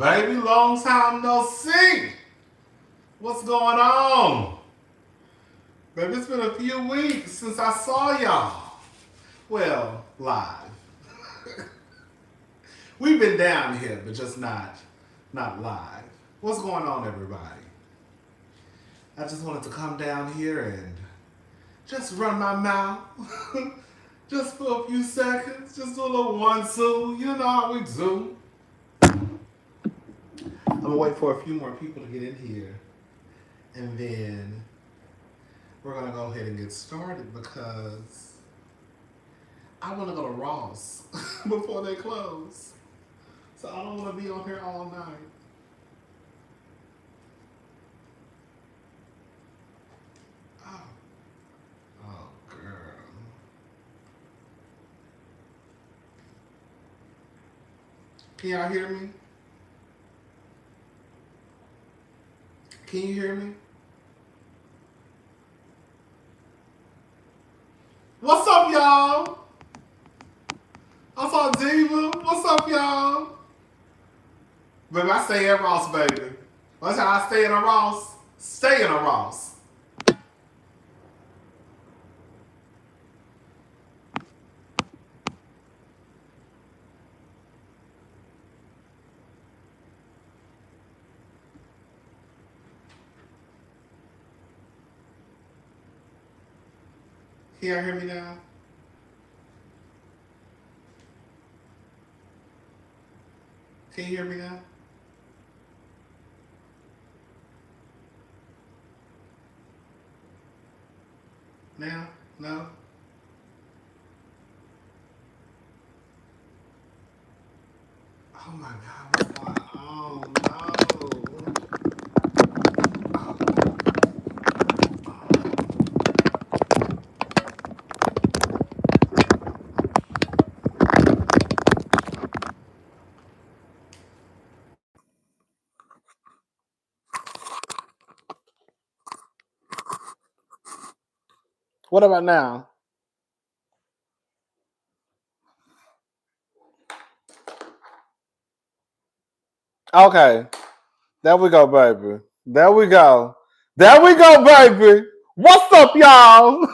Baby, long time no see. What's going on? Baby, it's been a few weeks since I saw y'all. Well, live. We've been down here, but just not live. What's going on, everybody? I just wanted to come down here and just run my mouth. Just for a few seconds. Just do a little 1-2. You know how we do. I'm gonna wait for a few more people to get in here. And then we're gonna go ahead and get started because I wanna go to Ross before they close. So I don't wanna be on here all night. Oh, oh girl. Can y'all hear me? Can you hear me? What's up, y'all? I saw Diva. What's up, y'all? Baby, I stay at Ross, baby. That's how I stay in a Ross. Stay in a Ross. Can y'all hear me now? Can you hear me now? Now? No? Oh my God, what's going on? No. What about now? Okay. There we go, baby. There we go. There we go, baby. What's up, y'all?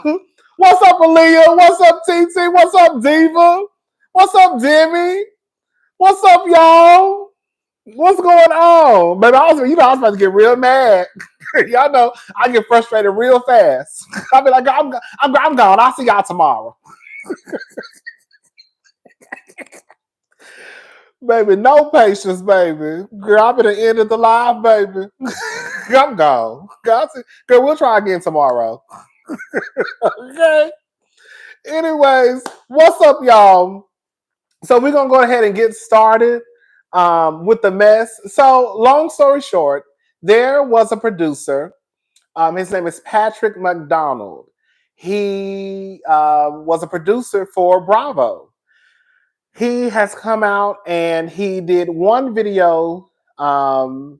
What's up, Aaliyah? What's up, TT? What's up, Diva? What's up, Demi? What's up, y'all? What's going on? Baby, I was about to get real mad. Y'all know I get frustrated real fast. I'll be like, I'm gone. I'll see y'all tomorrow. Baby, no patience, baby. Girl, I'm at the end of the live, baby. I'm gone. Girl, we'll try again tomorrow. Okay. Anyways, what's up, y'all? So we're gonna go ahead and get started with the mess. So, long story short, there was a producer. His name is Patrick McDonald. He was a producer for Bravo. He has come out and he did one video um,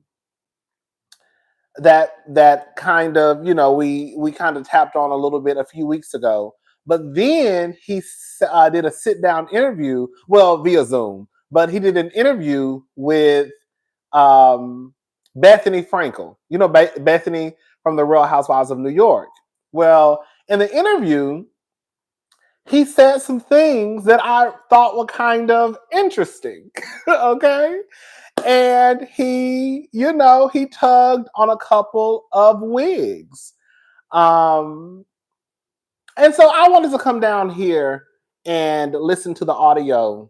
that kind of we kind of tapped on a little bit a few weeks ago. But then he did a sit down interview, well via Zoom, but he did an interview with Bethany Frankel. You know Bethany from the Real Housewives of New York. Well, in the interview, he said some things that I thought were kind of interesting. Okay. And he tugged on a couple of wigs. And so I wanted to come down here and listen to the audio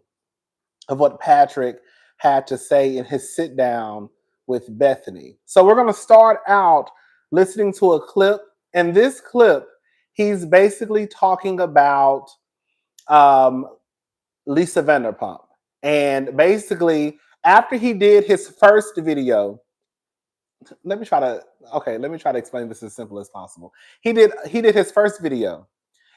of what Patrick had to say in his sit down with Bethany. So we're going to start out listening to a clip. And this clip, he's basically talking about Lisa Vanderpump. And basically, after he did his first video, let me try to explain this as simple as possible. He did his first video,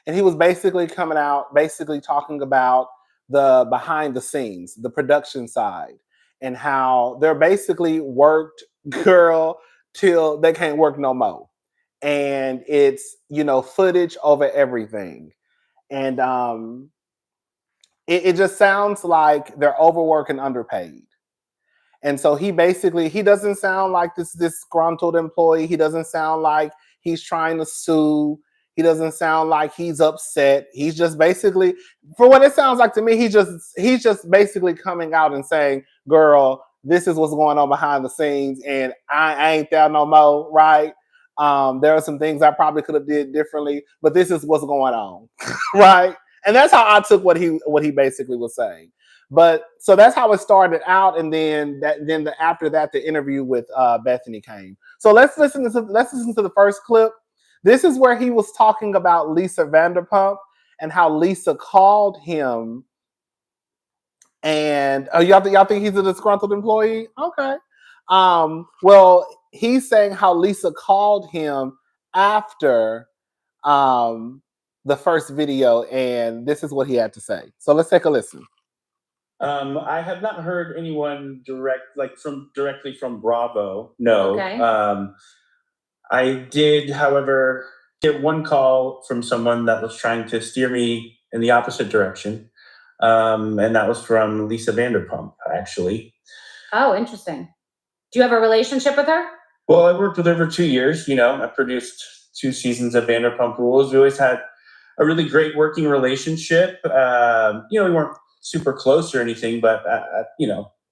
and he was basically coming out, basically talking about the behind the scenes, the production side, and how they're basically worked girl till they can't work no more. And it's footage over everything. And it just sounds like they're overworked and underpaid. And so he doesn't sound like this disgruntled employee. He doesn't sound like he's trying to sue. He doesn't sound like he's upset. He's just basically, for what it sounds like to me, he's just basically coming out and saying, girl, this is what's going on behind the scenes, and I ain't there no more, right? There are some things I probably could have did differently, but this is what's going on, right? And that's how I took what he basically was saying. But so that's how it started out, and then after that, the interview with Bethany came. So let's listen to the first clip. This is where he was talking about Lisa Vanderpump and how Lisa called him. And y'all think he's a disgruntled employee? Okay. Well, he's saying how Lisa called him after the first video, and this is what he had to say. So let's take a listen. I have not heard anyone directly from Bravo. No. Okay. I did, however, get one call from someone that was trying to steer me in the opposite direction. And that was from Lisa Vanderpump, actually. Oh, interesting. Do you have a relationship with her? Well, I worked with her for 2 years. I produced 2 seasons of Vanderpump Rules. We always had a really great working relationship. We weren't super close or anything, but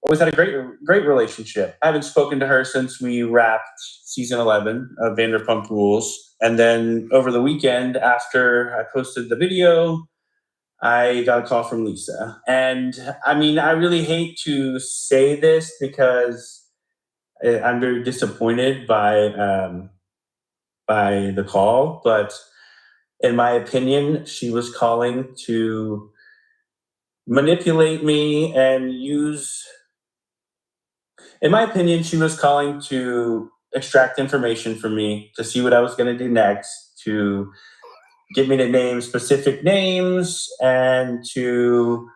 always had a great relationship. I haven't spoken to her since we wrapped season 11 of Vanderpump Rules. And then over the weekend, after I posted the video, I got a call from Lisa. And I mean, I really hate to say this because I'm very disappointed by the call, but in my opinion, she was calling to manipulate me and in my opinion, she was calling to extract information from me to see what I was going to do next, to get me to name specific names and to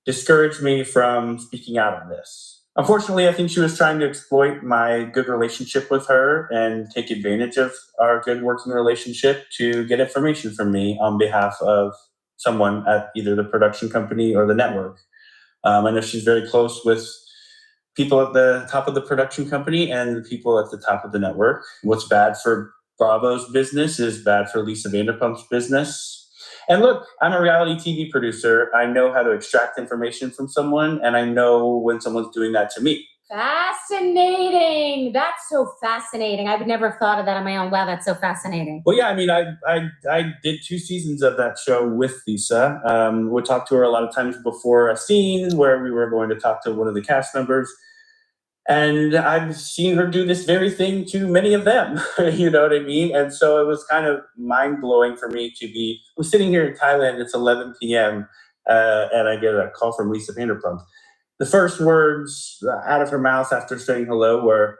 discourage me from speaking out on this. Unfortunately, I think she was trying to exploit my good relationship with her and take advantage of our good working relationship to get information from me on behalf of someone at either the production company or the network. I know she's very close with people at the top of the production company and the people at the top of the network. What's bad for Bravo's business is bad for Lisa Vanderpump's business. And look, I'm a reality TV producer. I know how to extract information from someone, and I know when someone's doing that to me. Fascinating. That's so fascinating. I would never have thought of that on my own. Wow, that's so fascinating. Well, yeah, I mean, I did 2 seasons of that show with Lisa. Would talk to her a lot of times before a scene where we were going to talk to one of the cast members. And I've seen her do this very thing to many of them, you know what I mean? And so it was kind of mind-blowing for me I'm sitting here in Thailand, it's 11 p.m., and I get a call from Lisa Vanderpump. The first words out of her mouth after saying hello were,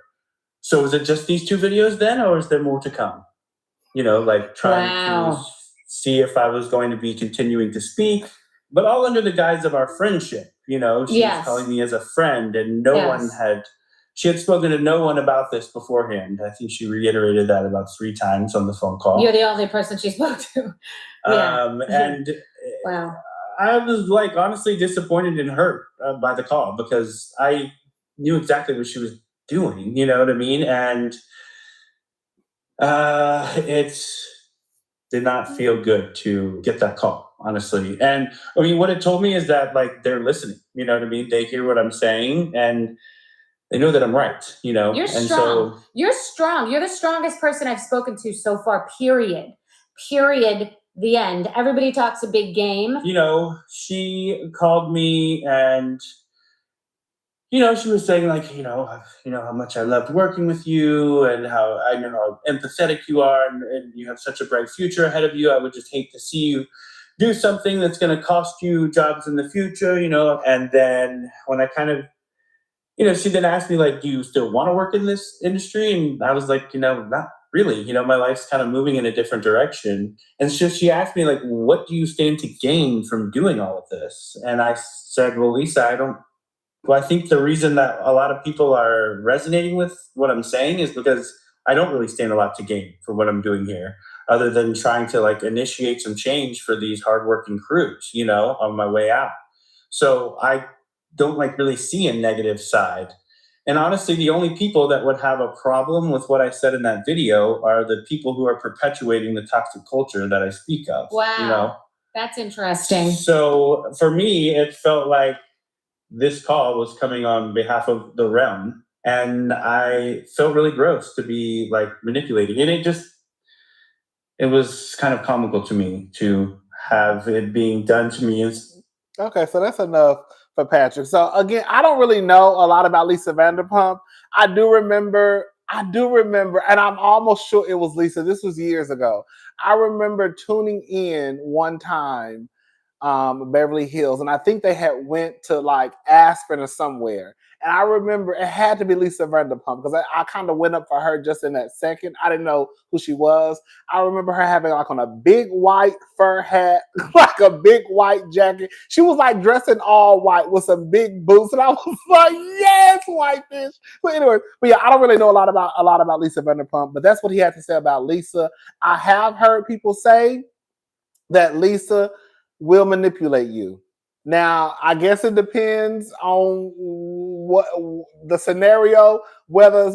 so is it just these 2 videos then, or is there more to come? Trying to see if I was going to be continuing to speak, but all under the guise of our friendship. She was calling me as a friend, and she had spoken to no one about this beforehand. I think she reiterated that about 3 times on the phone call. You're the only person she spoke to. And wow. I was honestly disappointed and hurt by the call because I knew exactly what she was doing, you know what I mean? And it did not feel good to get that call, honestly. And I mean, what it told me is that they're listening, you know what I mean? They hear what I'm saying and they know that I'm right, You're strong. You're strong. You're the strongest person I've spoken to so far, period. The end. Everybody talks a big game. She called me and, she was saying how much I loved working with you and how I know how empathetic you are and you have such a bright future ahead of you. I would just hate to see you do something that's going to cost you jobs in the future, And then when I kind of, she then asked me, do you still want to work in this industry? And I was like, not really. My life's kind of moving in a different direction. And so she asked me, what do you stand to gain from doing all of this? And I said, well, Lisa, I think the reason that a lot of people are resonating with what I'm saying is because I don't really stand a lot to gain for what I'm doing here, other than trying to initiate some change for these hardworking crews, on my way out. So I don't really see a negative side And honestly, the only people that would have a problem with what I said in that video are the people who are perpetuating the toxic culture that I speak of. Wow. You know? That's interesting. So for me, it felt like this call was coming on behalf of the realm. And I felt really gross to be like manipulated. And it was kind of comical to me to have it being done to me. Okay, so that's enough for Patrick. So again, I don't really know a lot about Lisa Vanderpump. I do remember, and I'm almost sure it was Lisa. This was years ago. I remember tuning in one time, Beverly Hills, and I think they had went to like Aspen or somewhere. And I remember it had to be Lisa Vanderpump because I kind of went up for her just in that second. I didn't know who she was. I remember her having like on a big white fur hat, like a big white jacket. She was like dressed in all white with some big boots, and I was like, "Yes, white bitch." But anyway, yeah, I don't really know a lot about Lisa Vanderpump, but that's what he had to say about Lisa. I have heard people say that Lisa will manipulate you. Now, I guess it depends on what the scenario, whether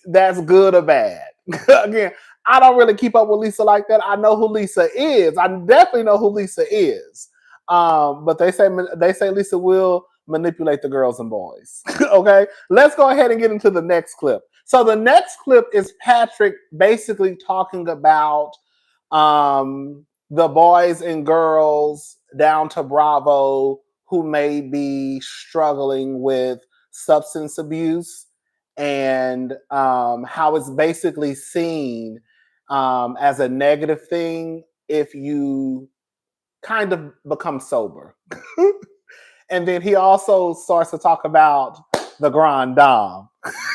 that's good or bad. Again, I don't really keep up with Lisa like that. I know who Lisa is. I definitely know who Lisa is. But they say Lisa will manipulate the girls and boys. Okay, let's go ahead and get into the next clip. So the next clip is Patrick basically talking about the boys and girls down to Bravo who may be struggling with substance abuse, and how it's basically seen as a negative thing if you kind of become sober. And then he also starts to talk about the Grand Dame.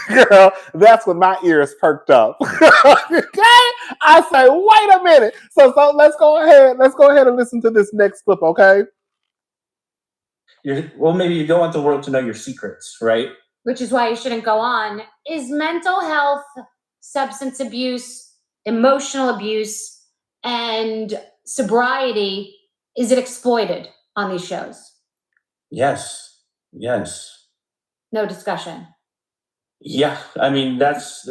Girl, that's when my ears perked up. Okay? I say, wait a minute. So let's go ahead and listen to this next clip, okay? Well, maybe you don't want the world to know your secrets, right? Which is why you shouldn't go on. Is mental health, substance abuse, emotional abuse, and sobriety, is it exploited on these shows? Yes. No discussion. Yeah, I mean, that's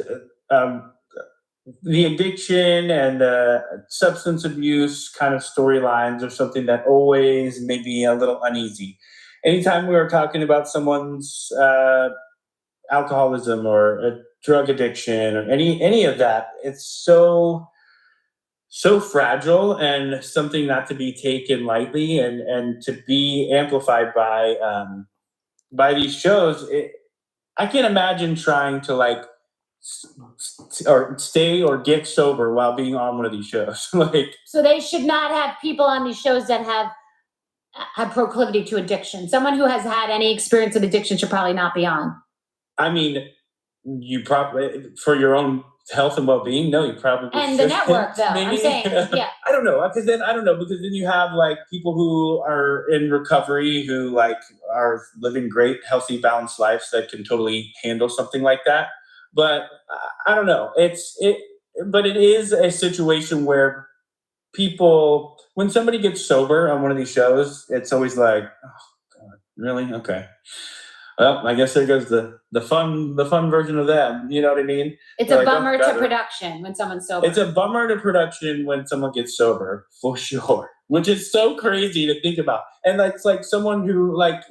the addiction and substance abuse kind of storylines are something that always made me a little uneasy. Anytime we were talking about someone's alcoholism or a drug addiction or any of that, it's so fragile and something not to be taken lightly, and to be amplified by these shows. I can't imagine trying to like or stay or get sober while being on one of these shows. Like, so they should not have people on these shows that have proclivity to addiction. Someone who has had any experience with addiction should probably not be on. I mean, you probably, for your own health and well-being, no, you probably and the network though, maybe. I'm saying, yeah. I don't know, because then you have like people who are in recovery who like are living great, healthy, balanced lives that can totally handle something like that. But I don't know. But it is a situation where people, when somebody gets sober on one of these shows, it's always like, oh God, really? Okay. Well, I guess there goes the fun version of them. You know what I mean? It's a bummer to production when someone's sober. It's a bummer to production when someone gets sober, for sure. Which is so crazy to think about. And it's like someone who like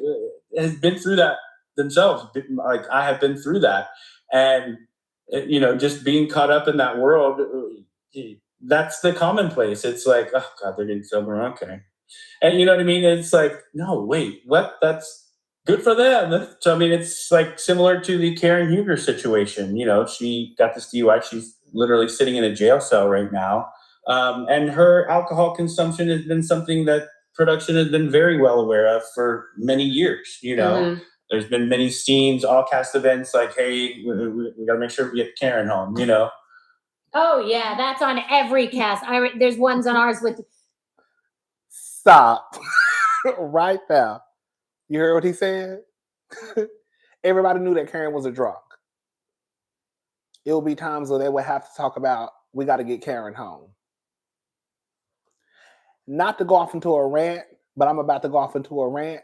has been through that themselves. Like I have been through that, and just being caught up in that world. That's the commonplace. It's like, oh God, they're getting sober. Okay, and you know what I mean? It's like, no, wait, what? That's good for them. So I mean, it's like similar to the Karen Huger situation. She got this DUI. She's literally sitting in a jail cell right now, and her alcohol consumption has been something that production has been very well aware of for many years. Mm-hmm. There's been many scenes, all cast events, like, hey, we got to make sure we get Karen home. Oh yeah, that's on every cast. There's ones on ours with. Stop right there. You heard what he said? Everybody knew that Karen was a drunk. It will be times where they would have to talk about, we got to get Karen home. Not to go off into a rant, but I'm about to go off into a rant.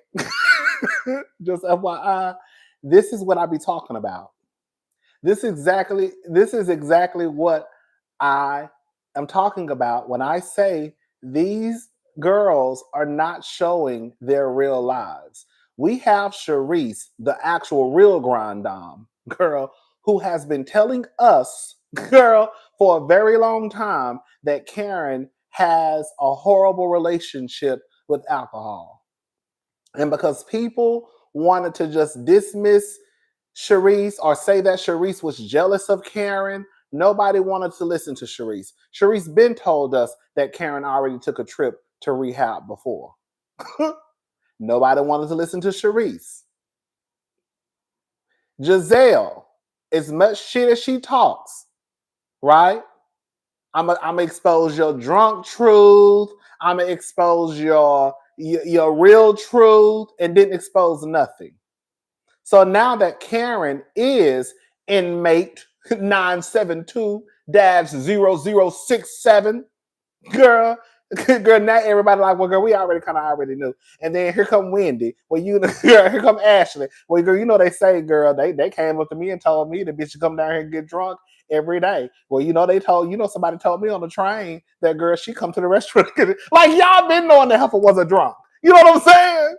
Just FYI. This is what I be talking about. This is exactly what I am talking about when I say these girls are not showing their real lives. We have Charisse, the actual real grand dame girl, who has been telling us, girl, for a very long time that Karen has a horrible relationship with alcohol. And because people wanted to just dismiss Charisse or say that Charisse was jealous of Karen, nobody wanted to listen to Charisse. Charisse been told us that Karen already took a trip to rehab before. Nobody wanted to listen to Charisse. Giselle, as much shit as she talks, right? I'm gonna expose your drunk truth. I'm gonna expose your real truth, and didn't expose nothing. So now that Karen is inmate 972-0067, girl, now everybody like, well, girl, we already knew. And then here come Wendy. Well, girl, here come Ashley. Well, girl, you know they say, girl, they came up to me and told me the bitch should come down here and get drunk every day. Well, somebody told me on the train that girl, she come to the restaurant. Like, y'all been knowing the heifer was a drunk. You know what I'm saying?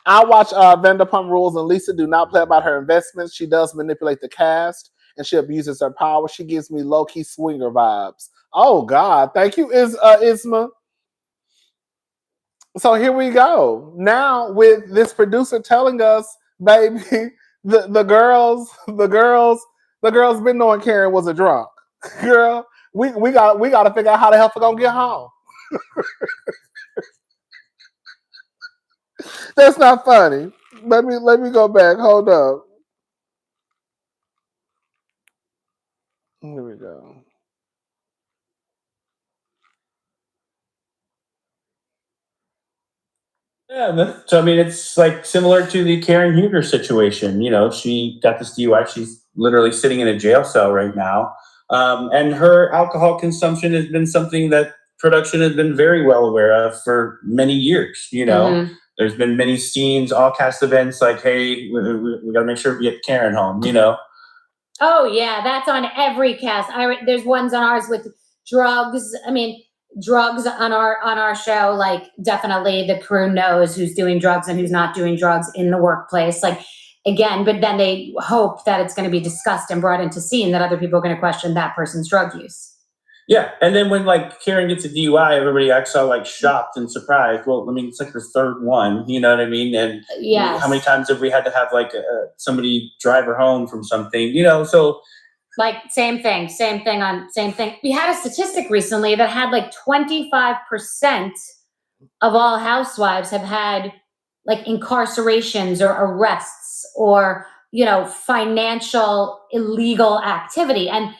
I watch Vanderpump Rules, and Lisa do not play about her investments. She does manipulate the cast, and she abuses her power. She gives me low-key swinger vibes. Oh, God. Thank you, Isma. So here we go. Now with this producer telling us, baby, the girls been knowing Karen was a drunk. Girl, we got to figure out how the hell we're gonna get home. That's not funny. Let me go back. Hold up. Here we go. Yeah, so I mean, it's like similar to the Karen Huger situation. You know, she got this DUI. She's literally sitting in a jail cell right now, and her alcohol consumption has been something that production has been very well aware of for many years. You know, there's been many scenes, all cast events like, hey, we got to make sure we get Karen home. You know. Oh yeah, that's on every cast. There's ones on ours with drugs. I mean, drugs on our show. Like, definitely the crew knows who's doing drugs and who's not doing drugs in the workplace. Like, again, but then they hope that it's going to be discussed and brought into scene that other people are going to question that person's drug use. Yeah, and then when like Karen gets a DUI, everybody acts all like shocked and surprised. Well, I mean, it's like her third one, you know what I mean? And how many times have we had to have like somebody drive her home from something, you know? So like same thing. We had a statistic recently that had like 25% of all housewives have had like incarcerations or arrests or, financial illegal activity. And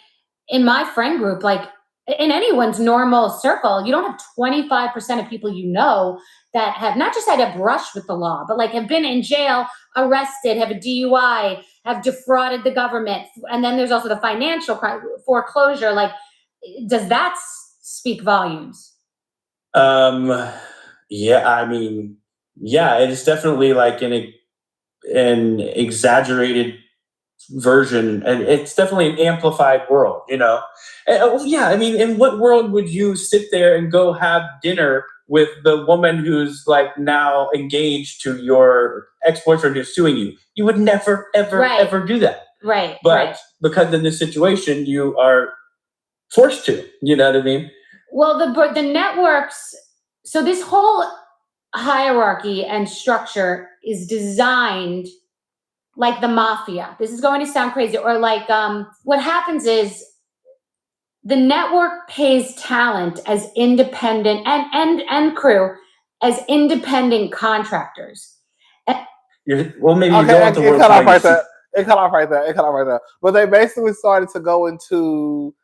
in my friend group, like in anyone's normal circle, you don't have 25% of people that have not just had a brush with the law, but like have been in jail, arrested, have a DUI, have defrauded the government. And then there's also the financial foreclosure. Like, does that speak volumes? Yeah, I mean, yeah, it is definitely like an exaggerated version, and it's definitely an amplified world, you know. And, yeah, I mean, in what world would you sit there and go have dinner with the woman who's like now engaged to your ex-boyfriend who's suing you? You would never, ever, ever do that. Right. But because in this situation, you are forced to. You know what I mean? Well, the networks. So this whole hierarchy and structure is designed like the mafia. This is going to sound crazy. Or like what happens is the network pays talent as independent and crew as independent contractors. Well, maybe you okay, don't want the word. It cut off right there. But they basically started to go into,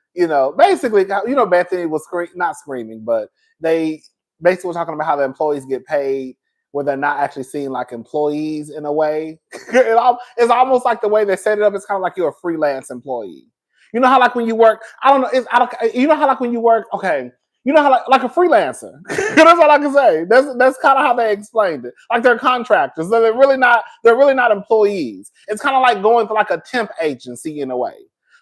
basically, Bethany was not screaming, but they basically were talking about how the employees get paid where they're not actually seen like employees in a way. It's almost like the way they set it up. It's kind of like you're a freelance employee. You know how like when you work, you know how like when you work, okay, You know how like a freelancer. That's all I can say. That's kind of how they explained it. Like they're contractors. So they're really not employees. It's kind of like going to like a temp agency in a way.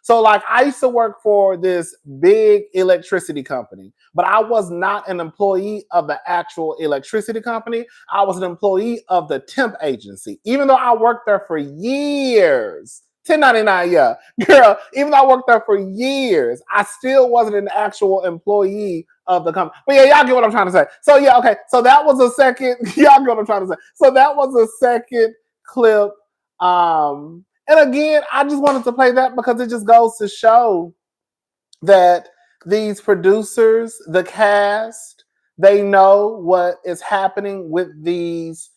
So like I used to work for this big electricity company, but I was not an employee of the actual electricity company. I was an employee of the temp agency, even though I worked there for years. 1099, yeah. Girl, even though I worked there for years, I still wasn't an actual employee of the company. But yeah, y'all get what I'm trying to say. So yeah, okay. So that was a second, y'all get what I'm trying to say. So that was a second clip. And again, I just wanted to play that because it just goes to show that these producers, the cast, they know what is happening with these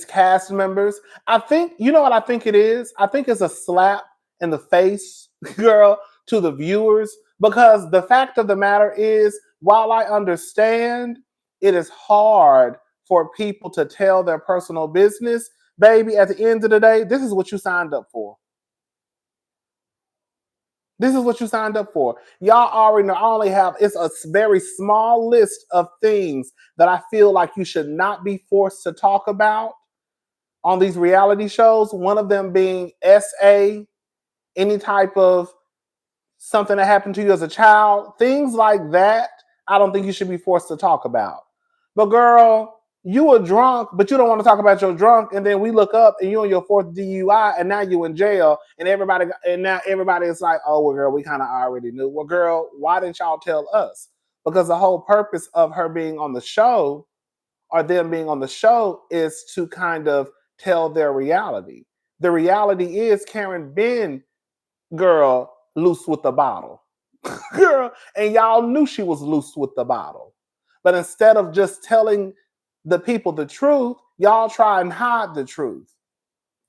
cast members. I think, you know what I think it is? I think it's a slap in the face, girl, to the viewers, because the fact of the matter is, while I understand it is hard for people to tell their personal business, baby, at the end of the day, this is what you signed up for. This is what you signed up for. Y'all already know I only have, it's a very small list of things that I feel like you should not be forced to talk about on these reality shows. One of them being SA, any type of something that happened to you as a child, things like that, I don't think you should be forced to talk about. But girl, you were drunk, but you don't want to talk about your drunk, and then we look up and you're on your 4th DUI, and now you in jail, and now everybody is like, oh, well, girl, we kind of already knew. Well, girl, why didn't y'all tell us? Because the whole purpose of her being on the show, or them being on the show, is to kind of tell their reality. The reality is Karen been, girl, loose with the bottle. Girl, and y'all knew she was loose with the bottle. But instead of just telling the people the truth, y'all try and hide the truth.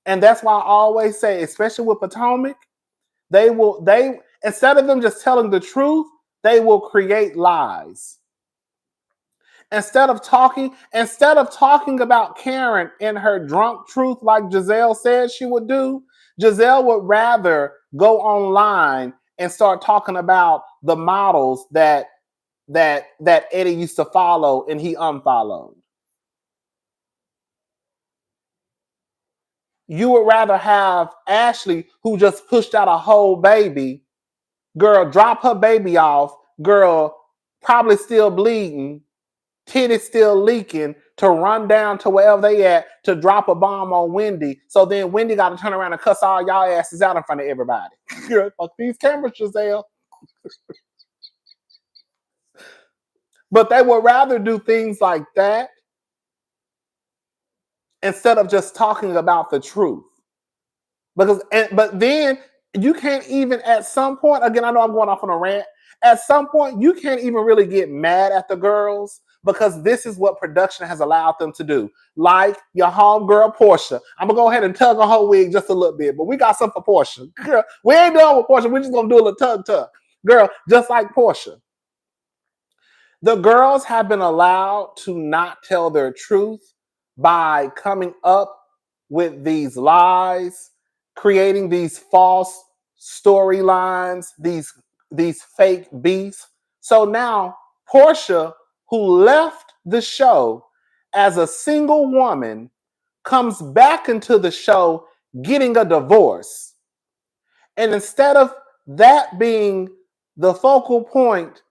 And that's why I always say, especially with Potomac, they instead of them just telling the truth, they will create lies. Instead of talking about Karen in her drunk truth like Giselle said she would do, Giselle would rather go online and start talking about the models that Eddie used to follow and he unfollowed. You would rather have Ashley, who just pushed out a whole baby, girl, drop her baby off, girl, probably still bleeding, titties still leaking, to run down to wherever they at to drop a bomb on Wendy. So then Wendy got to turn around and cuss all y'all asses out in front of everybody. Girl, fuck these cameras, Giselle. But they would rather do things like that instead of just talking about the truth. But then you can't even, at some point, again, I know I'm going off on a rant, at some point you can't even really get mad at the girls, because this is what production has allowed them to do. Like your homegirl Porsha. I'm gonna go ahead and tug on her wig just a little bit, but we got something for Porsha. Girl, we ain't done with Porsha. We're just gonna do a little tug. Girl, just like Porsha. The girls have been allowed to not tell their truth by coming up with these lies, creating these false storylines, these fake beefs. So now Porsha, who left the show as a single woman, comes back into the show getting a divorce. And instead of that being the focal point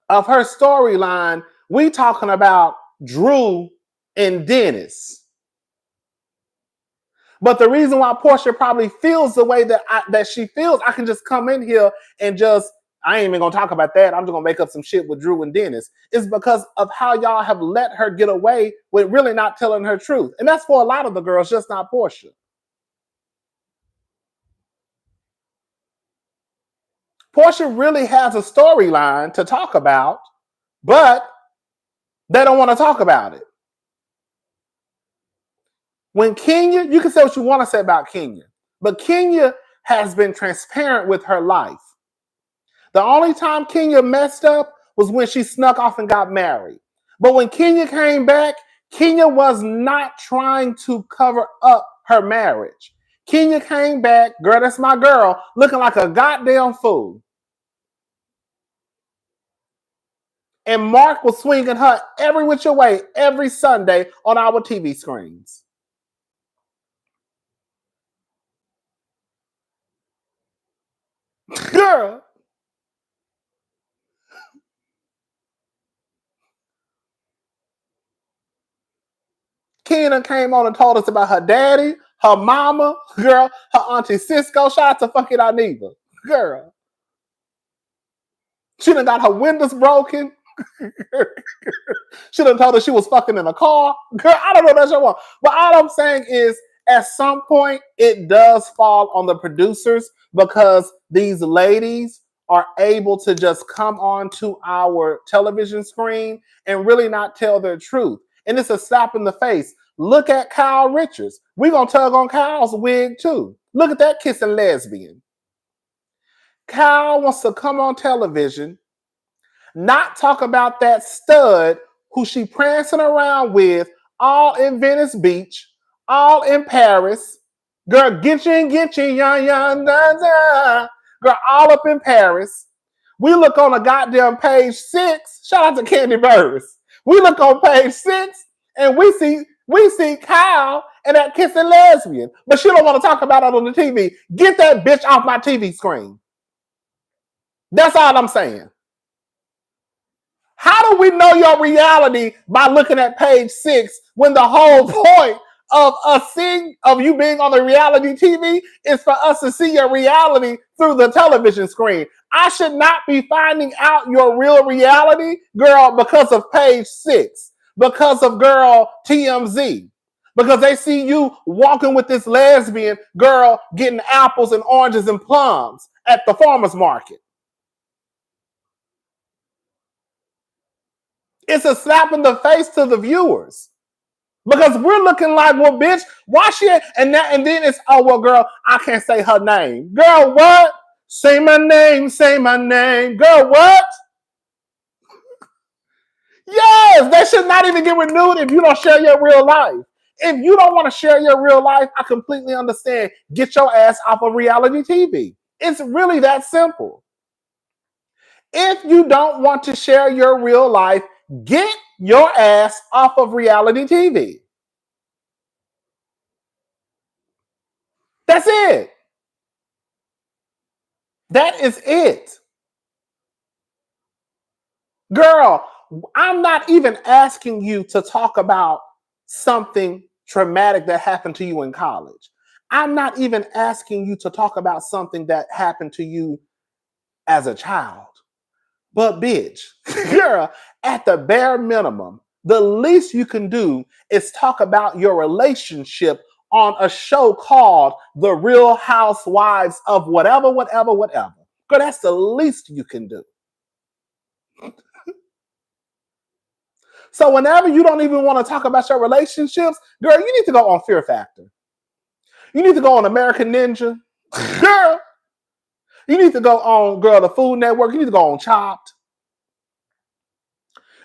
of her storyline, we talking about Drew and Dennis. But the reason why Porsha probably feels the way that she feels, I can just come in here and just, I ain't even gonna talk about that, I'm just gonna make up some shit with Drew and Dennis, is because of how y'all have let her get away with really not telling her truth. And that's for a lot of the girls, just not Porsha. Porsha really has a storyline to talk about, but they don't want to talk about it. When Kenya, you can say what you want to say about Kenya, but Kenya has been transparent with her life. The only time Kenya messed up was when she snuck off and got married. But when Kenya came back, Kenya was not trying to cover up her marriage. Kenya came back, girl, that's my girl, looking like a goddamn fool. And Mark was swinging her every which way every Sunday on our TV screens. Girl. Keena came on and told us about her daddy, her mama, girl, her auntie Cisco. Shout out to fucking Aniva. Girl. She done got her windows broken. She done told her she was fucking in a car. Girl, I don't know what that shit was. But all I'm saying is, at some point, it does fall on the producers because these ladies are able to just come onto our television screen and really not tell their truth. And it's a slap in the face. Look at Kyle Richards. We're going to tug on Kyle's wig too. Look at that kissing lesbian. Kyle wants to come on television, not talk about that stud who she prancing around with, all in Venice Beach, all in Paris. Girl, get you, young, da, da. Girl, all up in Paris. We look on a goddamn page 6. Shout out to Candy Burris. We look on page 6 and we see Kyle and that kissing lesbian. But she don't want to talk about it on the TV. Get that bitch off my TV screen. That's all I'm saying. How do we know your reality by looking at page 6 when the whole point of us seeing of you being on the reality TV is for us to see your reality through the television screen? I should not be finding out your real reality, girl, because of page 6, because of girl TMZ, because they see you walking with this lesbian girl getting apples and oranges and plums at the farmer's market. It's a slap in the face to the viewers. Because we're looking like, well, bitch, why she and then it's, oh, well, girl, I can't say her name. Girl, what? Say my name, say my name. Girl, what? Yes, they should not even get renewed if you don't share your real life. If you don't want to share your real life, I completely understand. Get your ass off of reality TV. It's really that simple. If you don't want to share your real life, get your ass off of reality TV. That's it. That is it. Girl, I'm not even asking you to talk about something traumatic that happened to you in college. I'm not even asking you to talk about something that happened to you as a child. But bitch, girl, at the bare minimum, the least you can do is talk about your relationship on a show called The Real Housewives of whatever. Girl, that's the least you can do. So whenever you don't even want to talk about your relationships, girl, you need to go on Fear Factor. You need to go on American Ninja. Girl, you need to go on, girl, the Food Network. You need to go on Chopped.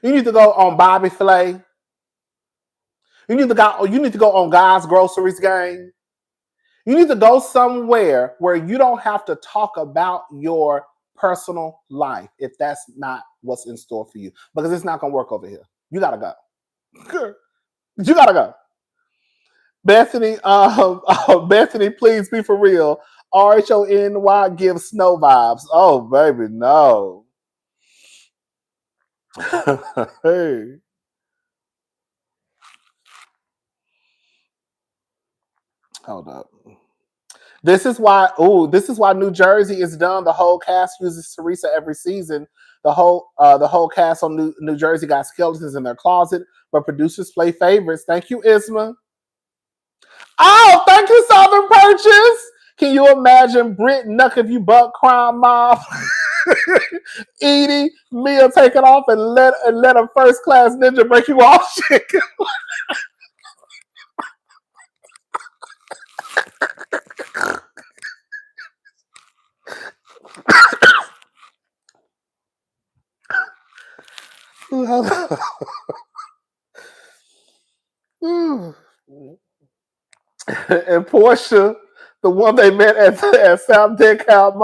You need to go on Bobby Flay. You need to go on God's Groceries Gang. You need to go somewhere where you don't have to talk about your personal life if that's not what's in store for you. Because it's not going to work over here. You got to go. You got to go. Bethany, Bethany, please be for real. RHONY gives snow vibes. Oh, baby, no. Hey. Hold up. This is why New Jersey is done. The whole cast uses Teresa every season. The whole cast on New Jersey got skeletons in their closet, but producers play favorites. Thank you, Isma. Oh, thank you, Southern Purchase. Can you imagine Britt Nuck if you buck crime mob? Edie, Mia take it off and let a first class ninja break you off. And Porsha, the one they met at South Deadcat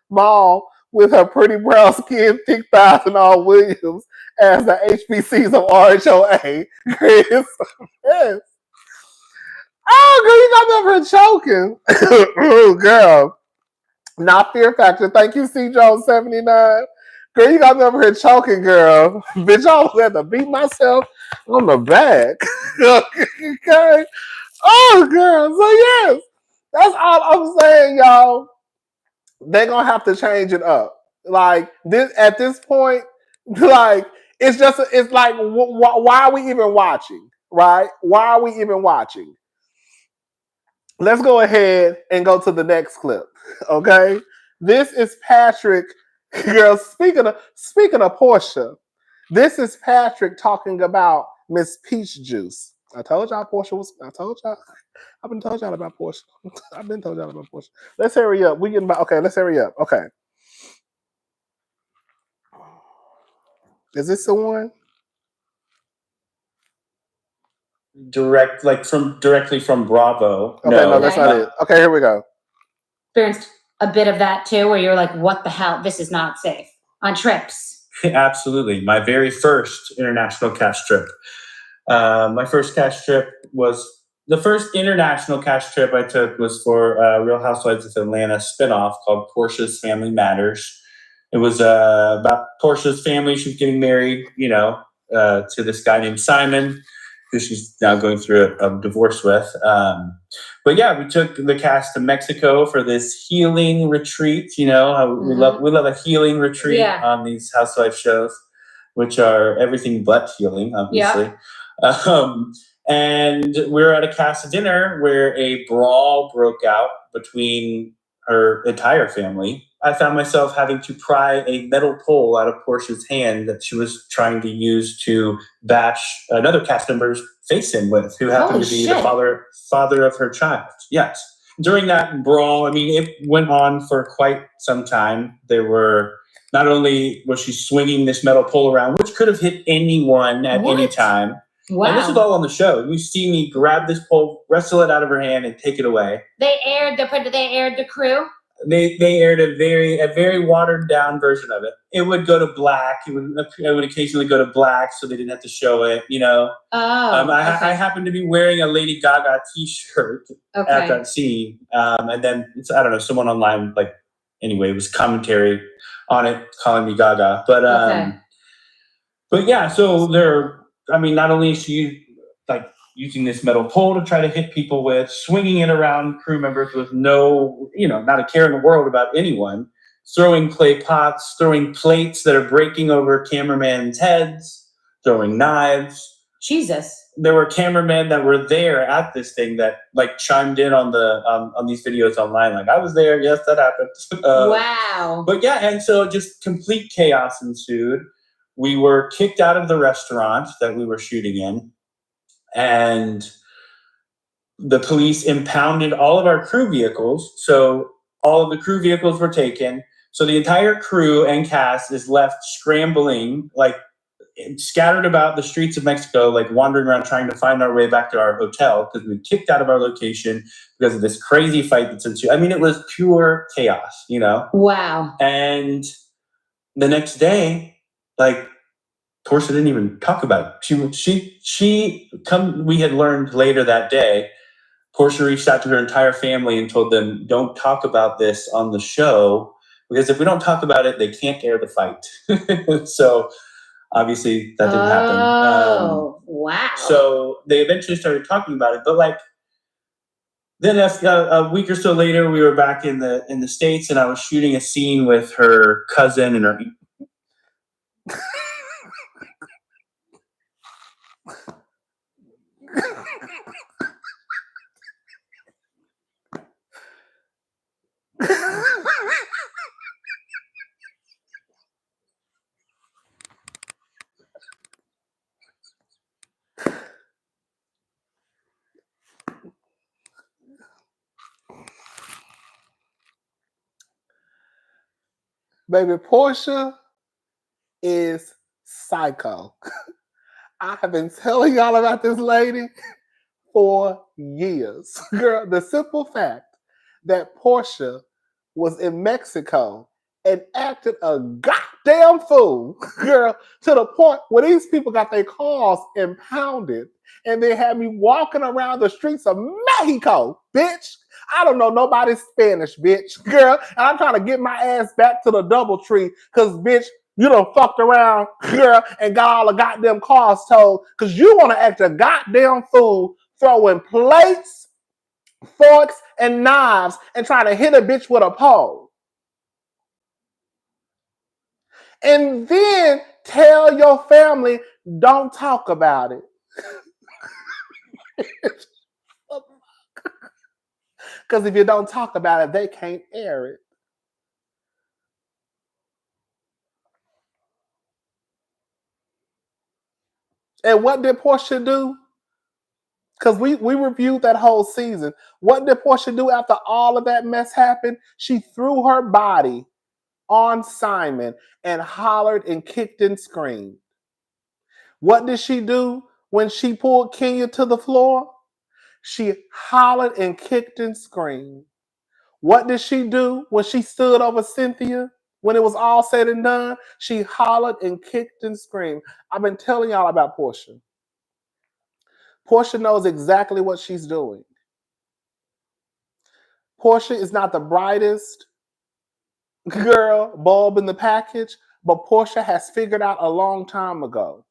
Mall, with her pretty brown skin, thick thighs, and all Williams as the HBCs of RHOA. Yes. Yes. Oh, girl, you got me over here choking. Oh, girl. Not Fear Factor. Thank you, C. Jones 79. Girl, you got me over here choking, girl. Bitch, I was had to beat myself on the back. Okay. Oh, girl. So, yes. That's all I'm saying, y'all. They're going to have to change it up. Like, this at this point, like, it's just, it's like, why are we even watching? Right? Why are we even watching? Let's go ahead and go to the next clip. Okay? This is Patrick. Girl, speaking of Porsha, this is Patrick talking about Miss Peach Juice. I told y'all Porsha was. I told y'all. I've been told y'all about Porsha. I've been told y'all about Porsha. Let's hurry up. We getting about. Okay, let's hurry up. Okay. Is this the one? Directly from Bravo. Okay, no, that's not it. Okay, here we go. Experienced a bit of that too, where you're like, what the hell? This is not safe on trips. Absolutely. My very first international cash trip. My first cash trip was the first international cash trip I took was for Real Housewives of Atlanta spinoff called Porsha's Family Matters. It was about Porsha's family. She was getting married, to this guy named Simon, who she's now going through a divorce with. But yeah, we took the cast to Mexico for this healing retreat. We love a healing retreat on these housewife shows, which are everything but healing, obviously. Yeah. And we were at a cast dinner where a brawl broke out between her entire family. I found myself having to pry a metal pole out of Porsha's hand that she was trying to use to bash another cast member's face in with, who happened to be the father of her child. Yes. During that brawl, it went on for quite some time. There were, not only was she swinging this metal pole around, which could have hit anyone at any time. Wow. And this is all on the show. You see me grab this pole, wrestle it out of her hand, and take it away. They aired the crew. They aired a very watered down version of it. It would go to black. It would occasionally go to black, so they didn't have to show it. I happened to be wearing a Lady Gaga T-shirt at that scene, and then I don't know, someone online anyway, it was commentary on it calling me Gaga, but yeah. So not only is she using this metal pole to try to hit people with, swinging it around crew members with no, not a care in the world about anyone, throwing clay pots, throwing plates that are breaking over cameramen's heads, throwing knives. Jesus. There were cameramen that were there at this thing that chimed in on these videos online. I was there. Yes, that happened. Wow. But yeah, and so just complete chaos ensued. We were kicked out of the restaurant that we were shooting in. And the police impounded all of our crew vehicles. So all of the crew vehicles were taken. So the entire crew and cast is left scrambling, scattered about the streets of Mexico, wandering around trying to find our way back to our hotel because we were kicked out of our location because of this crazy fight that's ensued. It was pure chaos, Wow. And the next day, Porsha didn't even talk about it. We had learned later that day, Porsha reached out to her entire family and told them, don't talk about this on the show, because if we don't talk about it, they can't air the fight. So obviously that didn't happen. Oh, wow. So they eventually started talking about it. But then a week or so later, we were back in the States, and I was shooting a scene with her cousin and her Baby, Porsha is psycho. I have been telling y'all about this lady for years. Girl, the simple fact that Porsha was in Mexico and acted a goddamn fool, girl, to the point where these people got their cars impounded and they had me walking around the streets of Mexico, bitch. I don't know nobody's Spanish, bitch, girl. And I'm trying to get my ass back to the DoubleTree because, bitch, you done fucked around, girl, and got all the goddamn cars towed because you want to act a goddamn fool throwing plates, forks, and knives and trying to hit a bitch with a pole. And then tell your family, don't talk about it. Because if you don't talk about it, they can't air it. And what did Porsha do? Because we reviewed that whole season. What did Porsha do after all of that mess happened? She threw her body on Simon and hollered and kicked and screamed. What did she do when she pulled Kenya to the floor? She hollered and kicked and screamed. What did she do when she stood over Cynthia? When it was all said and done, she hollered and kicked and screamed. I've been telling y'all about Porsha. Porsha knows exactly what she's doing. Porsha is not the brightest girl bulb in the package, but Porsha has figured out a long time ago.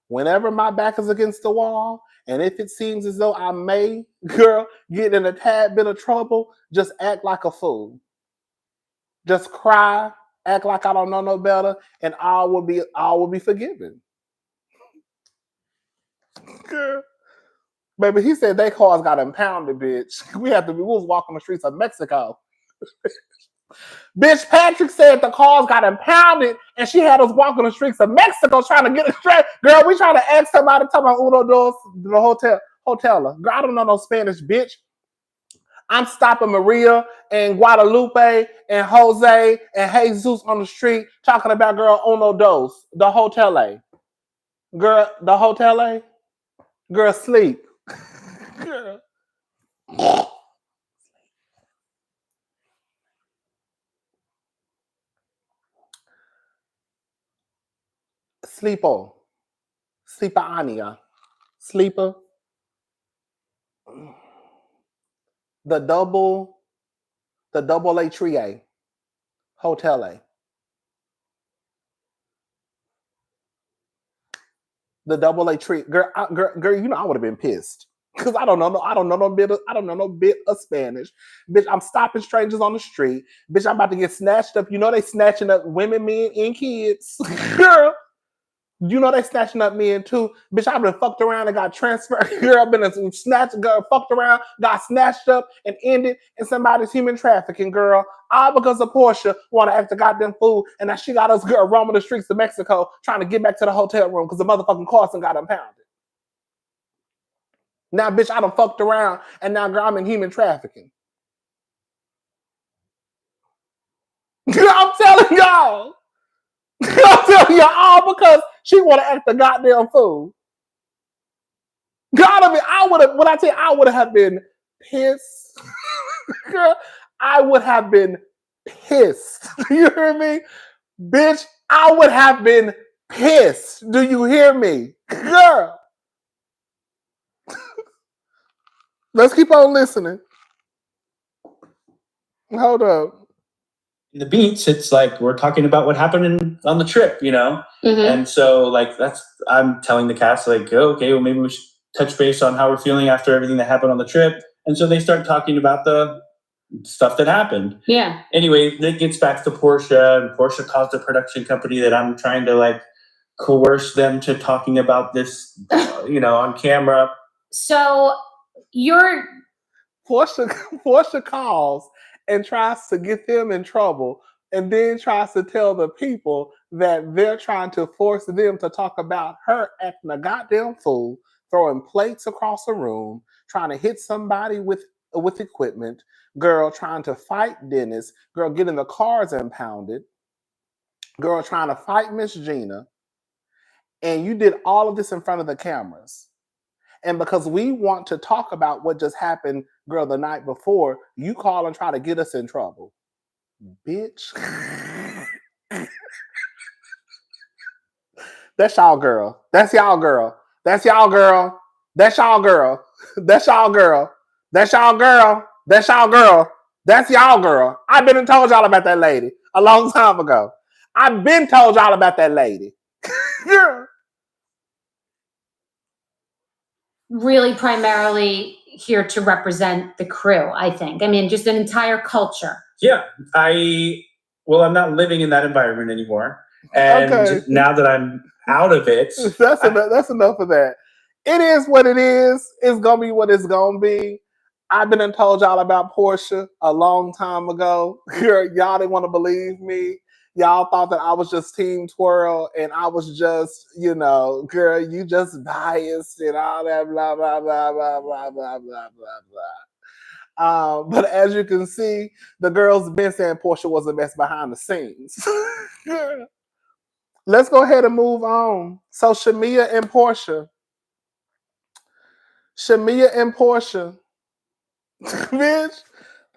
Whenever my back is against the wall, and if it seems as though I may, girl, get in a tad bit of trouble, just act like a fool. Just cry, act like I don't know no better, and all will be forgiven. Girl. Baby, he said they cars got impounded, bitch. We was walking the streets of Mexico. Bitch, Patrick said the cars got impounded and she had us walking the streets of Mexico trying to get it straight. Girl, we trying to ask somebody to talk about uno dos, the hoteler. Girl, I don't know no Spanish, bitch. I'm stopping Maria and Guadalupe and Jose and Jesus on the street talking about, girl, uno dos, the hotel. Girl, the hotel. Girl, sleep. Girl. Sleeper. Sleeper Ania. Sleeper. The double A trie. Hotel A. The double A tree. Girl, you know I would have been pissed. Because I don't know no bit of Spanish. Bitch, I'm stopping strangers on the street. Bitch, I'm about to get snatched up. You know they snatching up women, men, and kids. Girl, you know they snatching up men too. Bitch, I've been fucked around and got transferred. Girl, been snatched, girl, fucked around, got snatched up and ended in somebody's human trafficking, girl. All because of Porsha want to act a goddamn fool. And now she got us, girl, roaming the streets of Mexico trying to get back to the hotel room because the motherfucking Carson got impounded. Now, bitch, I done fucked around and now, girl, I'm in human trafficking. I'm telling y'all. I'm telling y'all all because she want to act a goddamn fool. God, I would have, when I tell you, I would have been pissed. Girl, I would have been pissed. You hear me? Bitch, I would have been pissed. Do you hear me? Girl. Let's keep on listening. Hold up. In the beats, it's like we're talking about what happened on the trip, you know? Mm-hmm. And so, like, I'm telling the cast, like, oh, okay, well, maybe we should touch base on how we're feeling after everything that happened on the trip. And so they start talking about the stuff that happened. Yeah. Anyway, it gets back to Porsha, and Porsha calls the production company that I'm trying to, like, coerce them to talking about this, on camera. So Porsha calls and tries to get them in trouble and then tries to tell the people that they're trying to force them to talk about her acting a goddamn fool, throwing plates across the room, trying to hit somebody with equipment, girl trying to fight Dennis, girl getting the cars impounded, girl trying to fight Miss Gina, and you did all of this in front of the cameras. And because we want to talk about what just happened, girl, the night before, you call and try to get us in trouble. Bitch. That's y'all girl. That's y'all girl. That's y'all girl. That's y'all girl. That's y'all girl. That's y'all girl. That's y'all girl. That's y'all girl. I've been and told y'all about that lady a long time ago. I've been told y'all about that lady. Really primarily here to represent the crew, I think. I mean, just an entire culture. Yeah, I'm not living in that environment anymore. And Okay. now that I'm out of it, that's enough of that. It is what it is. It's gonna be what it's gonna be. I've been and told y'all about Porsha a long time ago. Y'all didn't want to believe me. Y'all thought that I was just Team Twirl and I was just, girl, you just biased and all that blah blah blah blah blah blah blah blah blah. But as you can see, the girls been saying Porsha was the best behind the scenes. Let's go ahead and move on. So Shamea and Porsha. Shamea and Porsha. Bitch.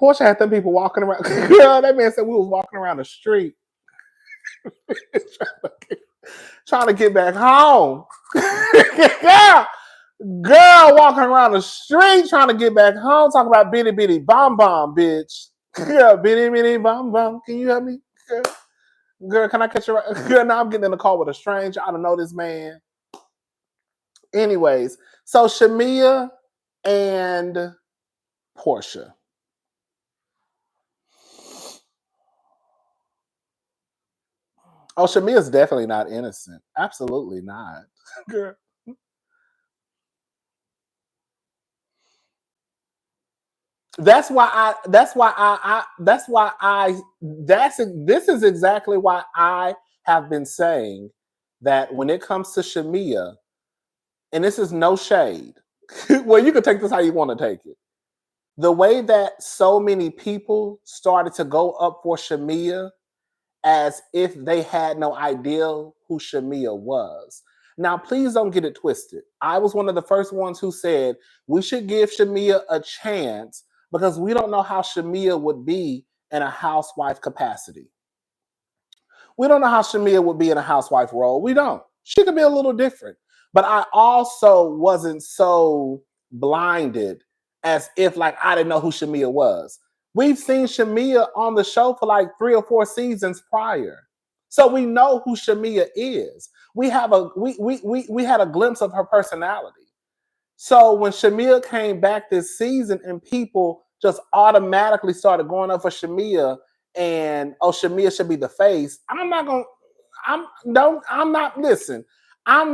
Porsha had them people walking around. Girl, that man said we was walking around the street. trying to get back home. Girl walking around the street trying to get back home. Talking about bitty bitty bomb bomb, bitch. Girl, bitty bitty bomb bomb. Can you help me? Girl, can I catch you? Girl, now I'm getting in the car with a stranger. I don't know this man. Anyways, so Shamea and Porsha. Oh, Shamea's definitely not innocent. Absolutely not. Girl. This is exactly why I have been saying that when it comes to Shamea, and this is no shade. Well, you can take this how you want to take it. The way that so many people started to go up for Shamea as if they had no idea who Shamea was. Now, please don't get it twisted. I was one of the first ones who said we should give Shamea a chance because we don't know how Shamea would be in a housewife capacity. We don't know how Shamea would be in a housewife role. We don't. She could be a little different. But I also wasn't so blinded as if like I didn't know who Shamea was. We've seen Shamea on the show for like 3 or 4 seasons prior. So we know who Shamea is. We had a glimpse of her personality. So when Shamea came back this season and people just automatically started going up for Shamea and Shamea should be the face, I'm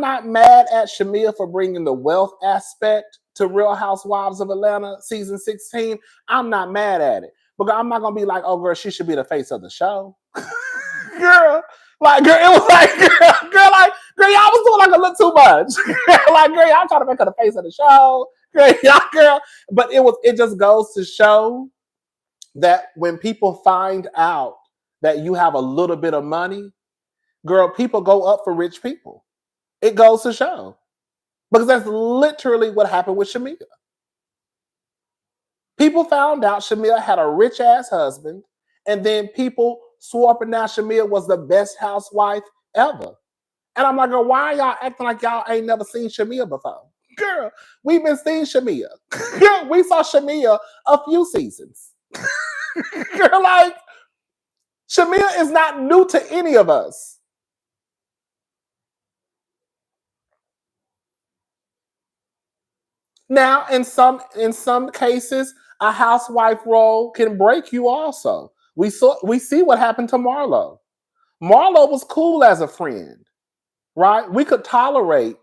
not mad at Shamea for bringing the wealth aspect to Real Housewives of Atlanta season 16. I'm not mad at it. But I'm not gonna be like, oh girl, she should be the face of the show. Girl, it was like, girl, y'all was doing like a little too much. Like, girl, y'all trying to make her the face of the show. Girl. But it just goes to show that when people find out that you have a little bit of money, girl, people go up for rich people. It goes to show. Because that's literally what happened with Shamea. People found out Shamea had a rich ass husband, and then people swore up and down Shamea was the best housewife ever. And I'm like, girl, why are y'all acting like y'all ain't never seen Shamea before? Girl, we've been seeing Shamea. Girl, we saw Shamea a few seasons. Girl, like, Shamea is not new to any of us. Now, in some cases, a housewife role can break you also. We see what happened to Marlo. Marlo was cool as a friend, right? We could tolerate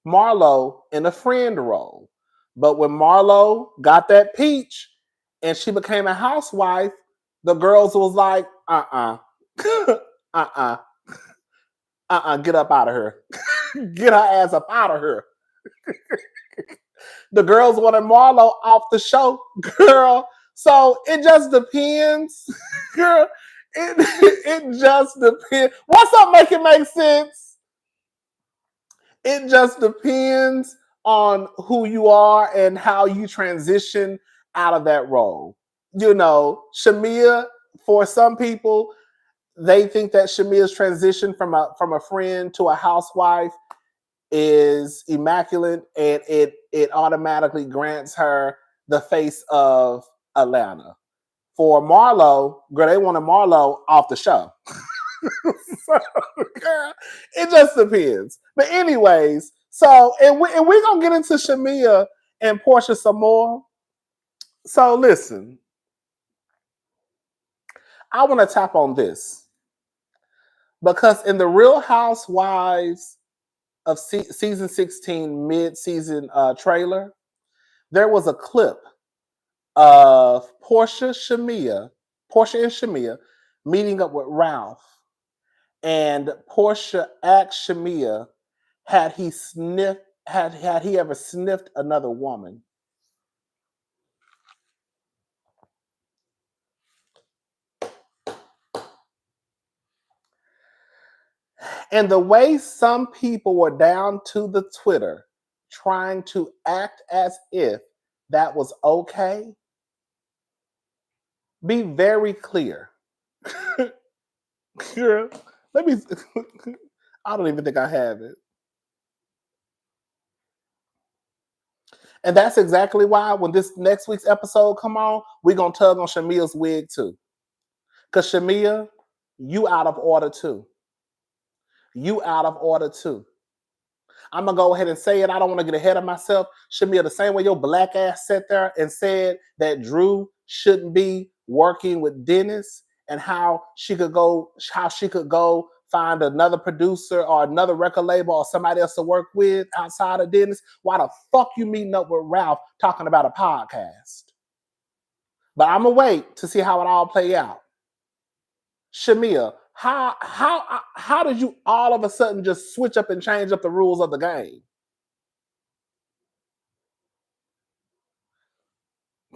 Marlo in a friend role. But when Marlo got that peach and she became a housewife, the girls was like, get up out of here. Get her ass up out of here. The girls wanted Marlo off the show, girl. So it just depends, girl. It just depends. What's up? Make it make sense. It just depends on who you are and how you transition out of that role. Shamea, for some people, they think that Shamea's transition from a friend to a housewife is immaculate, and it automatically grants her the face of Atlanta. For Marlo, girl, they wanted Marlo off the show. So, girl, it just depends. But anyways, so and we're gonna get into Shamea and Porsha some more. So listen, I want to tap on this because in the Real Housewives of season 16 mid-season trailer, there was a clip of Porsha and Shamea meeting up with Ralph, and Porsha asked Shamea had he ever sniffed another woman. And the way some people were down to the Twitter trying to act as if that was okay, be very clear. Girl, let me, I don't even think I have it. And that's exactly why when this next week's episode come on, we're going to tug on Shamea's wig too. Because Shamea, you out of order too. You out of order too. I'm going to go ahead and say it. I don't want to get ahead of myself. Shamea, the same way your black ass sat there and said that Drew shouldn't be working with Dennis and how she could go find another producer or another record label or somebody else to work with outside of Dennis. Why the fuck you meeting up with Ralph talking about a podcast? But I'm going to wait to see how it all play out. Shamea, how did you all of a sudden just switch up and change up the rules of the game?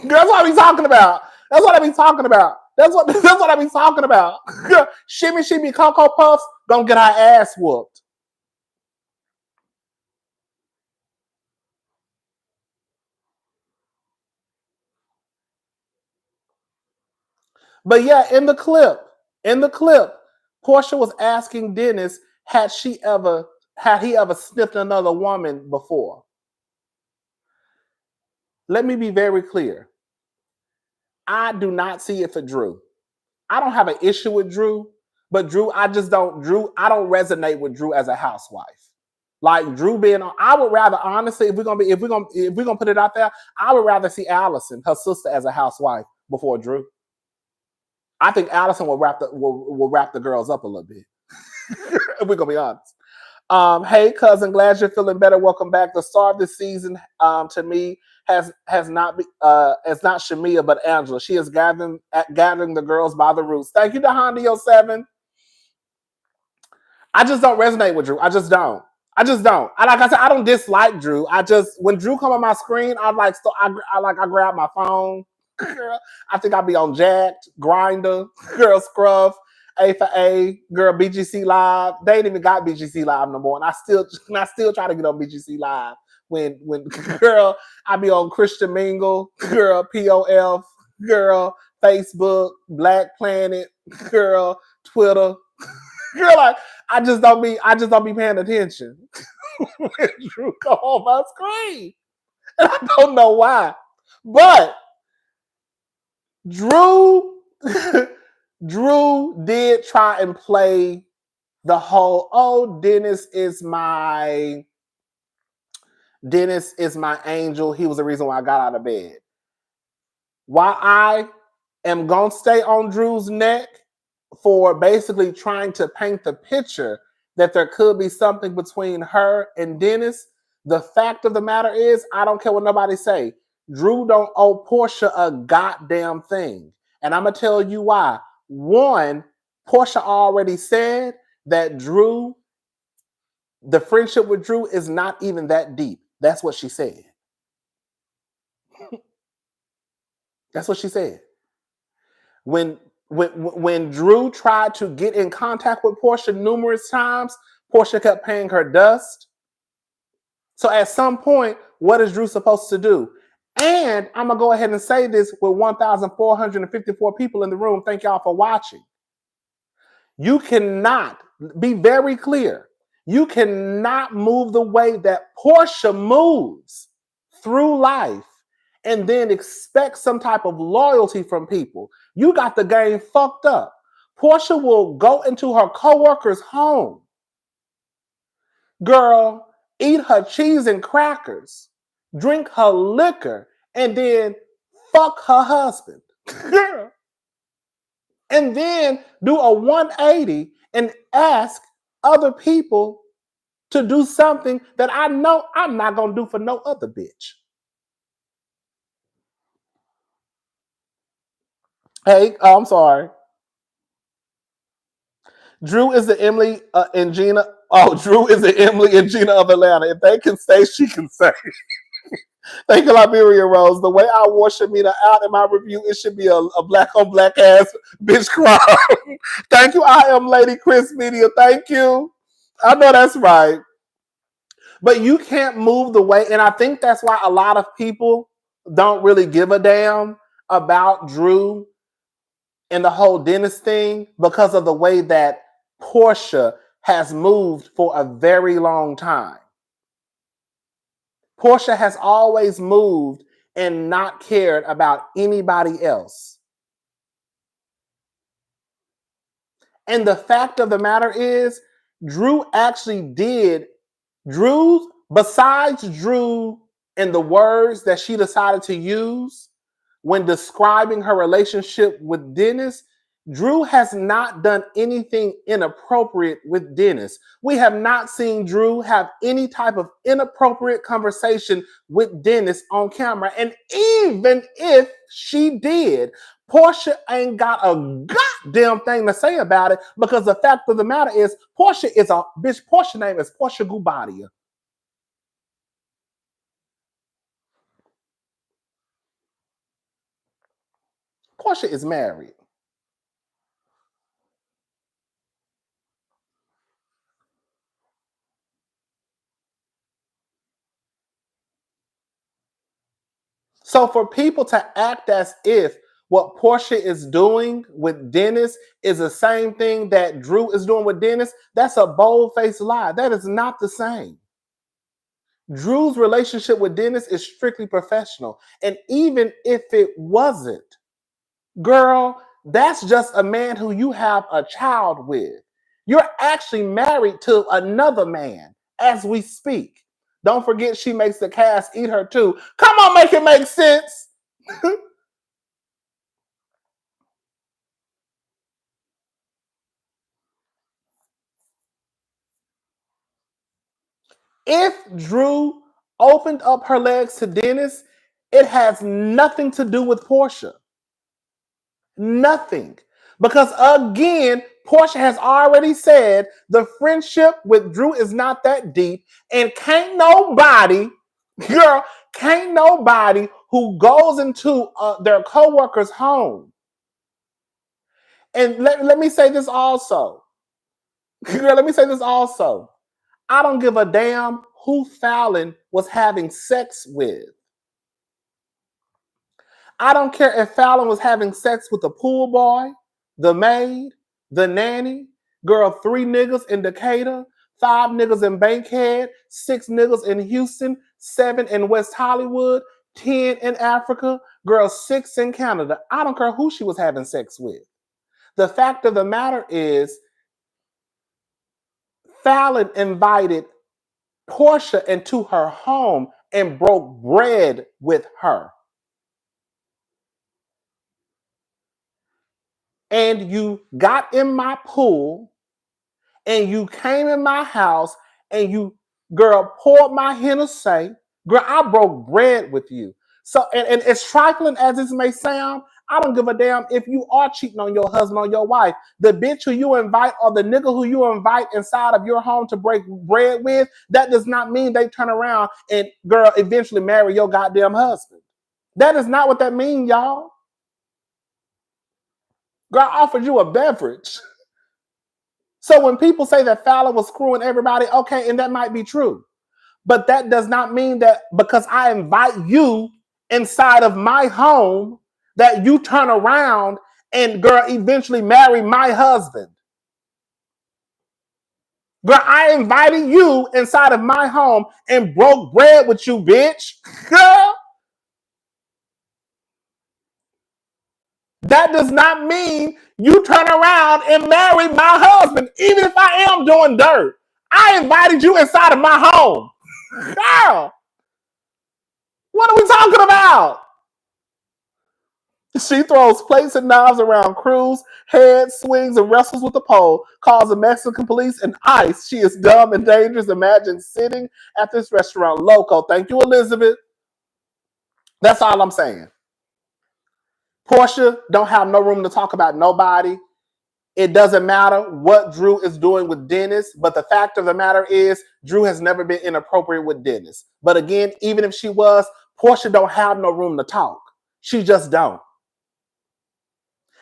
That's what I be talking about. That's what I be talking about. That's what I be talking about. Shimmy, Cocoa Puffs, don't get our ass whooped. But yeah, in the clip, Porsha was asking Dennis, had he ever sniffed another woman before? Let me be very clear. I do not see it for Drew. I don't have an issue with Drew, but I don't resonate with Drew as a housewife. Like Drew being on, I would rather, honestly, if we're gonna put it out there, I would rather see Allison, her sister, as a housewife before Drew. I think Allison will wrap the girls up a little bit. If we're gonna be honest. Hey cousin, glad you're feeling better. Welcome back. The star of this season, to me, has not Shamea but Angela. She is gathering the girls by the roots. Thank you to Hondio 7. I just don't resonate with Drew. I just don't. Like I said, I don't dislike Drew. When Drew come on my screen, I grab my phone. Girl, I think I'll be on Jacked, Grindr, girl, Scruff, A for A, girl, BGC Live. They ain't even got BGC Live no more, and I still try to get on BGC Live. When girl, I be on Christian Mingle, girl, POF, girl, Facebook, Black Planet, girl, Twitter, girl. Like I just don't be paying attention when Drew come on my screen, and I don't know why, but Drew did try and play the whole, Dennis is my angel. He was the reason why I got out of bed. Why I am going to stay on Drew's neck for basically trying to paint the picture that there could be something between her and Dennis. The fact of the matter is, I don't care what nobody say. Drew don't owe Porsha a goddamn thing. And I'm going to tell you why. One, Porsha already said that the friendship with Drew is not even that deep. That's what she said. That's what she said. When Drew tried to get in contact with Porsha numerous times, Porsha kept paying her dust. So at some point, what is Drew supposed to do? And I'm going to go ahead and say this with 1,454 people in the room. Thank y'all for watching. You cannot, be very clear, you cannot move the way that Porsha moves through life and then expect some type of loyalty from people. You got the game fucked up. Porsha will go into her coworker's home, girl, eat her cheese and crackers, drink her liquor, and then fuck her husband. And then do a 180 and ask other people to do something that I know I'm not going to do for no other bitch. Hey, I'm sorry. Drew is the Emily and Gina. Oh, Drew is the Emily and Gina of Atlanta. If they can stay, she can stay. Thank you, Liberia Rose. The way I wore Shamea out in my review, it should be a black on black ass bitch crime. Thank you, I am Lady Chris Media. Thank you. I know that's right. But you can't move the way, and I think that's why a lot of people don't really give a damn about Drew and the whole Dennis thing because of the way that Porsha has moved for a very long time. Porsha has always moved and not cared about anybody else. And the fact of the matter is, Drew actually did. Besides Drew and the words that she decided to use when describing her relationship with Dennis, Drew has not done anything inappropriate with Dennis. We have not seen Drew have any type of inappropriate conversation with Dennis on camera. And even if she did, Porsha ain't got a goddamn thing to say about it because the fact of the matter is Porsha is a bitch. Porsha name is Porsha Gubadia. Porsha is married. So for people to act as if what Porsha is doing with Dennis is the same thing that Drew is doing with Dennis, that's a bold-faced lie. That is not the same. Drew's relationship with Dennis is strictly professional. And even if it wasn't, girl, that's just a man who you have a child with. You're actually married to another man as we speak. Don't forget she makes the cast eat her too. Come on, make it make sense. If Drew opened up her legs to Dennis, it has nothing to do with Porsha. Nothing. Because again, Porsha has already said the friendship with Drew is not that deep, and can't nobody who goes into their co-worker's home. And let me say this also. I don't give a damn who Fallon was having sex with. I don't care if Fallon was having sex with the pool boy, the maid, the nanny, girl, 3 niggas in Decatur, 5 niggas in Bankhead, 6 niggas in Houston, 7 in West Hollywood, 10 in Africa, girl, 6 in Canada. I don't care who she was having sex with. The fact of the matter is, Fallon invited Porsha into her home and broke bread with her. And you got in my pool and you came in my house and you, girl, poured my Hennessy. Girl, I broke bread with you. So, and as trifling as this may sound, I don't give a damn if you are cheating on your husband or your wife. The bitch who you invite or the nigga who you invite inside of your home to break bread with, that does not mean they turn around and, girl, eventually marry your goddamn husband. That is not what that means, y'all. Girl, I offered you a beverage. So when people say that Fallon was screwing everybody, okay, and that might be true. But that does not mean that because I invite you inside of my home that you turn around and, girl, eventually marry my husband. Girl, I invited you inside of my home and broke bread with you, bitch. Girl, that does not mean you turn around and marry my husband, even if I am doing dirt. I invited you inside of my home. Girl, what are we talking about? She throws plates and knives around crews, heads, swings, and wrestles with the pole, calls the Mexican police and ICE. She is dumb and dangerous. Imagine sitting at this restaurant. Loco. Thank you, Elizabeth. That's all I'm saying. Porsha don't have no room to talk about nobody. It doesn't matter what Drew is doing with Dennis, but the fact of the matter is Drew has never been inappropriate with Dennis. But again, even if she was, Porsha don't have no room to talk. She just don't.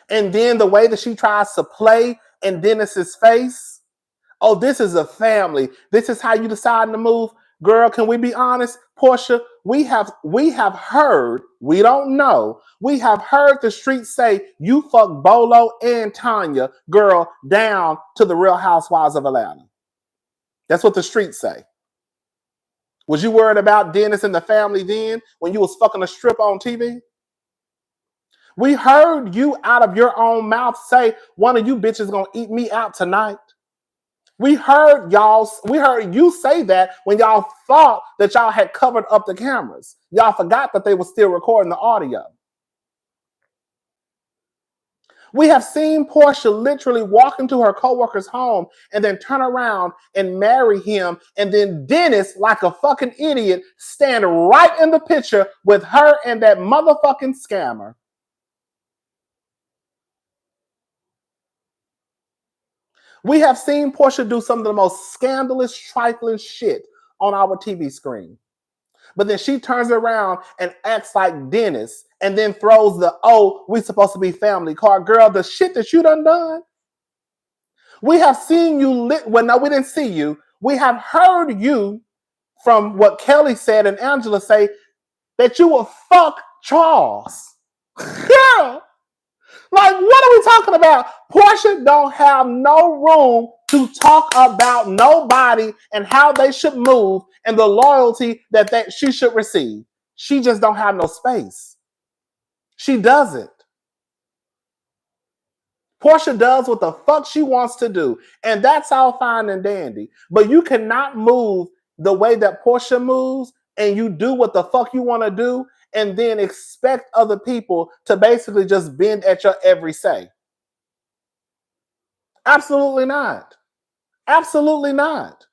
And then the way that she tries to play in Dennis's face, oh, this is a family. This is how you decide to move. Girl, can we be honest? Porsha, we have heard, we don't know, we have heard the streets say you fuck Bolo and Tanya, girl, down to the Real Housewives of Atlanta. That's what the streets say. Was you worried about Dennis and the family then when you was fucking a strip on TV? We heard you out of your own mouth say one of you bitches gonna eat me out tonight. We heard you say that when y'all thought that y'all had covered up the cameras. Y'all forgot that they were still recording the audio. We have seen Porsha literally walk into her coworker's home and then turn around and marry him. And then Dennis, like a fucking idiot, stand right in the picture with her and that motherfucking scammer. We have seen Porsha do some of the most scandalous, trifling shit on our TV screen. But then she turns around and acts like Dennis and then throws the, oh, we supposed to be family card. Girl, the shit that you done. We have seen you, well, no, we didn't see you. We have heard you from what Kelly said and Angela say that you will fuck Charles. Girl, like, what are we talking about? Porsha don't have no room to talk about nobody and how they should move and the loyalty that she should receive. She just don't have no space. She doesn't. Porsha does what the fuck she wants to do, and that's all fine and dandy. But you cannot move the way that Porsha moves, and you do what the fuck you want to do, and then expect other people to basically just bend at your every say. Absolutely not. Absolutely not.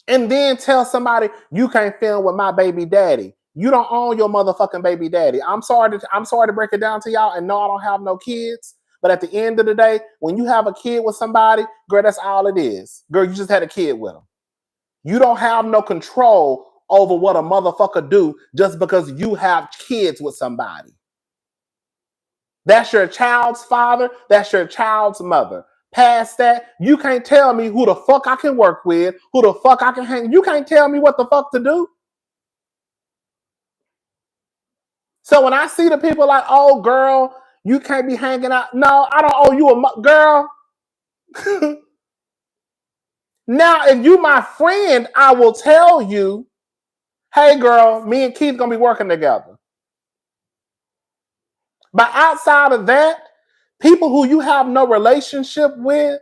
And then tell somebody you can't film with my baby daddy. You don't own your motherfucking baby daddy. I'm sorry to break it down to y'all, and no, I don't have no kids. But at the end of the day, when you have a kid with somebody, girl, that's all it is. Girl, you just had a kid with them. You don't have no control over what a motherfucker do just because you have kids with somebody. That's your child's father. That's your child's mother. Past that, you can't tell me who the fuck I can work with, who the fuck I can hang. You can't tell me what the fuck to do. So when I see the people like, oh, girl, you can't be hanging out. No, I don't owe you a girl. Now, if you my friend, I will tell you, hey, girl, me and Keith gonna be working together. But outside of that, people who you have no relationship with,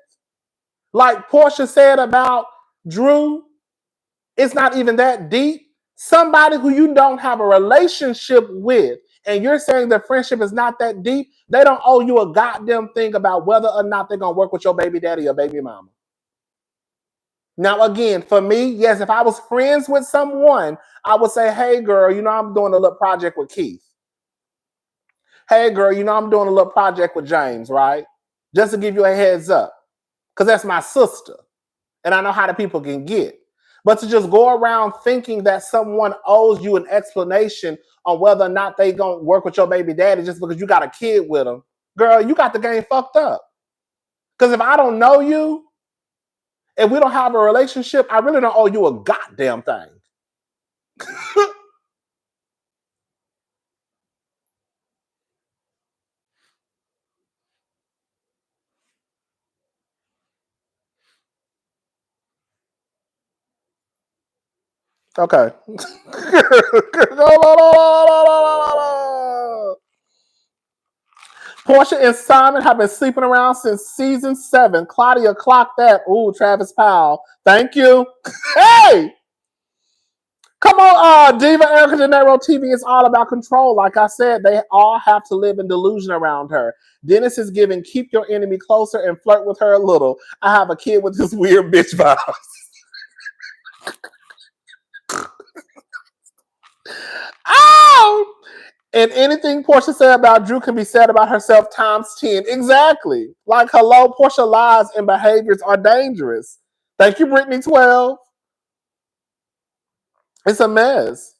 like Porsha said about Drew, it's not even that deep. Somebody who you don't have a relationship with, and you're saying their friendship is not that deep, they don't owe you a goddamn thing about whether or not they're going to work with your baby daddy or baby mama. Now, again, for me, yes, if I was friends with someone, I would say, hey, girl, you know, I'm doing a little project with Keith. Hey, girl, you know, I'm doing a little project with James, right? Just to give you a heads up, because that's my sister, and I know how the people can get. But to just go around thinking that someone owes you an explanation on whether or not they gonna work with your baby daddy just because you got a kid with them, girl, you got the game fucked up. Because if I don't know you, if we don't have a relationship, I really don't owe you a goddamn thing. Okay. Porsha and Simon have been sleeping around since season 7. Claudia clocked that. Ooh, Travis Powell. Thank you. Hey! Come on, Diva Erica De Niro TV is all about control. Like I said, they all have to live in delusion around her. Dennis is giving keep your enemy closer and flirt with her a little. I have a kid with this weird bitch vibes. Oh! And anything Porsha said about Drew can be said about herself times 10. Exactly. Like, hello, Porsha lies and behaviors are dangerous. Thank you, Brittany 12. It's a mess.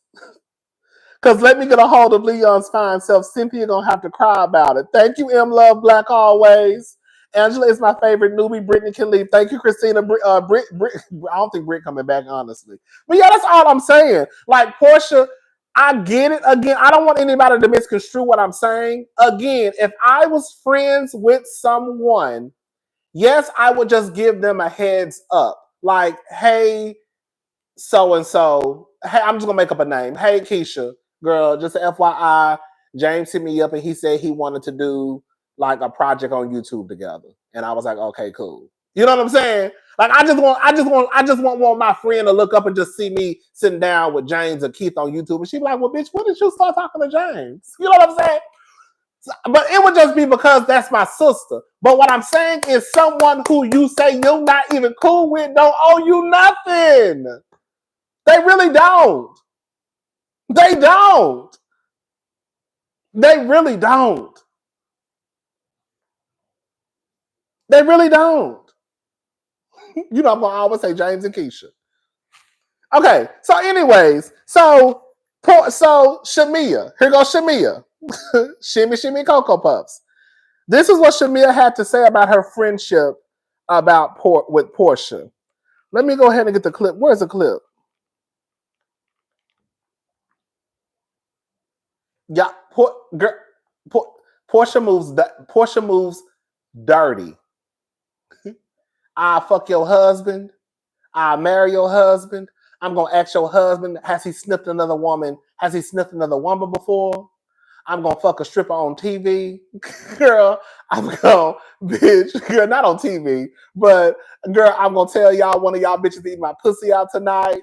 Because let me get a hold of Leon's fine self. Cynthia gonna have to cry about it. Thank you, M Love Black always. Angela is my favorite newbie. Brittany can leave. Thank you, Christina. I don't think Britt coming back, honestly. But yeah, that's all I'm saying. Like, Porsha, I get it. Again, I don't want anybody to misconstrue what I'm saying. Again, if I was friends with someone, yes, I would just give them a heads up. Like, hey, so-and-so. Hey, I'm just going to make up a name. Hey, Keisha, girl, just FYI, James hit me up and he said he wanted to do like a project on YouTube together. And I was like, okay, cool. You know what I'm saying? Like, I just want my friend to look up and just see me sitting down with James or Keith on YouTube. And she'd be like, well, bitch, when did you start talking to James? You know what I'm saying? But it would just be because that's my sister. But what I'm saying is someone who you say you're not even cool with don't owe you nothing. They really don't. They don't. They really don't. They really don't. You know, I'm going to always say James and Keisha. Okay, so anyways, so Shamea. Here goes Shamea. Shimmy, shimmy, Cocoa Puffs. This is what Shamea had to say about her friendship with Porsha. Let me go ahead and get the clip. Where's the clip? Yeah, Porsha moves dirty. I'll fuck your husband. I'll marry your husband. I'm gonna ask your husband, has he sniffed another woman? Has he sniffed another woman before? I'm gonna fuck a stripper on TV. Girl, bitch, girl, not on TV, but girl, I'm gonna tell y'all one of y'all bitches eat my pussy out tonight.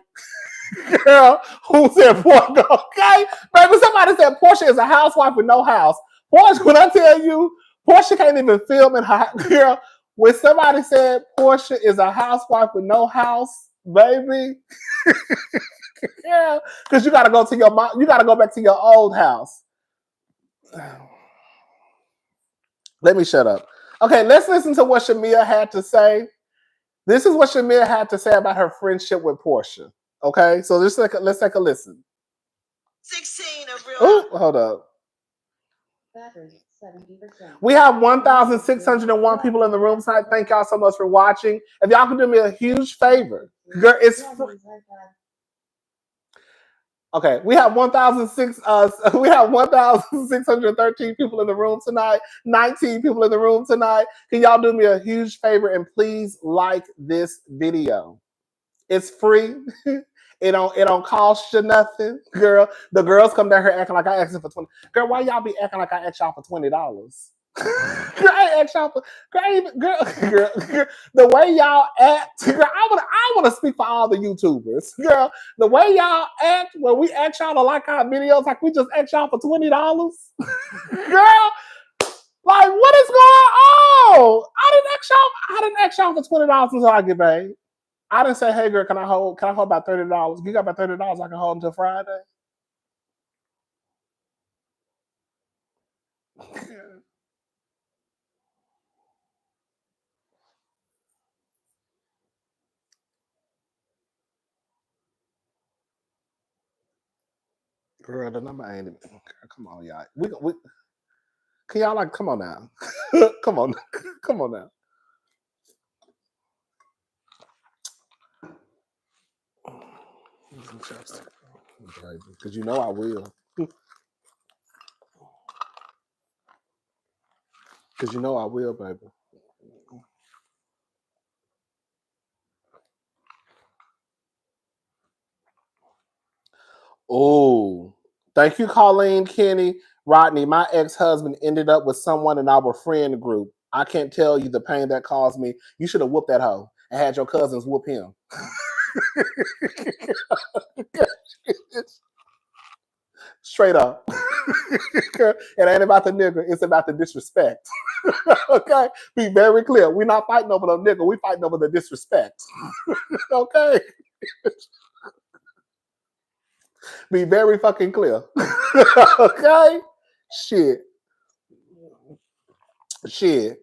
Girl, who said Porsha? Okay, baby, somebody said Porsha is a housewife with no house. Porsha, when I tell you, Porsha can't even film in her girl. When somebody said Porsha is a housewife with no house, baby, yeah, because you gotta go to your mom, you gotta go back to your old house. Let me shut up. Okay, let's listen to what Shamea had to say. This is what Shamea had to say about her friendship with Porsha. Okay, so let's take a listen. 16 of real. Oh, hold up. We have 1,601 people in the room tonight. Thank y'all so much for watching. If y'all can do me a huge favor, girl, it's okay. We have 1,613 people in the room tonight. 19 people in the room tonight. Can y'all do me a huge favor and please like this video? It's free. It don't cost you nothing, girl. The girls come down here acting like I asked them for $20. Girl, why y'all be acting like I asked y'all for $20? Girl, I asked y'all for girl. The way y'all act, girl, I want to speak for all the YouTubers. Girl, the way y'all act when we ask y'all to like our videos, like we just asked y'all for $20. Girl, like what is going on? I didn't ask y'all for $20 until I get paid. I didn't say, hey girl, can I hold about $30? You got about $30, I can hold until Friday. Girl, the number ain't even. Come on, y'all. We can y'all like come on now. Come on now. Because you know I will. Because you know I will, baby. Oh, thank you, Colleen, Kenny, Rodney. My ex-husband ended up with someone in our friend group. I can't tell you the pain that caused me. You should have whooped that hoe and had your cousins whoop him. Straight up. It ain't about the nigga, it's about the disrespect. Okay? Be very clear. We're not fighting over the nigga, we fighting over the disrespect. Okay? Be very fucking clear. Okay? Shit. Okay?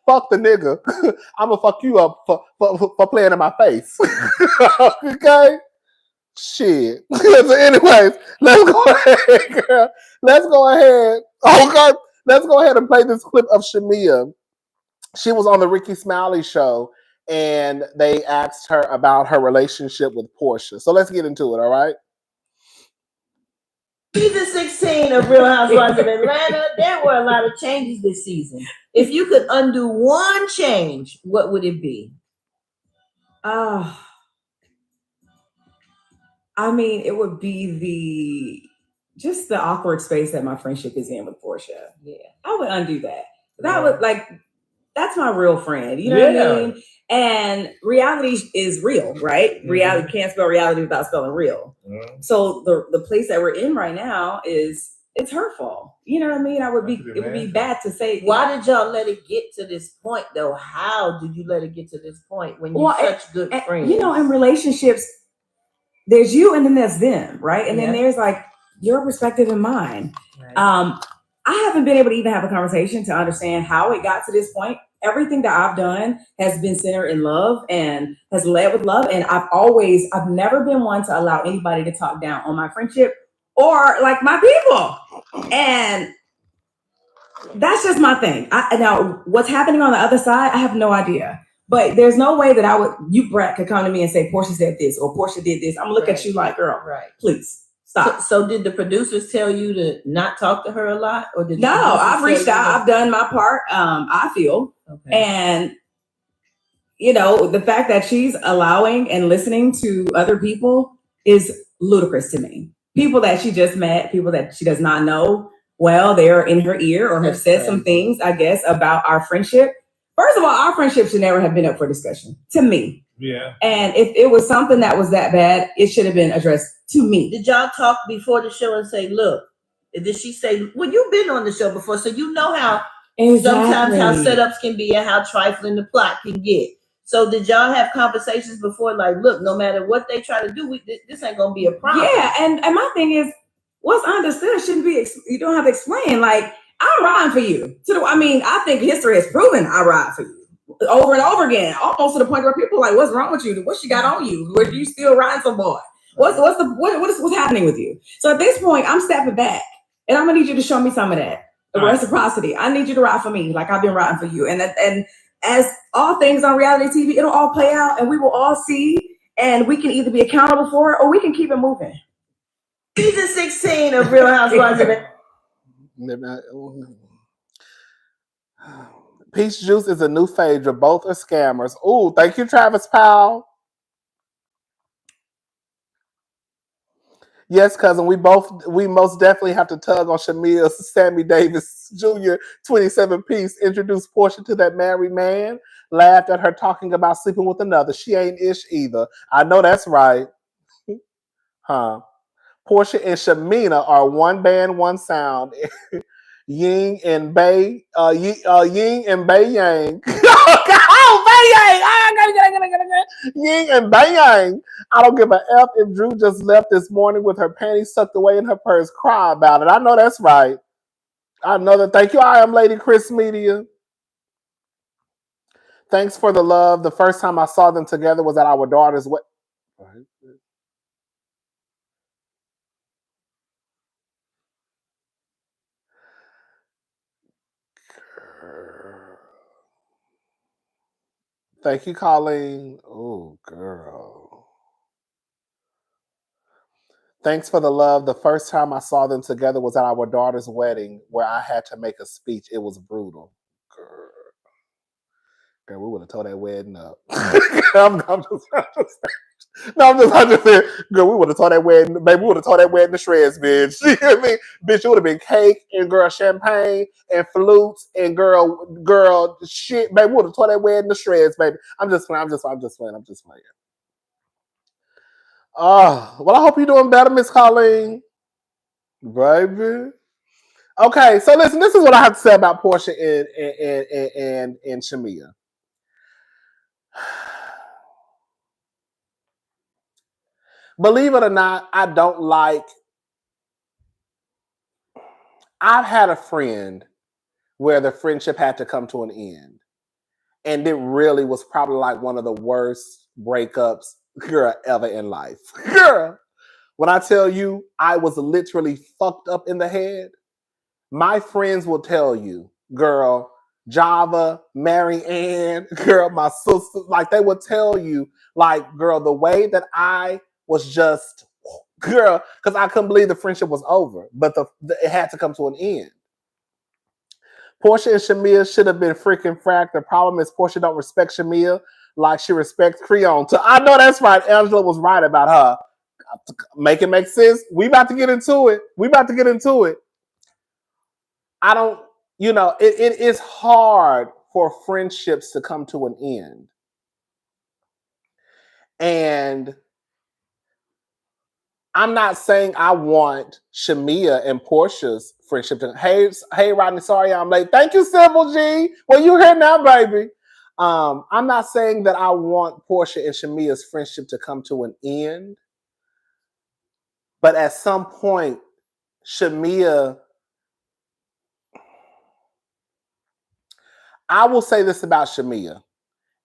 Fuck the nigga. I'ma fuck you up for playing in my face. Okay? Shit. So anyways, let's go ahead, girl. Let's go ahead. Okay. Let's go ahead and play this clip of Shamea. She was on the Ricky Smiley show and they asked her about her relationship with Porsha. So let's get into it, all right? Season 16 of Real Housewives of Atlanta, there were a lot of changes this season. If you could undo one change, what would it be? I mean, it would be just the awkward space that my friendship is in with Porsha. Yeah. I would undo that. That would that's my real friend. You know what I mean? And reality is real, right? Mm-hmm. Reality, you can't spell reality without spelling real. Mm-hmm. So the place that we're in right now it's hurtful. You know what I mean? It would be bad to say. Why did y'all let it get to this point though? How did you let it get to this point when you're such good friends? You know, in relationships, there's you and then there's them, right? And then there's like your perspective and mine. Right. I haven't been able to even have a conversation to understand how it got to this point. Everything that I've done has been centered in love and has led with love. And I've never been one to allow anybody to talk down on my friendship or like my people. And that's just my thing. Now, what's happening on the other side, I have no idea. But there's no way that you, Brett, could come to me and say, Porsha said this or Porsha did this. I'm gonna look at you like, girl, please stop. So did the producers tell you to not talk to her a lot? Or did No, I've reached out. I've done my part, I feel. Okay. And, you know, the fact that she's allowing and listening to other people is ludicrous to me. People that she just met, people that she does not know well, they're in her ear or have said some things, I guess, about our friendship. First of all, our friendship should never have been up for discussion, to me. Yeah. And if it was something that was that bad, it should have been addressed to me. Did y'all talk before the show and say, look, did she say, well, you've been on the show before, so you know how sometimes how setups can be and how trifling the plot can get. So did y'all have conversations before, like, look, no matter what they try to do, this ain't going to be a problem? Yeah, and my thing is, what's understood shouldn't be, you don't have to explain, like, I'm riding for you. I think history has proven I ride for you over and over again, almost to the point where people are like, what's wrong with you? What she got on you? Were you still riding some boy? What's happening with you? So at this point, I'm stepping back and I'm gonna need you to show me some of that. Reciprocity. I need you to ride for me like I've been riding for you. And as all things on reality TV, it'll all play out and we will all see and we can either be accountable for it or we can keep it moving. Season 16 of Real Housewives of Atlanta. Peach Juice is a new favorite. Both are scammers. Ooh, thank you, Travis Powell. Yes, cousin, we most definitely have to tug on Shamea's Sammy Davis Jr. 27-piece. Introduced Porsha to that married man. Laughed at her talking about sleeping with another. She ain't ish either. I know that's right. Huh. Porsha and Shamea are one band, one sound. Ying and Bei, Ying and Bei Yang. Oh, Bei Yang! Ying and Bei Yang. I don't give a F if Drew just left this morning with her panties tucked away in her purse. Cry about it. I know that's right. I know that. Thank you. I am Lady Chris Media. Thanks for the love. The first time I saw them together was at our daughter's wedding. Thank you, Colleen. Oh, girl. Thanks for the love. The first time I saw them together was at our daughter's wedding where I had to make a speech. It was brutal. Girl, we would have tore that wedding up. I'm just saying, girl, we would have tore that wedding, baby, we would have tore that wedding to shreds, bitch. You hear me? Bitch, it would have been cake and girl champagne and flutes and girl shit, baby, we would have tore that wedding to shreds, baby. I'm just playing. Oh, well, I hope you're doing better, Miss Colleen. Baby. Okay, so listen, this is what I have to say about Porsha and Shamea. Believe it or not, I've had a friend where the friendship had to come to an end. And it really was probably like one of the worst breakups, girl, ever in life. Girl, when I tell you I was literally fucked up in the head, my friends will tell you, girl, Java, Mary Ann, girl, my sister, like they would tell you, like, girl, the way that I was just, girl, because I couldn't believe the friendship was over, but it had to come to an end. Porsha and Shamea should have been freaking fracked. The problem is Porsha don't respect Shamea like she respects Creon. So I know that's right. Angela was right about her. Make it make sense. We about to get into it. I don't, it is hard for friendships to come to an end. And I'm not saying I want Shamea and Porsha's friendship to. Hey, Rodney, sorry I'm late. Thank you, Sybil G. Well, you here now, baby. I'm not saying that I want Porsha and Shamea's friendship to come to an end. But at some point, Shamea, I will say this about Shamea.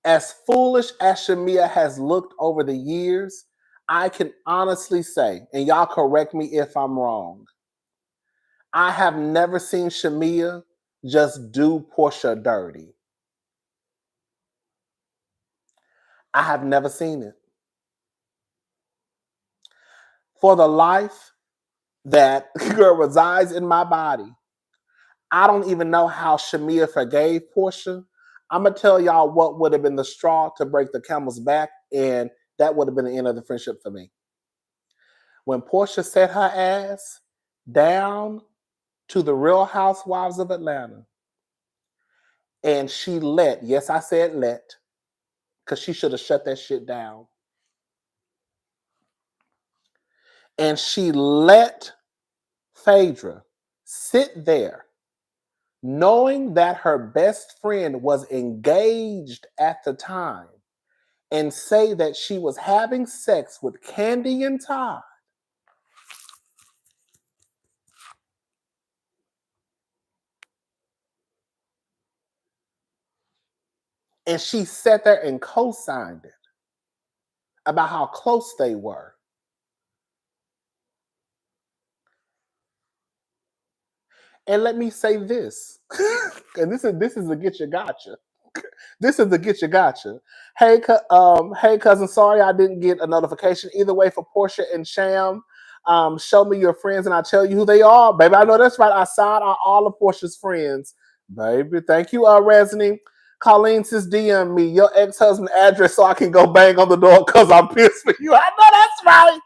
As foolish as Shamea has looked over the years, I can honestly say, and y'all correct me if I'm wrong, I have never seen Shamea just do Porsha dirty. I have never seen it. For the life that resides in my body, I don't even know how Shamea forgave Porsha. I'm going to tell y'all what would have been the straw to break the camel's back, and that would have been the end of the friendship for me. When Porsha set her ass down to the Real Housewives of Atlanta, and she yes, I said let, because she should have shut that shit down. And she let Phaedra sit there knowing that her best friend was engaged at the time and say that she was having sex with Candy and Todd. And she sat there and co-signed it about how close they were. And let me say this, and this is a get you gotcha. This is the get you gotcha. Hey, cousin, sorry I didn't get a notification. Either way, for Porsha and Sham, show me your friends and I'll tell you who they are. Baby, I know that's right. I signed all of Porsha's friends. Baby, thank you, Resney. Colleen says DM me your ex-husband address so I can go bang on the door because I'm pissed for you. I know that's right.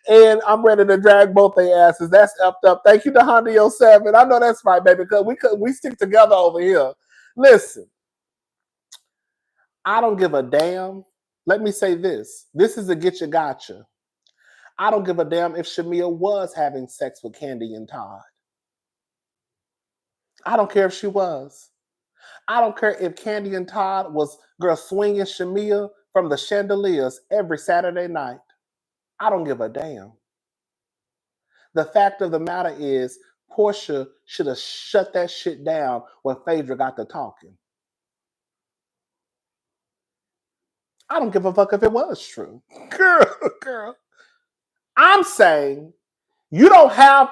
And I'm ready to drag both their asses. That's effed up. Thank you to Honda 07. I know that's right, baby, because we stick together over here. Listen, I don't give a damn. Let me say this. This is a get you gotcha. I don't give a damn if Shamea was having sex with Candy and Todd. I don't care if she was. I don't care if Candy and Todd was swinging Shamea from the chandeliers every Saturday night. I don't give a damn. The fact of the matter is, Porsha should have shut that shit down when Phaedra got to talking. I don't give a fuck if it was true. Girl. I'm saying you don't have,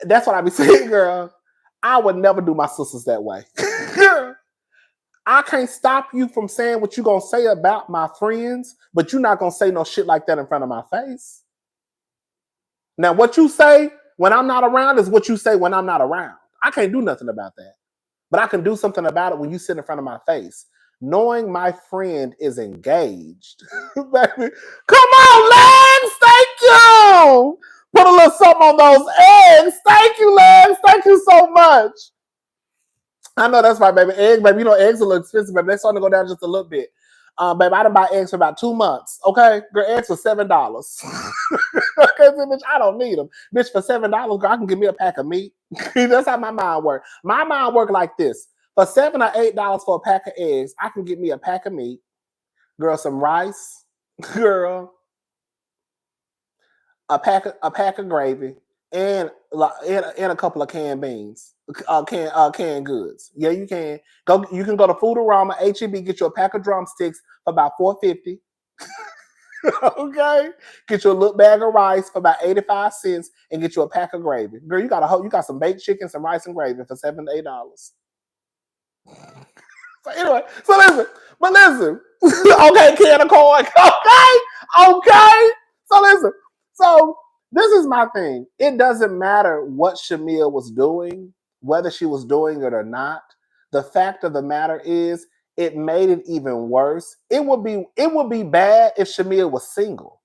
that's what I be saying, girl. I would never do my sisters that way. Girl, I can't stop you from saying what you're going to say about my friends, but you're not going to say no shit like that in front of my face. Now, what you say when I'm not around is what you say when I'm not around. I can't do nothing about that. But I can do something about it when you sit in front of my face. knowing my friend is engaged. Baby, come on, legs, thank you. Put a little something on those eggs. Thank you, legs. Thank you so much. I know that's right, baby. Eggs, baby. You know, eggs are a little expensive, baby. They're starting to go down just a little bit. Baby, I didn't buy eggs for about 2 months. Okay, girl, eggs for $7. Okay, bitch, I don't need them. Bitch, for $7, girl, I can give me a pack of meat. That's how my mind works. My mind works like this. For $7 or $8 for a pack of eggs, I can get me a pack of meat, girl, some rice, girl, a pack of gravy, and a couple of canned beans, canned goods. Yeah, you can go. You can go to Foodorama, HEB, get you a pack of drumsticks for about $4.50. Okay, get you a little bag of rice for about 85 cents, and get you a pack of gravy. Girl, you got some baked chicken, some rice and gravy for $7 to $8. So anyway, listen. Okay, can of corn. Okay. So listen. So this is my thing. It doesn't matter what Shamea was doing, whether she was doing it or not. The fact of the matter is, it made it even worse. It would be bad if Shamea was single.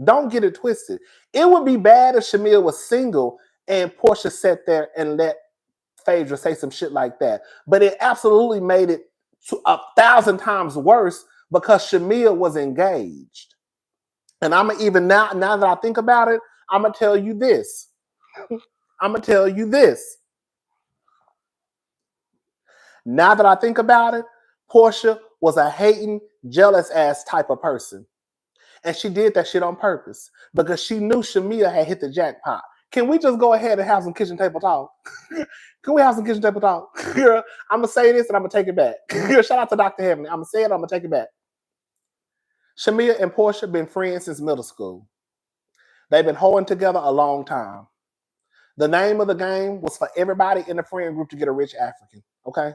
Don't get it twisted. It would be bad if Shamea was single and Porsha sat there and let Phaedra say some shit like that. But it absolutely made it 1,000 times worse because Shamea was engaged. And I'm even now that I think about it, I'm gonna tell you this. Now that I think about it, Porsha was a hating, jealous ass type of person. And she did that shit on purpose because she knew Shamea had hit the jackpot. Can we just go ahead and have some kitchen table talk? Can we have some kitchen table talk? I'm gonna say this and I'm gonna take it back. Shout out to Dr. Heavenly. I'm gonna say it, I'm gonna take it back. Shamea and Porsha have been friends since middle school. They've been hoeing together a long time. The name of the game was for everybody in the friend group to get a rich African, okay?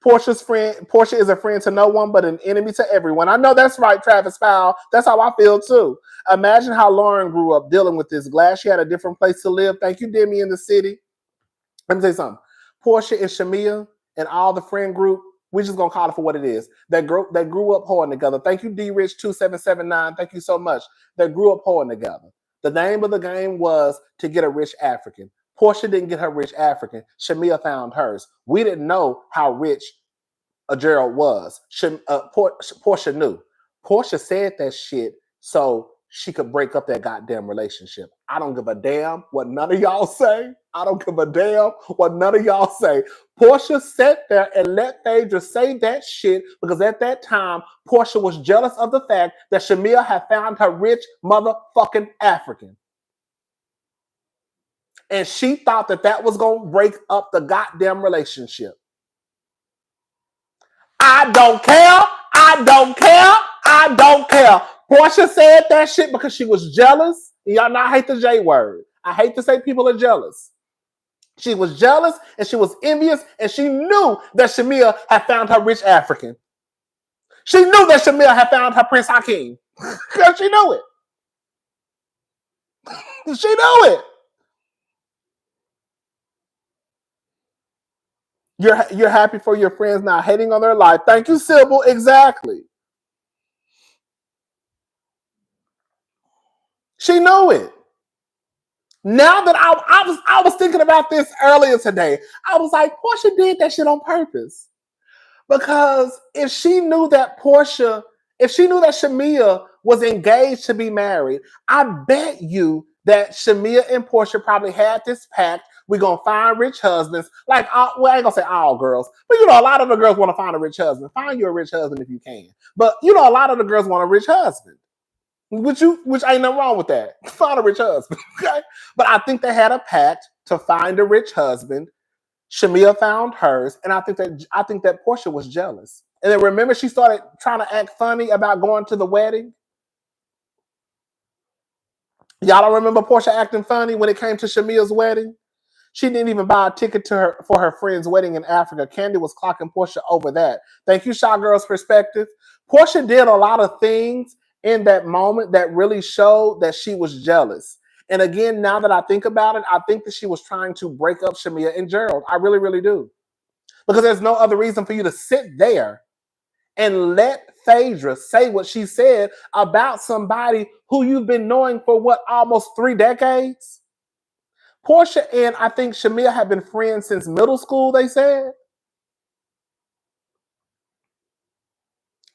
Porsha is a friend to no one but an enemy to everyone. I know that's right, Travis Powell. That's how I feel too. Imagine how Lauren grew up dealing with this. Glad she had a different place to live. Thank you, Demi, in the city. Let me tell you something. Porsha and Shamea and all the friend group, we're just gonna call it for what it is. They grew up hoeing together. Thank you, D-Rich2779. Thank you so much. They grew up hoeing together. The name of the game was to get a rich African. Porsha didn't get her rich African. Shamea found hers. We didn't know how rich Gerald was. Porsha knew. Porsha said that shit so she could break up that goddamn relationship. I don't give a damn what none of y'all say. Porsha sat there and let Phaedra say that shit because at that time, Porsha was jealous of the fact that Shamea had found her rich motherfucking African. And she thought that was going to break up the goddamn relationship. I don't care. Porsha said that shit because she was jealous. Y'all know I hate the J word. I hate to say people are jealous. She was jealous and she was envious and she knew that Shamea had found her rich African. She knew that Shamea had found her Prince Hakeem. Because she knew it. She knew it. You're happy for your friends not hating on their life. Thank you, Sybil. Exactly. She knew it. Now that I was thinking about this earlier today, I was like, Porsha did that shit on purpose. Because if she knew that Shamea was engaged to be married, I bet you that Shamea and Porsha probably had this pact. We're going to find rich husbands. Like, I ain't going to say all girls, but a lot of the girls want to find a rich husband. Find you a rich husband if you can. But, a lot of the girls want a rich husband. Which ain't nothing wrong with that. Find a rich husband, okay? But I think they had a pact to find a rich husband. Shamea found hers, and I think that Porsha was jealous. And then remember, she started trying to act funny about going to the wedding. Y'all don't remember Porsha acting funny when it came to Shamea's wedding? She didn't even buy a ticket for her friend's wedding in Africa. Candy was clocking Porsha over that. Thank you, Shy Girl's perspective. Porsha did a lot of things in that moment that really showed that she was jealous. And again, now that I think about it, I think that she was trying to break up Shamea and Gerald. I really, really do. Because there's no other reason for you to sit there and let Phaedra say what she said about somebody who you've been knowing for what, almost 3 decades? Porsha and I think Shamea have been friends since middle school, they said.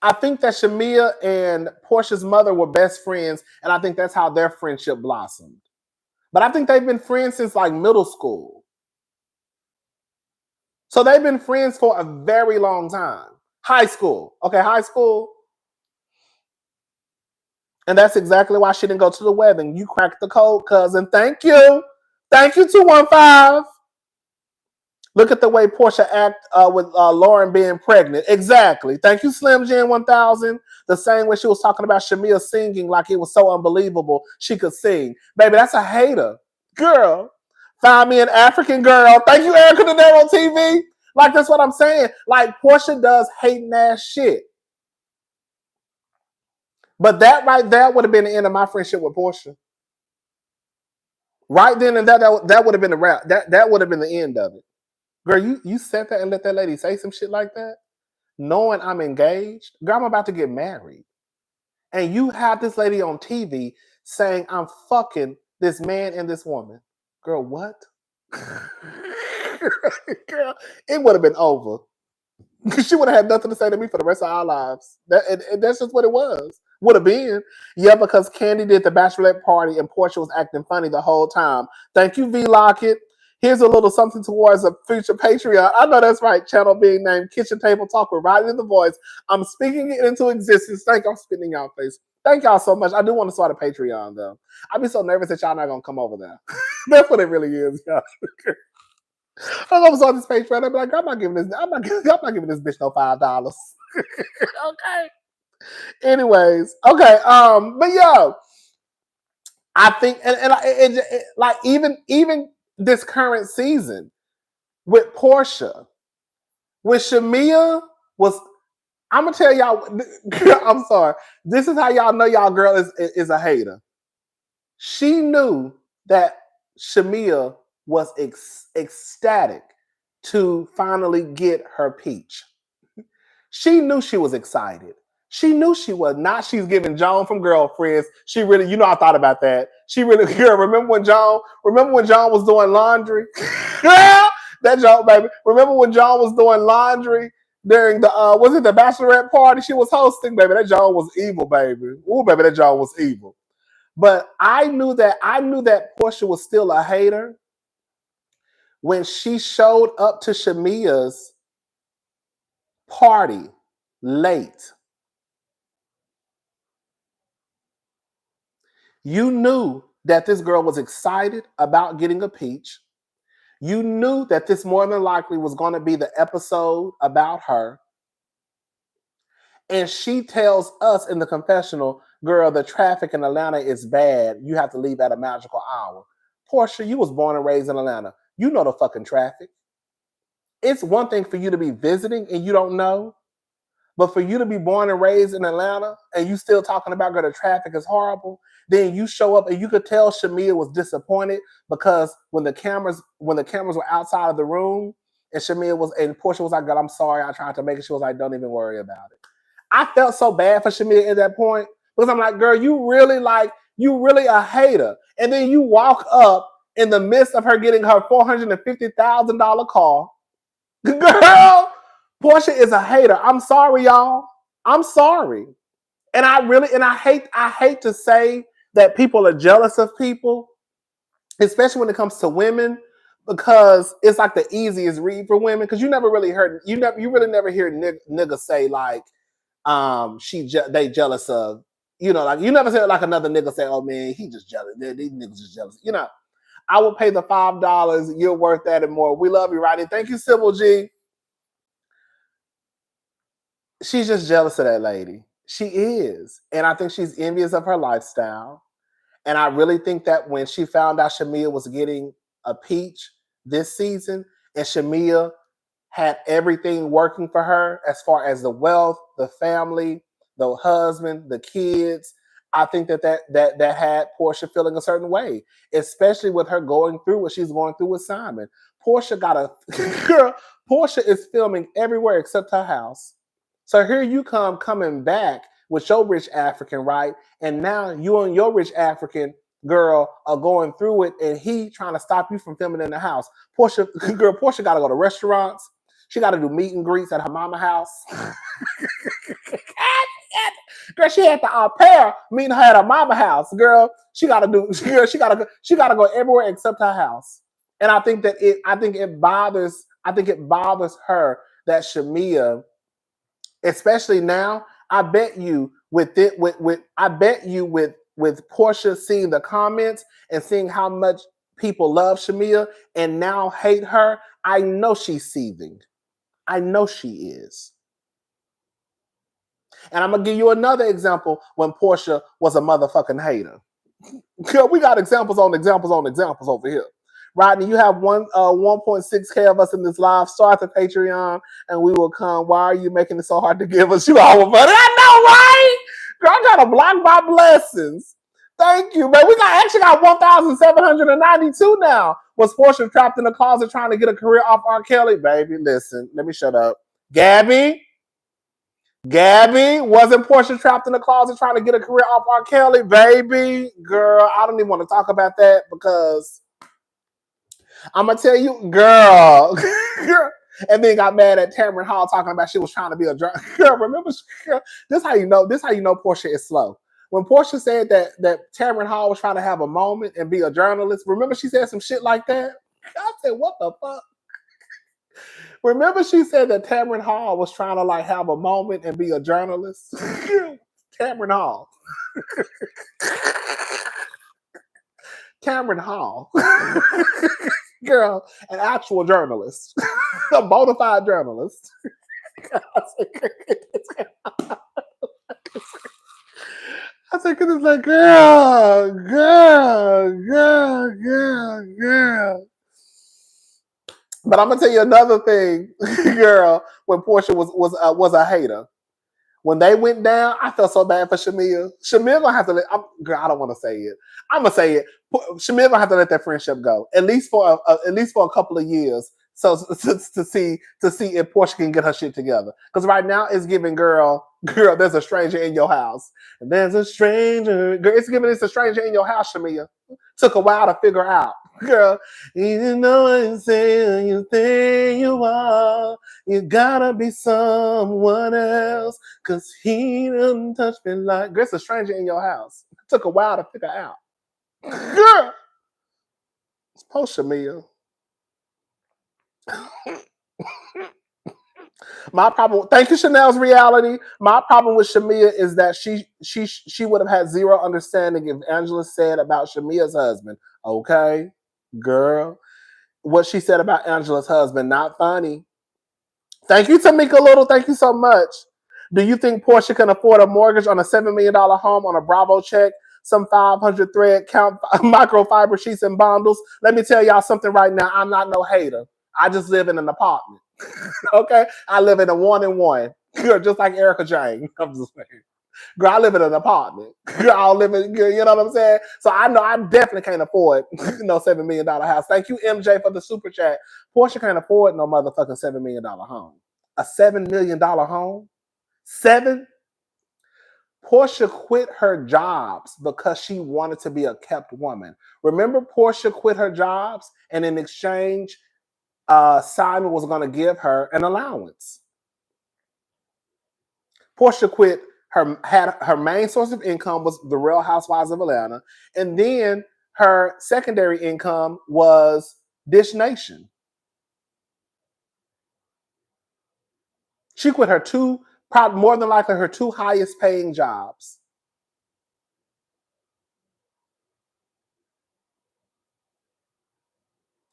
I think that Shamea and Porsha's mother were best friends, and I think that's how their friendship blossomed. But I think they've been friends since like middle school. So they've been friends for a very long time. High school. Okay, high school. And that's exactly why she didn't go to the wedding. You cracked the code, cousin. Thank you. Thank you, 215. Look at the way Porsha act with Lauren being pregnant. Exactly. Thank you, Slim Jim 1000. The same way she was talking about Shamea singing like it was so unbelievable she could sing. Baby, that's a hater. Girl, find me an African girl. Thank you, Erica today on TV. Like, that's what I'm saying. Like, Porsha does hating ass shit. But that right there would have been the end of my friendship with Porsha. Right then and that would have been the wrap. That would have been the end of it. Girl, you said that and let that lady say some shit like that? Knowing I'm engaged? Girl, I'm about to get married. And you have this lady on TV saying I'm fucking this man and this woman. Girl, what? Girl, it would have been over. She would have had nothing to say to me for the rest of our lives. That's just what it was. Would have been. Yeah, because Candy did the bachelorette party and Porsha was acting funny the whole time. Thank you, V Lockett. Here's a little something towards a future Patreon. I know that's right. Channel being named Kitchen Table Talk with Rodney the Voice. I'm speaking it into existence. Thank y'all for spitting in y'all face. Thank y'all so much. I do want to start a Patreon though. I'd be so nervous that y'all not gonna come over there. That's what it really is, y'all. I'm gonna start this Patreon. I'd be like, I'm not giving this bitch no $5. Okay. Anyways, okay. But yo, I think like even this current season with Porsha, with Shamea was, I'm gonna tell y'all, I'm sorry. This is how y'all know y'all girl is a hater. She knew that Shamea was ecstatic to finally get her peach. She knew she was excited. She knew she was not. She's giving Joan from Girlfriends. She really, I thought about that. She really, girl, remember when Joan was doing laundry? That Joan, baby. Remember when Joan was doing laundry during the, was it the bachelorette party she was hosting? Baby, that Joan was evil, baby. Ooh, baby, that Joan was evil. But I knew that Porsha was still a hater when she showed up to Shamea's party late. You knew that this girl was excited about getting a peach. You knew that this more than likely was going to be the episode about her. And she tells us in the confessional, girl, the traffic in Atlanta is bad. You have to leave at a magical hour. Porsha, you was born and raised in Atlanta. You know the fucking traffic. It's one thing for you to be visiting and you don't know. But for you to be born and raised in Atlanta and you still talking about, girl, the traffic is horrible, then you show up and you could tell Shamea was disappointed because when the cameras were outside of the room and Porsha was like, girl, I'm sorry, I tried to make it. She was like, don't even worry about it. I felt so bad for Shamea at that point because I'm like, girl, you really a hater. And then you walk up in the midst of her getting her $450,000 car. Girl, Porsha is a hater. I'm sorry, y'all. I'm sorry. And I hate to say that people are jealous of people, especially when it comes to women, because it's like the easiest read for women. Because you really never hear niggas say like, they jealous of, like you never say like another nigga say, oh man, he just jealous. These niggas just jealous. I will pay the $5. You're worth that and more. We love you, Rodney. Thank you, Sybil G. She's just jealous of that lady. She is. And I think she's envious of her lifestyle. And I really think that when she found out Shamea was getting a peach this season and Shamea had everything working for her as far as the wealth, the family, the husband, the kids, I think that had Porsha feeling a certain way, especially with her going through what she's going through with Simon. Porsha is filming everywhere except her house. So here you coming back with your rich African, right? And now you and your rich African girl are going through it, and he trying to stop you from filming in the house. Porsha got to go to restaurants. She got to do meet and greets at her mama house. Girl, she had the au pair meeting her at her mama house. Girl, she got to go everywhere except her house. And I think it bothers her that Shamea, especially now, I bet you with Porsha seeing the comments and seeing how much people love Shamea and now hate her, I know she's seething. I know she is. And I'm gonna give you another example when Porsha was a motherfucking hater. We got examples on examples on examples over here. Rodney, you have 1.6K of us in this live. Start the Patreon and we will come. Why are you making it so hard to give us our money? I know, right? Girl, I gotta block my blessings. Thank you, man. We actually got 1,792 now. Was Porsha trapped in the closet trying to get a career off R. Kelly? Baby, listen, let me shut up. Gabby, wasn't Porsha trapped in the closet trying to get a career off R. Kelly? Baby, girl, I don't even want to talk about that because I'm going to tell you, girl. And then got mad at Tamron Hall talking about she was trying to be a drunk. Girl, remember, this is how you know Porsha is slow. When Porsha said that Tamron Hall was trying to have a moment and be a journalist, remember she said some shit like that? I said, what the fuck? Remember she said that Tamron Hall was trying to like have a moment and be a journalist? Tamron Hall. Tamron Hall. Girl, an actual journalist. A bona fide journalist. I said, cause it's like, girl. But I'm gonna tell you another thing, girl. When Porsha was a hater, when they went down, I felt so bad for Shamea. Shamea gonna have to let. Girl, I don't want to say it. I'm gonna say it. Shamea gonna have to let that friendship go at least for a couple of years, so to see if Porsha can get her shit together. Because right now it's giving girl. There's a stranger in your house, and there's a stranger. Girl, it's a stranger in your house. Shamea took a while to figure out. Girl, you know what you say, you think you are. You gotta be someone else, cause he didn't touch me like. Girl, it's a stranger in your house. It took a while to figure out. Girl, it's Porsha Mia. My problem. Thank you, Chanel's reality. My problem with Shamea is that she would have had zero understanding if Angela said about Shamea's husband. Okay, girl, what she said about Angela's husband, not funny. Thank you, Tamika Little. Thank you so much. Do you think Porsha can afford a mortgage on a $7 million home on a Bravo check? Some 500 thread count microfiber sheets and bundles. Let me tell y'all something right now. I'm not no hater. I just live in an apartment. Okay? I live in a 1-in-1. Girl, just like Erica Jane. I'm just saying. Girl, I live in an apartment. Girl, I live in, you know what I'm saying? So I know I definitely can't afford no $7 million house. Thank you, MJ, for the super chat. Porsha can't afford no motherfucking $7 million home. A $7 million home? 7? Porsha quit her jobs because she wanted to be a kept woman. Remember, Porsha quit her jobs, and in exchange, Simon was going to give her an allowance. Porsha quit. Her main source of income was the Real Housewives of Atlanta, and then her secondary income was Dish Nation. She quit her more than likely her 2 highest paying jobs.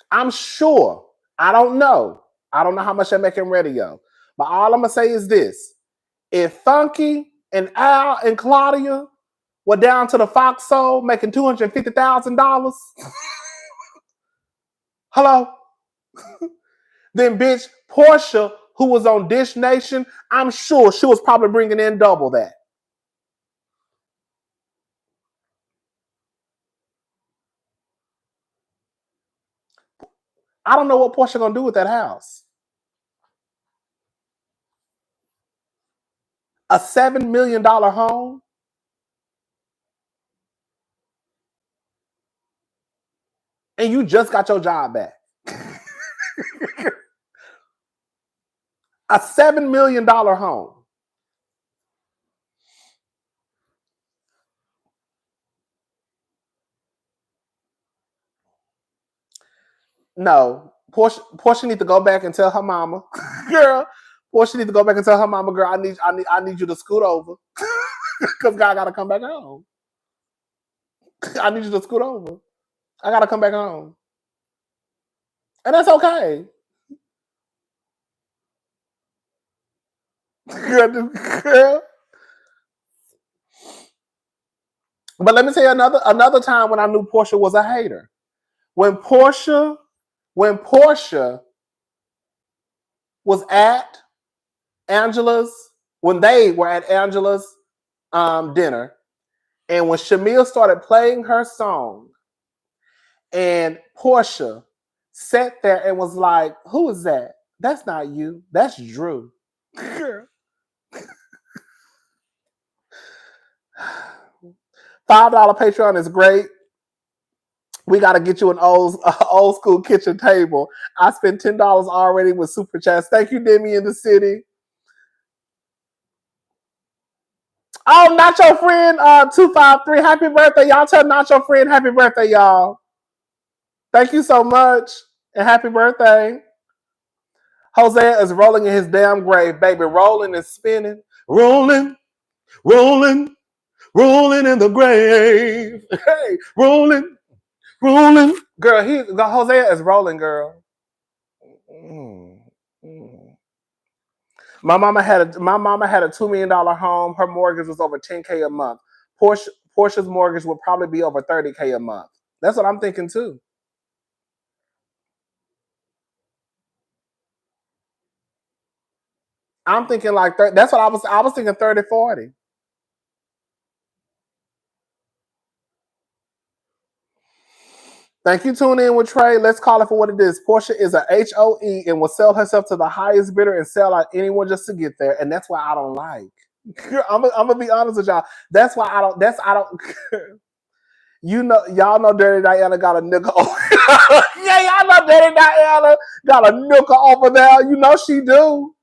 I'm sure. I don't know how much they make in radio. But all I'm going to say is this. If Funky and Al and Claudia were down to the foxhole making $250,000, hello? Then bitch, Porsha, who was on Dish Nation, I'm sure she was probably bringing in double that. I don't know what Porsha gonna do with that house. A $7 million home? And you just got your job back. A $7 million home. No, Porsha need to go back and tell her mama, girl. Porsha need to go back and tell her mama, girl, I need you to scoot over, because God gotta come back home. I need you to scoot over. I gotta come back home, and that's okay. Girl. But let me tell you another time when I knew Porsha was a hater. When Porsha was at Angela's, when they were at Angela's dinner, and when Shamea started playing her song, and Porsha sat there and was like, "Who is that? That's not you. That's Drew." $5 Patreon is great. We got to get you an old school kitchen table. I spent $10 already with Super Chats. Thank you, Demi in the city. Oh, not your friend 253. Happy birthday. Y'all tell not your friend happy birthday, y'all. Thank you so much. And happy birthday. Hosea is rolling in his damn grave, baby. Rolling and spinning. Rolling, rolling, rolling in the grave. Hey, rolling, rolling. Girl, Hosea is rolling, girl. My mama had a $2 million home. Her mortgage was over $10K a month. Portia's mortgage would probably be over $30K a month. That's what I'm thinking too. I'm thinking like that's what I was thinking 30, 40. Thank you, tune in with Trey. Let's call it for what it is. Porsha is a HOE and will sell herself to the highest bidder and sell out anyone just to get there. And that's why I don't like. I'm gonna be honest with y'all. That's why I don't. You know, y'all know Dirty Diana got a nigga over. Yeah, y'all know Dirty Diana got a nigga over there. You know she do.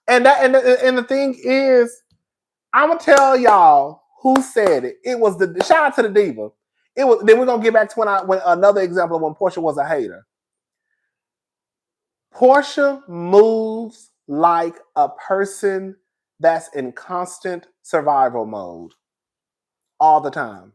And the thing is, I'm gonna tell y'all who said it. It was the shout out to the diva. It was. Then we're gonna get back to when another example of when Porsha was a hater. Porsha moves like a person that's in constant survival mode all the time.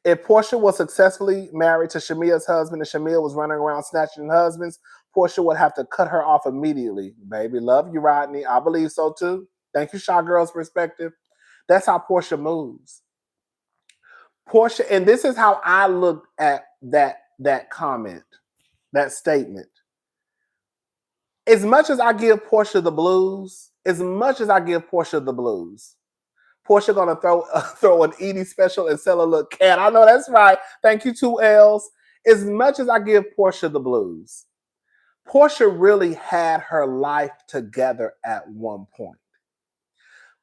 If Porsha was successfully married to Shamea's husband and Shamea was running around snatching husbands, Porsha would have to cut her off immediately. Baby, love you, Rodney. I believe so too. Thank you, Shy Girl's perspective. That's how Porsha moves. Porsha, and this is how I look at that comment, that statement. As much as I give Porsha the blues, Porsha gonna throw an Edie special and sell a little cat. I know that's right. Thank you, 2 L's. As much as I give Porsha the blues, Porsha really had her life together at one point.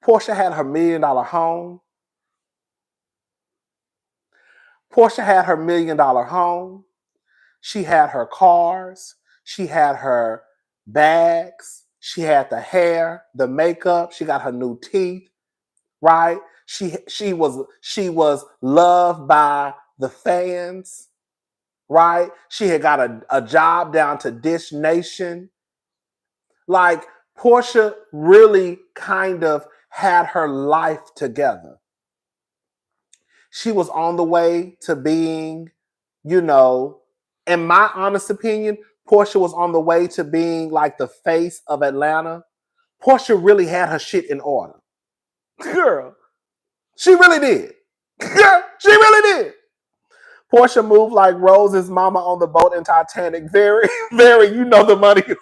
Porsha had her $1 million home. Porsha had her $1 million home. She had her cars. She had her bags. She had the hair, the makeup. She got her new teeth. Right? She was loved by the fans. Right? She had got a job down to Dish Nation. Like Porsha really kind of had her life together. She was on the way to being, in my honest opinion, Porsha was on the way to being like the face of Atlanta. Porsha really had her shit in order. Girl, she really did. Girl, she really did. Porsha moved like Rose's mama on the boat in Titanic. Very, very, the money is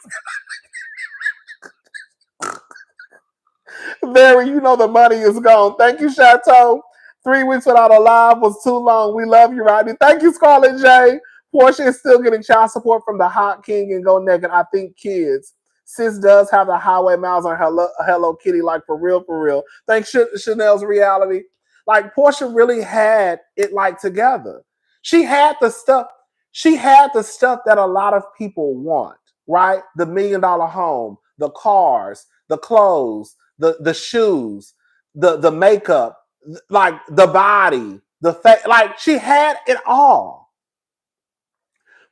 very, the money is gone. Thank you, Chateau. 3 weeks without a live was too long. We love you, Rodney. Thank you, Scarlett J. Porsha is still getting child support from the Hot King and Go Naked. I think kids Sis does have the highway miles on Hello Kitty, like for real, for real. Thanks Chanel's reality. Like Porsha really had it like together. She had the stuff that a lot of people want, right? The $1 million home, the cars, the clothes, the shoes, the makeup, like the body, the face. Like she had it all.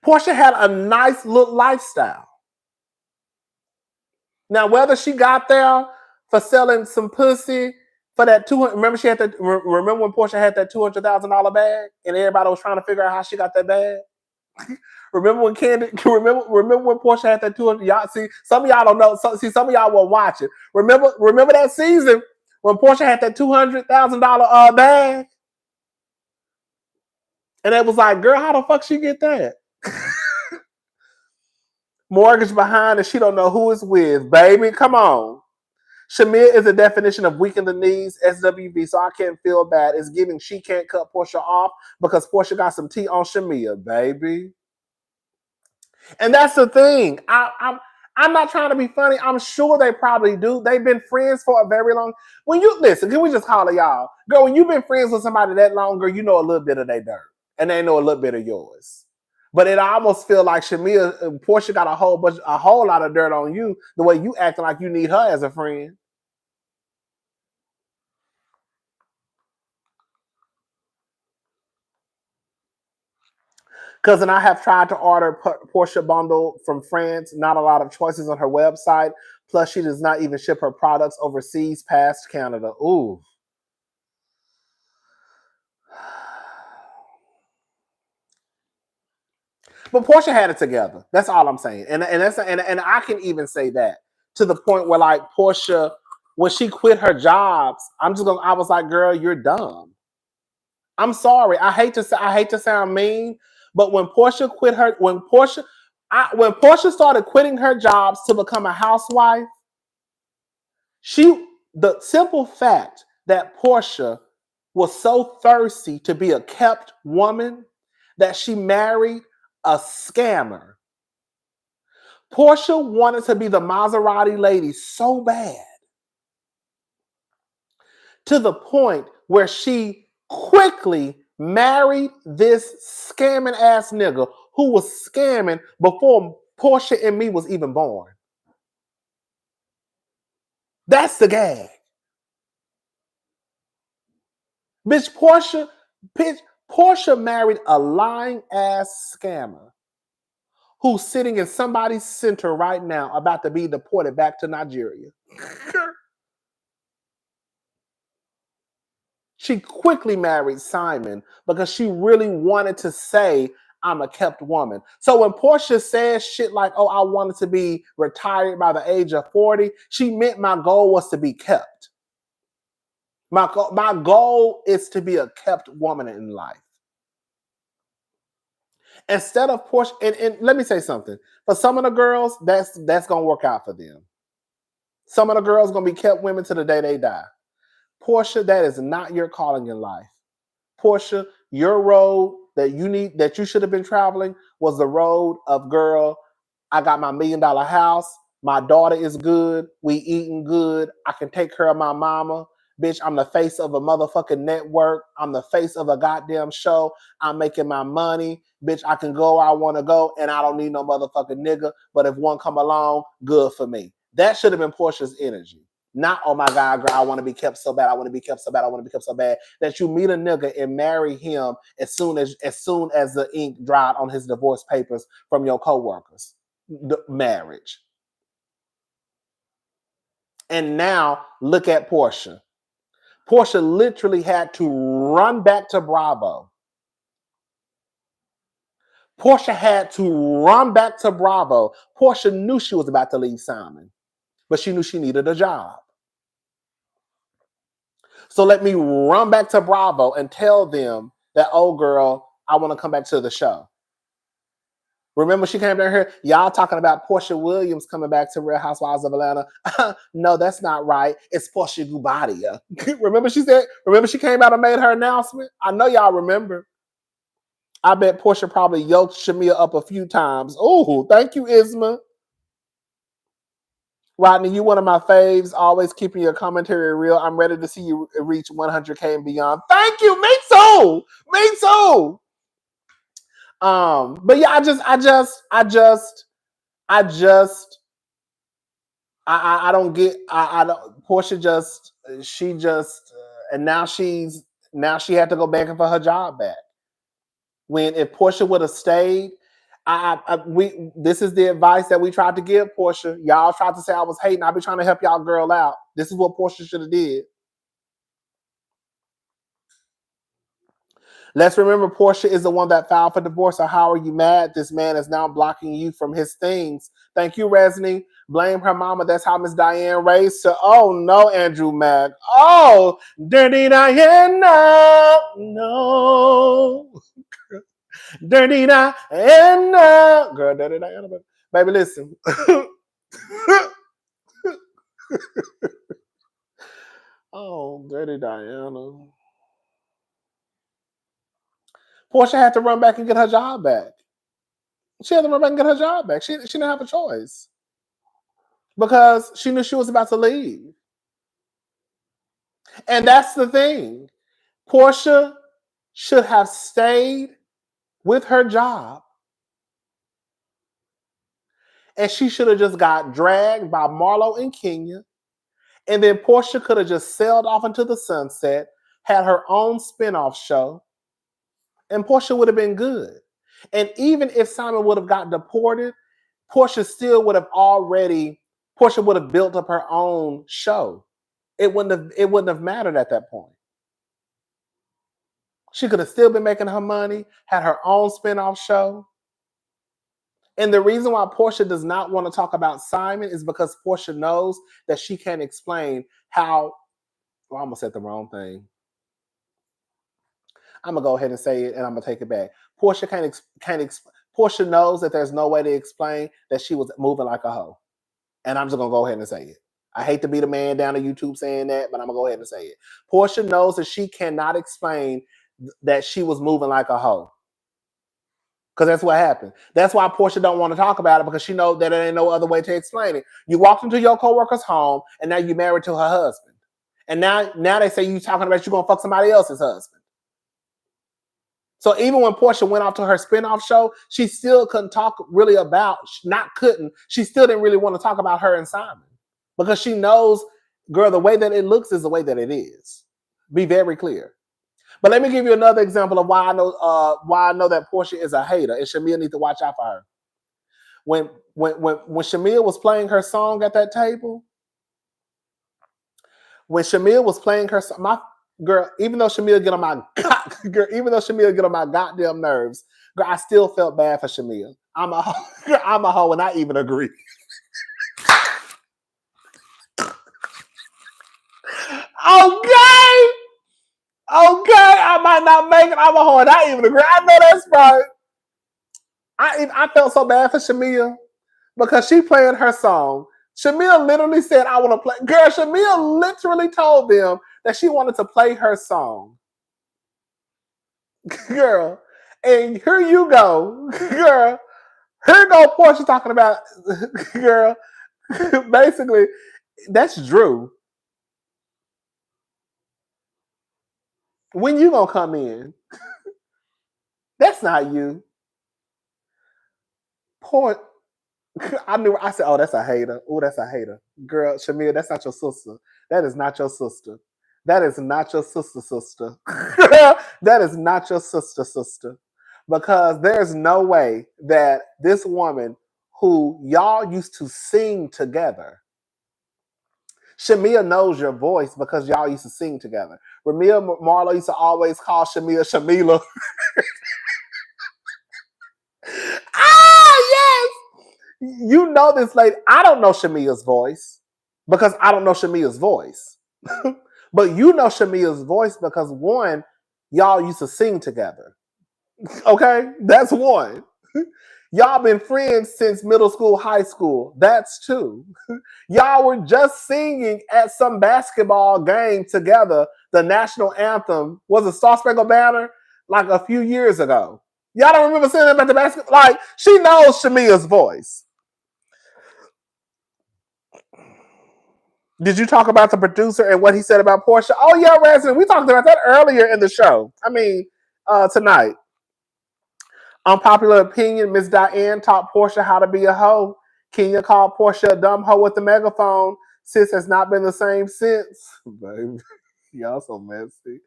Porsha had a nice little lifestyle. Now, whether she got there for selling some pussy for that 200, remember when Porsha had that $200,000 bag and everybody was trying to figure out how she got that bag? remember when Porsha had that 200, y'all see, some of y'all don't know, some of y'all were watching. Remember that season when Porsha had that $200,000 bag? And it was like, girl, how the fuck she get that? Mortgage behind and she don't know who it's with, baby. Come on. Shamea is a definition of weak in the knees, SWV, so I can't feel bad. It's giving she can't cut Porsha off because Porsha got some tea on Shamea, baby. And that's the thing. I'm not trying to be funny. I'm sure they probably do. They've been friends for a very long. When you listen, can we just call it y'all? Girl, when you've been friends with somebody that long, girl, you know a little bit of their dirt. And they know a little bit of yours. But it almost feel like Porsha got a whole lot of dirt on you, the way you acting like you need her as a friend. Cousin, I have tried to order Porsha bundle from France. Not a lot of choices on her website. Plus, she does not even ship her products overseas past Canada. Ooh. But Porsha had it together. That's all I'm saying. And I can even say that to the point where like Porsha, when she quit her jobs, I was like, girl, you're dumb. I'm sorry. I hate to sound mean, but when Porsha started quitting her jobs to become a housewife, the simple fact that Porsha was so thirsty to be a kept woman that she married a scammer. Porsha wanted to be the Maserati lady so bad to the point where she quickly married this scamming ass nigga who was scamming before Porsha and me was even born. That's the gag. Porsha married a lying ass scammer who's sitting in somebody's center right now about to be deported back to Nigeria. She quickly married Simon because she really wanted to say, I'm a kept woman. So when Porsha says shit like, oh, I wanted to be retired by the age of 40, she meant my goal was to be kept. My goal is to be a kept woman in life. Instead of Porsha, and let me say something. For some of the girls, that's going to work out for them. Some of the girls going to be kept women to the day they die. Porsha, that is not your calling in life. Porsha, your road that you should have been traveling was the road of, girl, I got my $1 million house. My daughter is good. We eating good. I can take care of my mama. Bitch, I'm the face of a motherfucking network. I'm the face of a goddamn show. I'm making my money. Bitch, I can go where I want to go, and I don't need no motherfucking nigga. But if one come along, good for me. That should have been Porsha's energy. Not, oh my God, girl, I want to be kept so bad. I want to be kept so bad. I want to be kept so bad. That you meet a nigga and marry him as soon as the ink dried on his divorce papers from your coworkers. The marriage. And now look at Porsha. Porsha literally had to run back to Bravo. Porsha had to run back to Bravo. Porsha knew she was about to leave Simon, but she knew she needed a job. So let me run back to Bravo and tell them that, oh girl, I want to come back to the show. Remember she came down here, y'all talking about Porsha Williams coming back to Real Housewives of Atlanta. No, that's not right. It's Porsha Gubadia. Remember she came out and made her announcement? I know y'all remember. I bet Porsha probably yoked Shamea up a few times. Oh, thank you, Isma. Rodney, you one of my faves, always keeping your commentary real. I'm ready to see you reach 100K and beyond. Thank you. Me too. Me too. But yeah, I don't get, I don't, Porsha and now she had to go begging for her job back. When if Porsha would have stayed, this is the advice that we tried to give Porsha. Y'all tried to say I was hating. I be trying to help y'all girl out. This is what Porsha should have did. Let's remember Porsha is the one that filed for divorce. So how are you mad? This man is now blocking you from his things. Thank you, Resney. Blame her mama. That's how Miss Diane raised her. Oh no, Andrew Mack. Oh, dirty Diana. No. Dirty Diana. Girl, dirty Diana. Baby, listen. Oh, dirty Diana. Porsha had to run back and get her job back. She had to run back and get her job back. She didn't have a choice. Because she knew she was about to leave. And that's the thing. Porsha should have stayed with her job. And she should have just got dragged by Marlo and Kenya. And then Porsha could have just sailed off into the sunset, had her own spinoff show, and Porsha would have been good. And even if Simon would have got deported, Porsha would have built up her own show. It wouldn't have mattered at that point. She could have still been making her money, had her own spinoff show. And the reason why Porsha does not want to talk about Simon is because Porsha knows that she can't explain how. Well, I almost said the wrong thing. I'm gonna go ahead and say it, and I'm gonna take it back. Porsha Porsha knows that there's no way to explain that she was moving like a hoe, and I'm just gonna go ahead and say it. I hate to be the man down on YouTube saying that, but I'm gonna go ahead and say it. Porsha knows that she cannot explain that she was moving like a hoe. Because that's what happened. That's why Porsha don't want to talk about it, because she knows that there ain't no other way to explain it. You walked into your coworker's home, and now you're married to her husband. And now they say you talking about you going to fuck somebody else's husband. So even when Porsha went off to her spinoff show, she still couldn't talk really about, she still didn't really want to talk about her and Simon. Because she knows, girl, the way that it looks is the way that it is. Be very clear. But let me give you another example of why I know that Porsha is a hater, and Shamea needs to watch out for her. When Shamea was playing her song at that table, when Shamea was playing her song, my girl, even though Shamea get on my goddamn nerves, girl, I still felt bad for Shamea. I'm a hoe, and I even agree. Okay, I might not make it. I'm a hoe, and I even agree. I know that's right. I felt so bad for Shamea because she playing her song. Shamea literally said, I want to play. Girl, Shamea literally told them that she wanted to play her song. Girl, and here you go. Girl, here go Porsha talking about, girl, basically, that's Drew. When you gonna come in? That's not you. I said, oh, that's a hater. Oh, that's a hater. Girl, Shamea, that's not your sister. That is not your sister. That is not your sister. That is not your sister. Because there's no way that this woman who y'all used to sing together, Shamea knows your voice because y'all used to sing together. Ramia Marlo used to always call Shamea Shamila. Yes! You know this lady. I don't know Shamea's voice because I don't know Shamea's voice. But you know Shamea's voice because, one, y'all used to sing together. Okay? That's one. Y'all been friends since middle school, high school. That's two. Y'all were just singing at some basketball game together. The national anthem was a Star Spangled Banner like a few years ago. Y'all don't remember singing about the basketball? Like, she knows Shamea's voice. Did you talk about the producer and what he said about Porsha? Oh yeah, Resident. We talked about that earlier in the show. I mean, tonight. Unpopular opinion: Miss Diane taught Porsha how to be a hoe. Kenya called Porsha a dumb hoe with the megaphone. Sis has not been the same since. Baby, y'all so messy.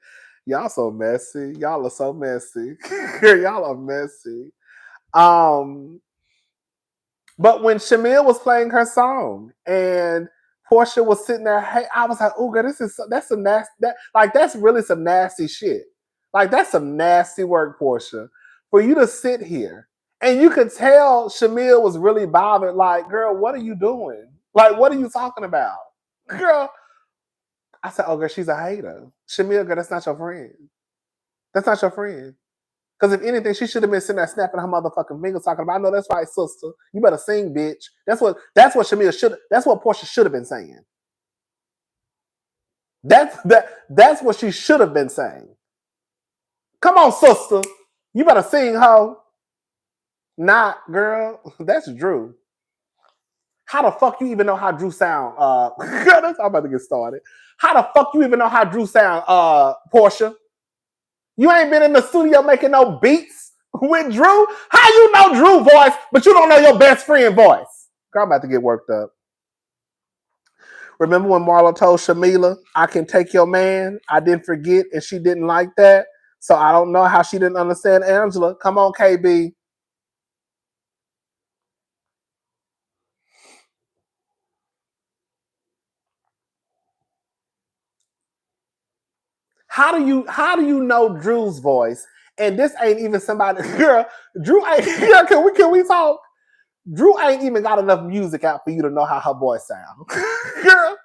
Y'all so messy. Y'all are so messy. Y'all are messy. But when Shamea was playing her song and Porsha was sitting there, hey, I was like, "Oh, girl, that's some nasty. That's really some nasty shit. Like that's some nasty work, Porsha, for you to sit here and you could tell Shamea was really bothered. Like, girl, what are you doing? Like, what are you talking about, girl?" I said, "Oh, girl, she's a hater. Shamea, girl, that's not your friend. That's not your friend." Because if anything, she should have been sitting there snapping her motherfucking fingers talking about, "I know that's right, sister. You better sing, bitch." That's what Shamea should. That's what Porsha should have been saying. That's what she should have been saying. Come on, sister. You better sing, ho. Not, girl. That's Drew. How the fuck you even know how Drew sound? I'm about to get started. How the fuck you even know how Drew sound, Porsha? You ain't been in the studio making no beats with Drew? How you know Drew voice, but you don't know your best friend voice? Girl, I'm about to get worked up. Remember when Marlo told Shamila, "I can take your man"? I didn't forget, and she didn't like that. So I don't know how she didn't understand Angela. Come on, KB. How do you know Drew's voice? And this ain't even somebody, girl. Drew ain't. Girl, can we talk? Drew ain't even got enough music out for you to know how her voice sounds. Girl,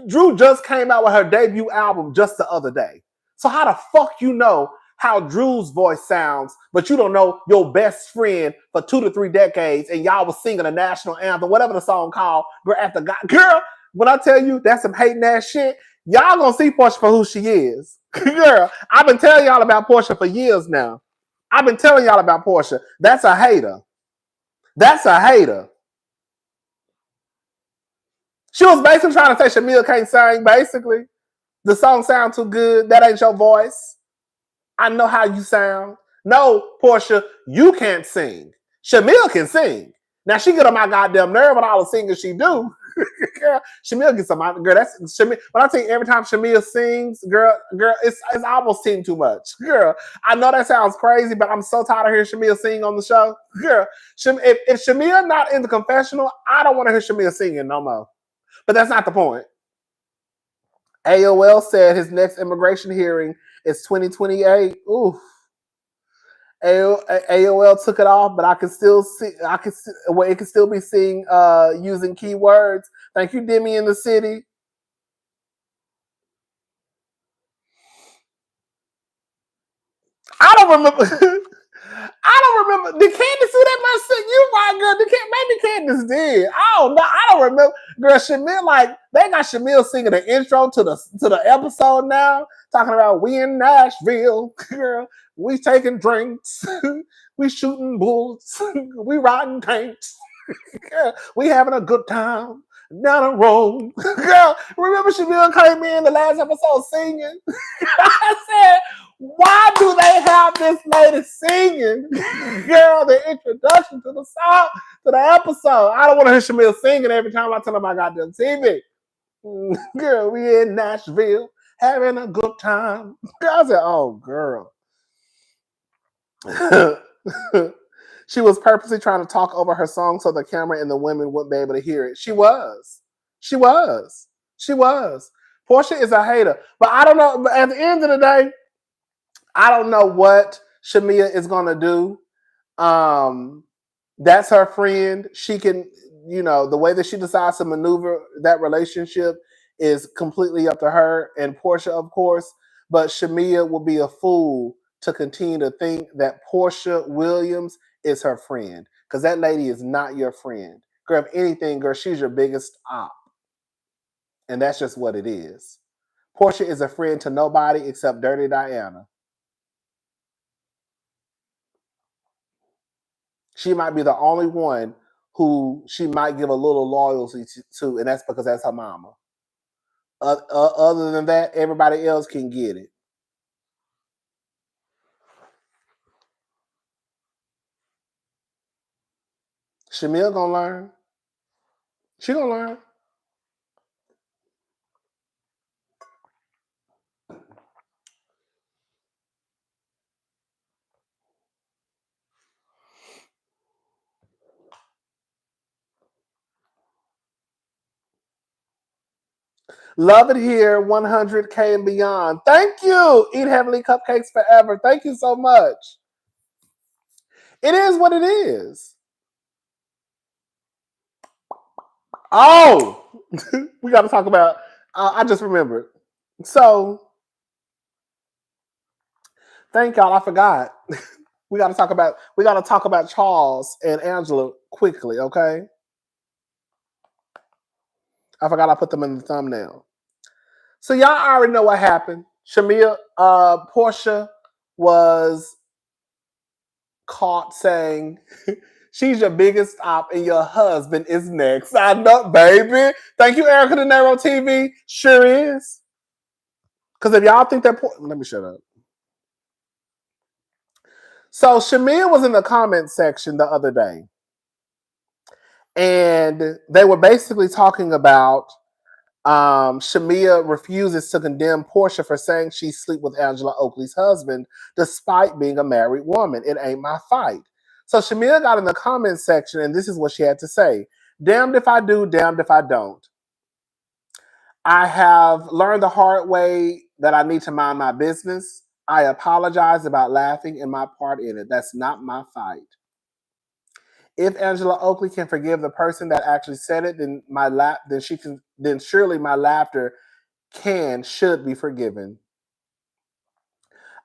Drew just came out with her debut album just the other day. So how the fuck you know how Drew's voice sounds, but you don't know your best friend for 2 to 3 decades, and y'all was singing a national anthem, whatever the song called, girl, after God. Girl, when I tell you that's some hating ass shit, y'all gonna see Porsha for who she is. Girl, I've been telling y'all about Porsha for years now. I've been telling y'all about Porsha. That's a hater. That's a hater. She was basically trying to say Shamea can't sing, basically. The song sounds too good. That ain't your voice. I know how you sound. No, Porsha, you can't sing. Shamea can sing. Now she get on my goddamn nerve with all the singing she do. Girl, Shamea gets on my girl. That's Shamea. When I tell you every time Shamea sings, girl, it's almost sing too much. Girl, I know that sounds crazy, but I'm so tired of hearing Shamea sing on the show. Girl, if Shamea not in the confessional, I don't want to hear Shamea singing no more. But that's not the point. AOL said his next immigration hearing is 2028. Ooh. AOL took it off, but I can still see. It can still be seen using keywords. Thank you, Demi in the city. I don't remember. I don't remember. Did Candace do that much? You right, girl. Maybe Candace did. I don't remember. Girl, Shamea, like they got Shamea singing the intro to the episode now, talking about we in Nashville, girl. We taking drinks, we shooting bullets, we riding tanks, girl. We having a good time down the road, girl. Remember Shamea came in the last episode singing. I said, why do they have this lady singing? Girl, the introduction to the song, to the episode. I don't want to hear Shamea singing every time I tell them I got them TV. Girl, we in Nashville having a good time. Girl, I said, oh, girl. She was purposely trying to talk over her song so the camera and the women wouldn't be able to hear it. She was. Porsha is a hater. But I don't know. But at the end of the day, I don't know what Shamea is going to do. That's her friend. She can, the way that she decides to maneuver that relationship is completely up to her and Porsha, of course. But Shamea will be a fool to continue to think that Porsha Williams is her friend, because that lady is not your friend. Girl, if anything, girl, she's your biggest op. And that's just what it is. Porsha is a friend to nobody except Dirty Diana. She might be the only one who she might give a little loyalty to, and that's because that's her mama. Other than that, everybody else can get it. Shamea gonna learn. She gonna learn. Love it here, 100K and beyond. Thank you. Eat Heavenly Cupcakes Forever. Thank you so much. It is what it is. Oh, we got to talk about, I just remembered. So, thank y'all. I forgot. We got to talk about Charles and Angela quickly, okay? I forgot I put them in the thumbnail. So y'all already know what happened. Shamia, Porsha was caught saying she's your biggest op and your husband is next. I know, baby. Thank you, Erica De Niro TV. Sure is. Because if y'all think that, let me shut up. So Shamia was in the comment section the other day, and they were basically talking about Shamia refuses to condemn Porsha for saying she sleep with Angela Oakley's husband, despite being a married woman. It ain't my fight. So Shamia got in the comment section, and this is what she had to say. Damned if I do, damned if I don't. I have learned the hard way that I need to mind my business. I apologize about laughing and my part in it. That's not my fight. If Angela Oakley can forgive the person that actually said it, then then surely my laughter should be forgiven.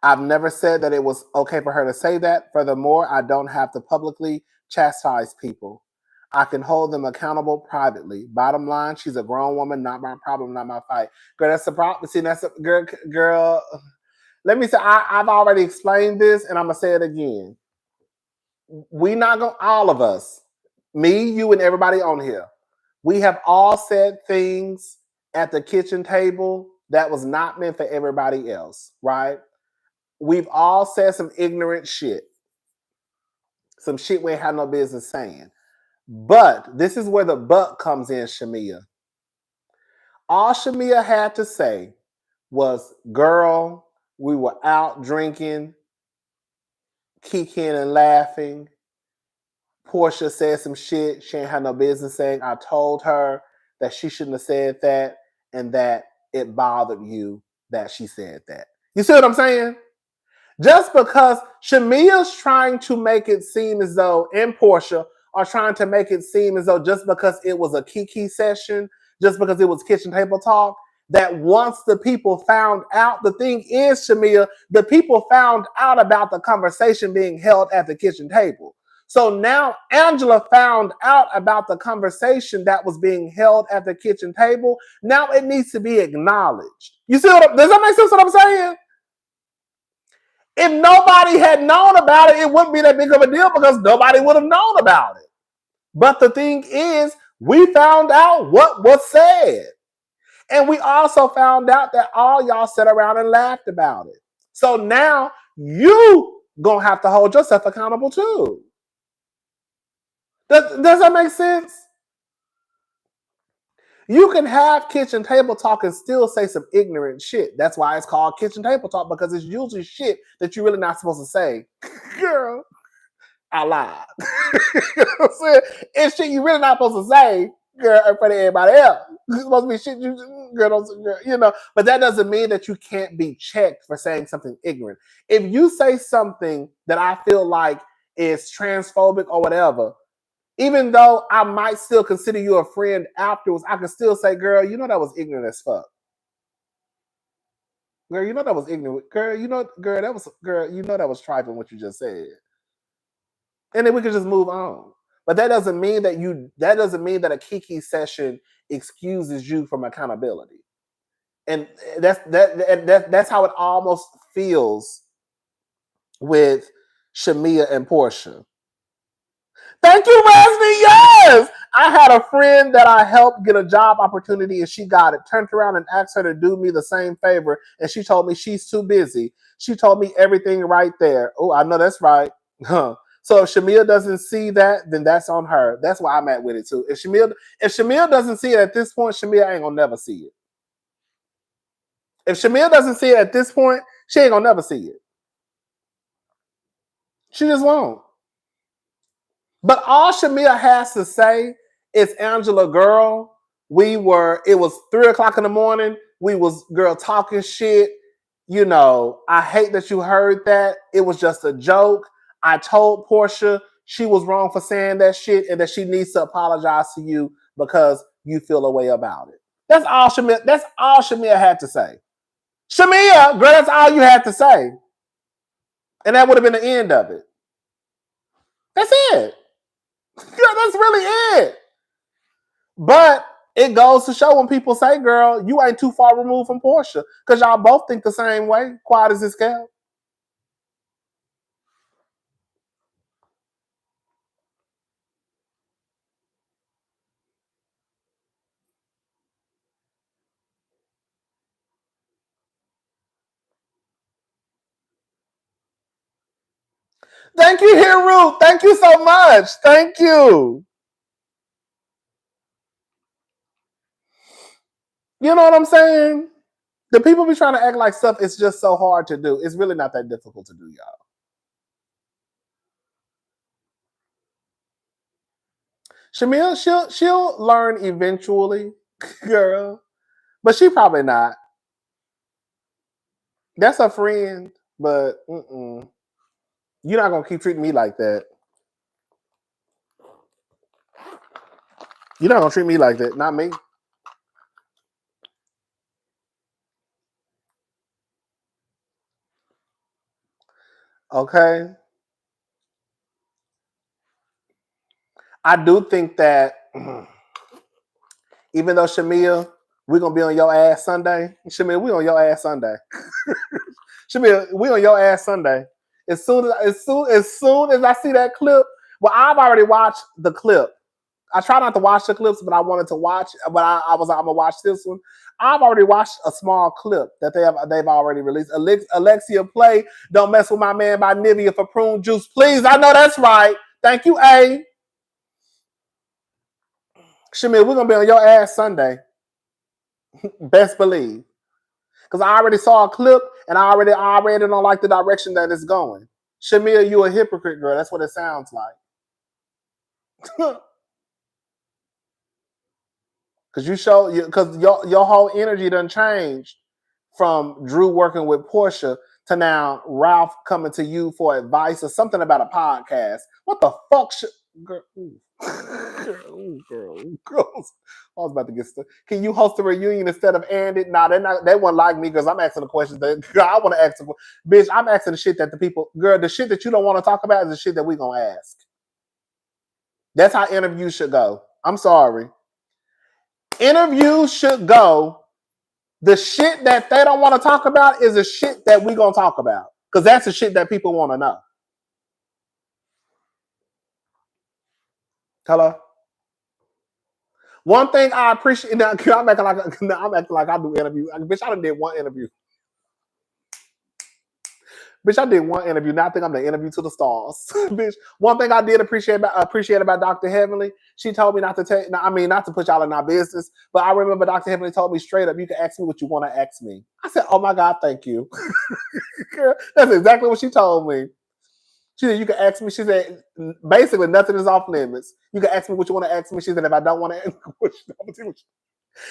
I've never said that it was okay for her to say that. Furthermore, I don't have to publicly chastise people. I can hold them accountable privately. Bottom line, she's a grown woman, not my problem, not my fight. Girl, that's the problem. See, that's girl. Let me say, I've already explained this, and I'm gonna say it again. We not gonna, all of us, me, you, and everybody on here, we have all said things at the kitchen table that was not meant for everybody else, right? We've all said some ignorant shit. Some shit we ain't had no business saying. But this is where the but comes in, Shamia. All Shamia had to say was, girl, we were out drinking, kikiing and laughing. Porsha said some shit she ain't had no business saying. I told her that she shouldn't have said that and that it bothered you that she said that. You see what I'm saying? Just because Shamia's trying to make it seem as though, and Porsha are trying to make it seem as though just because it was a kiki session, just because it was kitchen table talk, that once the people found out, the thing is, Shamia, the people found out about the conversation being held at the kitchen table. So now Angela found out about the conversation that was being held at the kitchen table. Now it needs to be acknowledged. You see does that make sense what I'm saying? If nobody had known about it, it wouldn't be that big of a deal because nobody would have known about it. But the thing is, we found out what was said. And we also found out that all y'all sat around and laughed about it. So now you gonna have to hold yourself accountable too. Does that make sense? You can have kitchen table talk and still say some ignorant shit. That's why it's called kitchen table talk, because it's usually shit that you're really not supposed to say. Girl, I lied. You know what I'm saying? It's shit you're really not supposed to say, girl, in front of everybody else. It's supposed to be shit girl, but that doesn't mean that you can't be checked for saying something ignorant. If you say something that I feel like is transphobic or whatever, even though I might still consider you a friend afterwards, I can still say, girl, you know that was ignorant as fuck. Girl, you know that was ignorant. Girl, you know that was trifling what you just said. And then we can just move on. But that doesn't mean that a kiki session excuses you from accountability. And that's how it almost feels with Shamia and Porsha. Thank you, Rodney. Yes, I had a friend that I helped get a job opportunity and she got it. Turned around and asked her to do me the same favor. And she told me she's too busy. She told me everything right there. Oh, I know that's right. Huh. So if Shamea doesn't see that, then that's on her. That's why I'm at with it too. If Shamea doesn't see it at this point, Shamea ain't gonna never see it. If Shamea doesn't see it at this point, she ain't gonna never see it. She just won't. But all Shamea has to say is, Angela, girl, it was 3:00 in the morning. We was, girl, talking shit. You know, I hate that you heard that. It was just a joke. I told Porsha she was wrong for saying that shit and that she needs to apologize to you because you feel a way about it. That's all Shamea had to say. Shamea, girl, that's all you had to say. And that would have been the end of it. That's it. Girl, that's really it. But it goes to show when people say, girl, you ain't too far removed from Porsha, because y'all both think the same way. Quiet as this kept. Thank you, Hiru. Thank you so much. Thank you. You know what I'm saying? The people be trying to act like stuff is just so hard to do. It's really not that difficult to do, y'all. Shamea, she'll learn eventually, girl. But she probably not. That's a friend, but you're not gonna keep treating me like that. You're not gonna treat me like that, not me. Okay. I do think that even though Shamea, we're gonna be on your ass Sunday. Shamea, we on your ass Sunday. Shamea, we on your ass Sunday. As soon as I see that clip, well, I've already watched the clip. I try not to watch the clips, but I wanted to watch. But I was like, I'm gonna watch this one. I've already watched a small clip that they've already released. Alexia play "Don't Mess with My Man" by Nivea for prune juice, please. I know that's right. Thank you, A. Shamea, we're gonna be on your ass Sunday. Best believe. Because I already saw a clip and I already don't like the direction that it's going. Shamea, you a hypocrite, girl. That's what it sounds like. Because your whole energy done changed from Drew working with Porsha to now Ralph coming to you for advice or something about a podcast. What the fuck girl, girls. I was about to get stuck. Can you host a reunion instead of Andy? Nah, they won't like me because I'm asking the questions that I want to ask. Bitch, I'm asking the shit that the people, girl, the shit that you don't want to talk about is the shit that we gonna ask. That's how interviews should go. I'm sorry. Interviews should go. The shit that they don't want to talk about is the shit that we gonna talk about. Because that's the shit that people want to know. Hello? One thing I appreciate, now, I'm acting like I do interviews. Bitch, I done did one interview. Bitch, I did one interview. Now I think I'm the interview to the stars. Bitch, one thing I did appreciate about Dr. Heavenly, she told me not to put y'all in our business, but I remember Dr. Heavenly told me straight up, you can ask me what you want to ask me. I said, oh my God, thank you. Girl, that's exactly what she told me. She said, you can ask me. She said, basically, nothing is off limits. You can ask me what you want to ask me. She said, if I don't want to answer,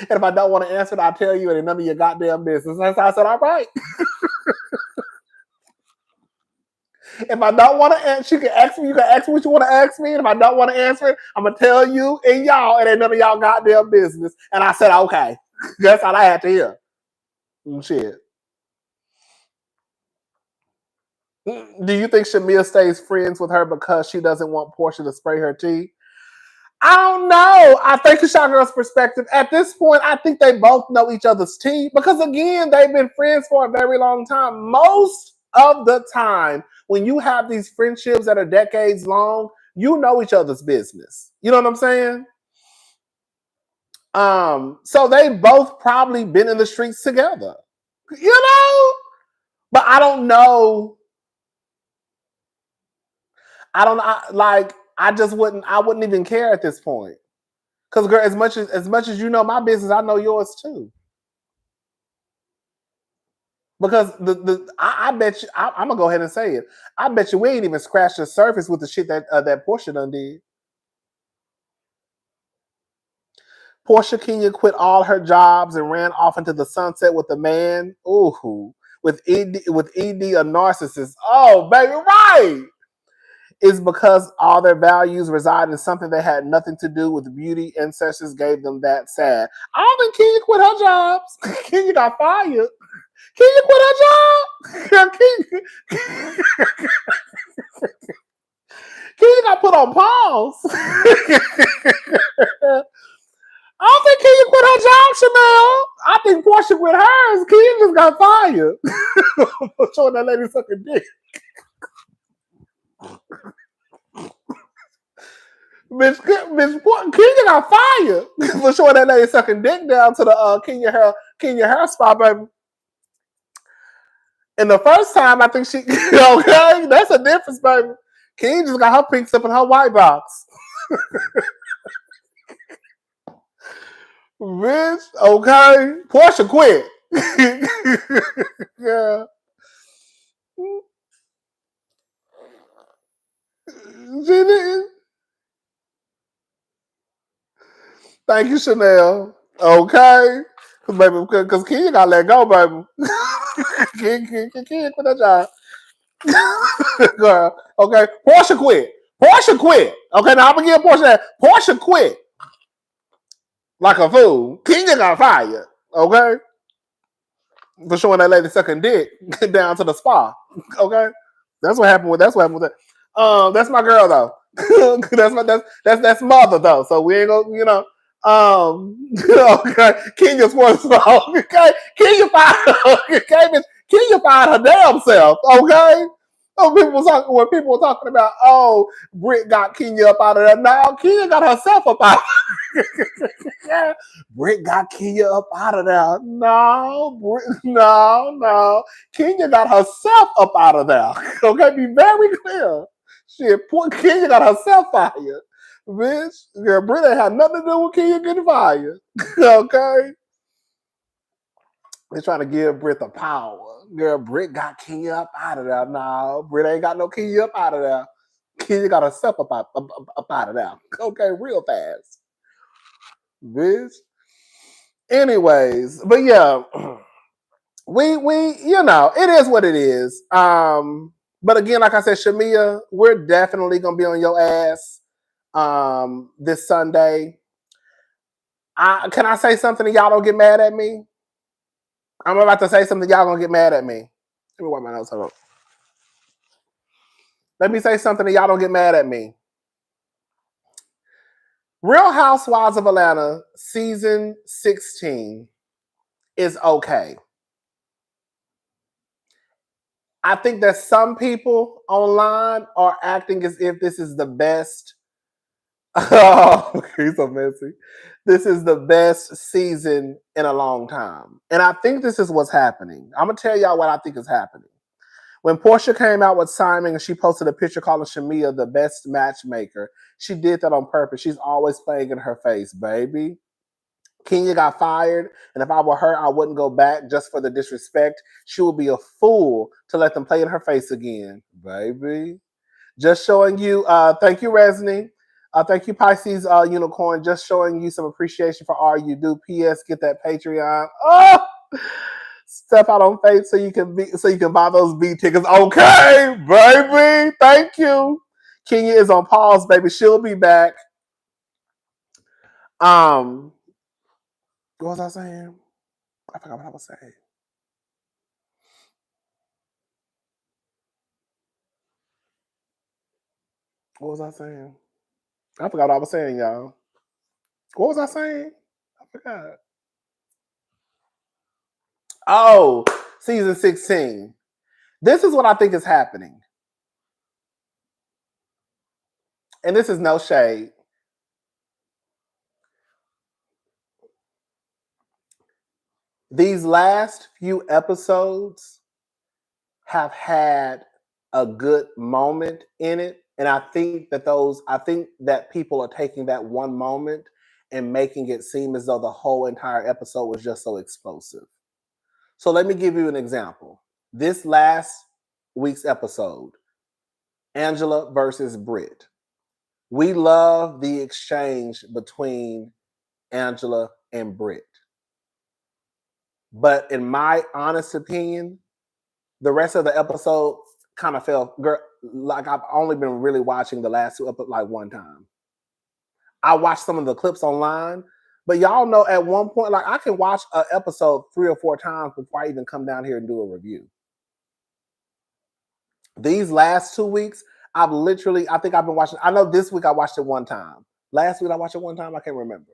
and if I don't want to answer it, I'll tell you, and none of your goddamn business. And so I said, all right. If I don't want to answer, you can ask me what you want to ask me. And if I don't want to answer it, I'm going to tell you and y'all, and ain't none of y'all goddamn business. And I said, okay. That's all I had to hear. Shit. Do you think Shamea stays friends with her because she doesn't want Porsha to spray her tea? I don't know. I think the Shot Girl's perspective, at this point, I think they both know each other's tea. Because again, they've been friends for a very long time. Most of the time, when you have these friendships that are decades long, you know each other's business. You know what I'm saying? So they both probably been in the streets together, you know. But I don't know. I just wouldn't. I wouldn't even care at this point. Because girl, as much as you know my business, I know yours too. Because I bet you, I'm gonna go ahead and say it. I bet you we ain't even scratched the surface with the shit that that Porsha done did. Porsha Kenya quit all her jobs and ran off into the sunset with a man. Ooh, with ED a narcissist. Oh, baby, right. It's because all their values reside in something that had nothing to do with beauty. Ancestors gave them that sad. I don't think Kenya quit her jobs. Kenya got fired. Kenya quit her job. Kenya got put on pause. I don't think Kenya quit her job, Chanel. I think Porsha quit hers. Kenya just got fired. Showing that lady sucking dick. Bitch, Kenya got fired for showing that lady sucking dick down to the Kenya hair spa, baby. And the first time, I think she, okay, that's a difference, baby. Kenya just got her pinks up in her white box. Bitch, okay. Porsha quit. Yeah. She did. Thank you, Chanel. Okay. Because Kenya got let go, baby. Kenya quit that job. Girl, okay. Porsha quit. Porsha quit. Okay, now I'm going to give Porsha that. Porsha quit. Like a fool. Kenya got fired. Okay? For showing that lady sucking dick down to the spa. Okay? That's what happened with that. That's my girl though. that's mother though. So we ain't gonna, you know. Okay. Kenya Sports. Okay. Kenya fired. Okay. Kenya fired her damn self. Okay. Oh, when people were talking about, oh, Britt got Kenya up out of there. No, Kenya got herself up out of there. Britt got Kenya up out of there. No. Kenya got herself up out of there. Okay, be very clear. Shit, poor Kenya got herself fired. Bitch, girl, Britt ain't had nothing to do with Kenya getting fired. Okay? They're trying to give Britt the power. Girl, Britt got Kenya up out of there. No, Britt ain't got no Kenya up out of there. Kenya got herself up out of there. Okay, real fast. Bitch. Anyways, but yeah, we you know, it is what it is. But again, like I said, Shamea, we're definitely gonna be on your ass this Sunday. Can I say something and y'all don't get mad at me? I'm about to say something, y'all gonna get mad at me. Let me wipe my nose. Hold on. Let me say something and y'all don't get mad at me. Real Housewives of Atlanta season 16 is okay. I think that some people online are acting as if this is the best. Oh, he's so messy. This is the best season in a long time. And I think this is what's happening. I'm going to tell y'all what I think is happening. When Porsha came out with Simon and she posted a picture calling Shamea the best matchmaker, she did that on purpose. She's always playing in her face, baby. Kenya got fired, and if I were her, I wouldn't go back just for the disrespect. She would be a fool to let them play in her face again, baby. Just showing you, thank you, Resney. Thank you, Pisces Unicorn. Just showing you some appreciation for all you do. P.S. Get that Patreon. Oh, step out on faith so you can buy those B tickets. Okay, baby. Thank you. Kenya is on pause, baby. She'll be back. What was I saying? I forgot what I was saying. What was I saying? I forgot what I was saying, y'all. What was I saying? I forgot. Oh, season 16. This is what I think is happening. And this is no shade. these last few episodes have had a good moment in it. And I think that people are taking that one moment and making it seem as though the whole entire episode was just so explosive. So let me give you an example. This last week's episode, Angela versus Britt. We love the exchange between Angela and Britt. But in my honest opinion, the rest of the episode kind of felt like I've only been really watching the last two episodes like one time. I watched some of the clips online, but y'all know at one point, like I can watch an episode 3 or 4 times before I even come down here and do a review. These last 2 weeks, I think I've been watching. I know this week I watched it one time. Last week I watched it one time. I can't remember.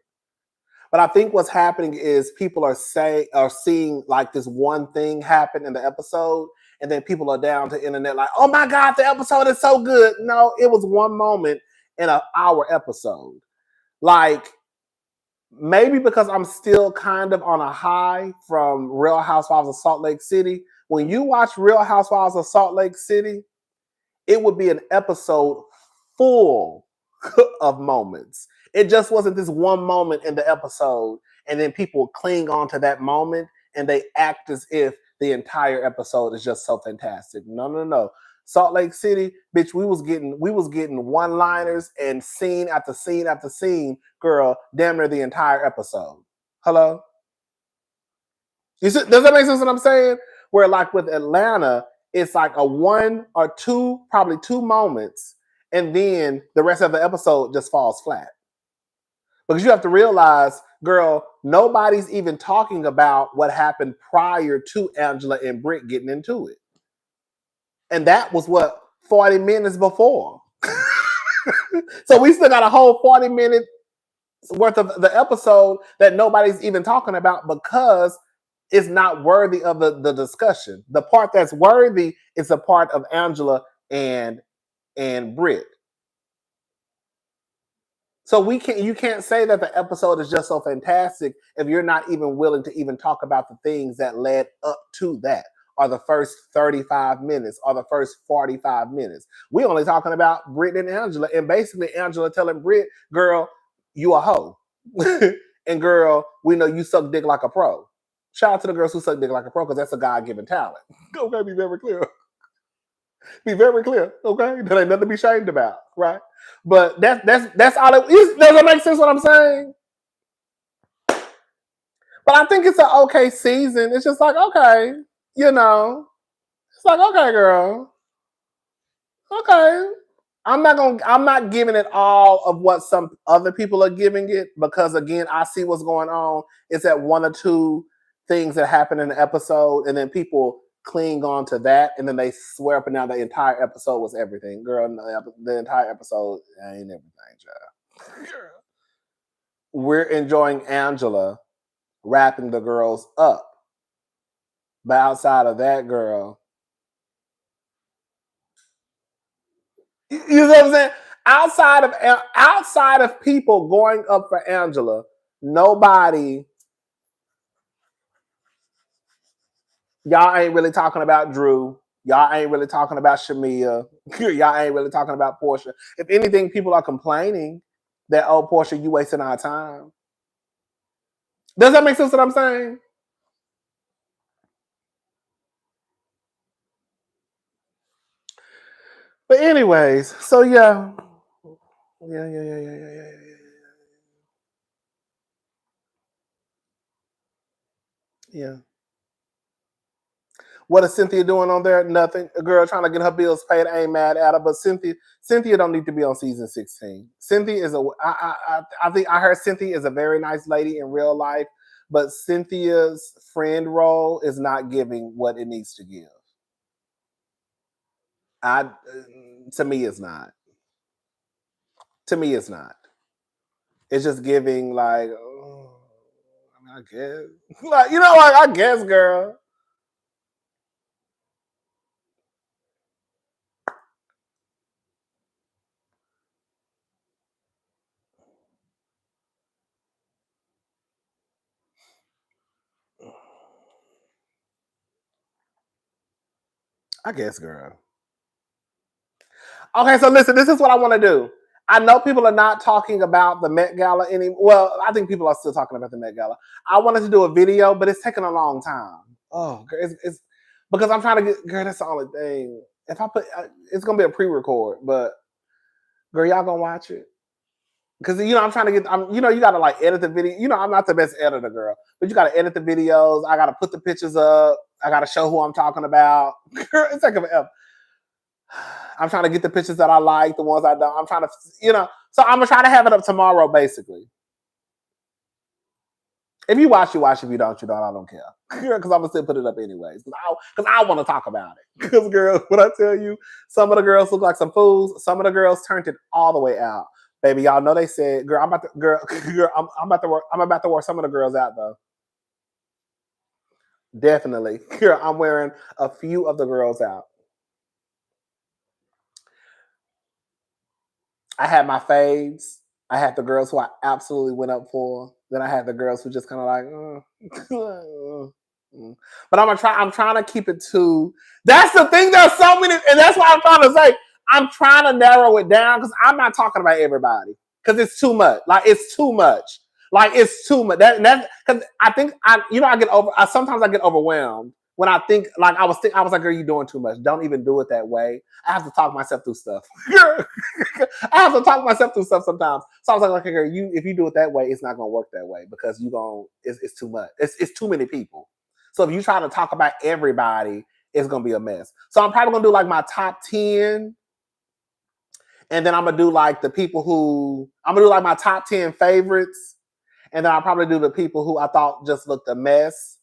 But I think what's happening is people are seeing like this one thing happen in the episode, and then people are down to the internet like, oh my God, the episode is so good. No, it was one moment in an hour episode. Like, maybe because I'm still kind of on a high from Real Housewives of Salt Lake City. When you watch Real Housewives of Salt Lake City, it would be an episode full of moments. It just wasn't this one moment in the episode, and then people cling on to that moment and they act as if the entire episode is just so fantastic. No. Salt Lake City, bitch, we was getting one-liners and scene after scene after scene, girl, damn near the entire episode. Hello? Does that make sense what I'm saying? Where like with Atlanta, it's like a 1 or 2, probably 2 moments, and then the rest of the episode just falls flat. Because you have to realize, girl, nobody's even talking about what happened prior to Angela and Britt getting into it. And that was 40 minutes before. So we still got a whole 40 minutes worth of the episode that nobody's even talking about because it's not worthy of the discussion. The part that's worthy is the part of Angela and Britt. So you can't say that the episode is just so fantastic if you're not even willing to even talk about the things that led up to that, or the first 35 minutes, or the first 45 minutes. We're only talking about Britt and Angela, and basically Angela telling Britt, girl, you a hoe. And girl, we know you suck dick like a pro. Shout out to the girls who suck dick like a pro, because that's a God-given talent. Okay, be very clear. Be very clear, okay? There ain't nothing to be ashamed about, right? But that's all it is. Does it make sense what I'm saying? But I think it's an okay season. It's just like, okay, it's like, okay, girl. Okay. I'm not giving it all of what some other people are giving it, because again, I see what's going on. It's that 1 or 2 things that happen in the episode, and then people cling on to that, and then they swear up and down the entire episode was everything. Girl, the entire episode ain't everything, child. We're enjoying Angela wrapping the girls up. But outside of that, girl, you know what I'm saying? Outside of people going up for Angela, nobody. Y'all ain't really talking about Drew. Y'all ain't really talking about Shamea. Y'all ain't really talking about Porsha. If anything, people are complaining that, oh, Porsha, you wasting our time. Does that make sense what I'm saying? But anyways, so yeah. Yeah. What is Cynthia doing on there? Nothing. A girl trying to get her bills paid. I ain't mad at her, but Cynthia don't need to be on season 16. Cynthia is I think I heard Cynthia is a very nice lady in real life, but Cynthia's friend role is not giving what it needs to give. To me, it's not. To me, it's not. It's just giving like, oh, I guess, like I guess, girl. I guess, girl. Okay, so listen, this is what I want to do. I know people are not talking about the Met Gala anymore. Well, I think people are still talking about the Met Gala. I wanted to do a video, but it's taking a long time. Oh, girl, it's because I'm trying to get, girl, that's the only thing. If I put, it's going to be a pre-record, but girl, y'all going to watch it? Because, you know, I'm trying to get, you know, you got to like edit the video. You know, I'm not the best editor, girl, but you got to edit the videos. I got to put the pictures up. I got to show who I'm talking about. Girl, it's taking forever. I'm trying to get the pictures that I like, the ones I don't. I'm trying to, you know, so I'm going to try to have it up tomorrow, basically. If you watch, you watch. If you don't, you don't. I don't care. Because I'm going to still put it up anyways. Because I want to talk about it. Because, girl, when I tell you, some of the girls look like some fools. Some of the girls turned it all the way out. Baby, y'all know they said, girl, I'm about to work some of the girls out, though. Definitely. Girl, I'm wearing a few of the girls out. I had my faves. I had the girls who I absolutely went up for. Then I had the girls who just kind of like, But I'm trying to keep it to. That's the thing. There's so many, and that's why I'm trying to say I'm trying to narrow it down because I'm not talking about everybody because it's too much. Like it's too much. Like it's too much. That's because I think sometimes I get overwhelmed. When I think, like, I was like, girl, you're doing too much. Don't even do it that way. I have to talk myself through stuff. I have to talk myself through stuff sometimes. So I was like, okay, girl, if you do it that way, it's not going to work that way because it's too much. It's too many people. So if you try to talk about everybody, it's going to be a mess. So I'm probably going to do like my top 10. And then I'm going to do like I'm going to do like my top 10 favorites. And then I'll probably do the people who I thought just looked a mess.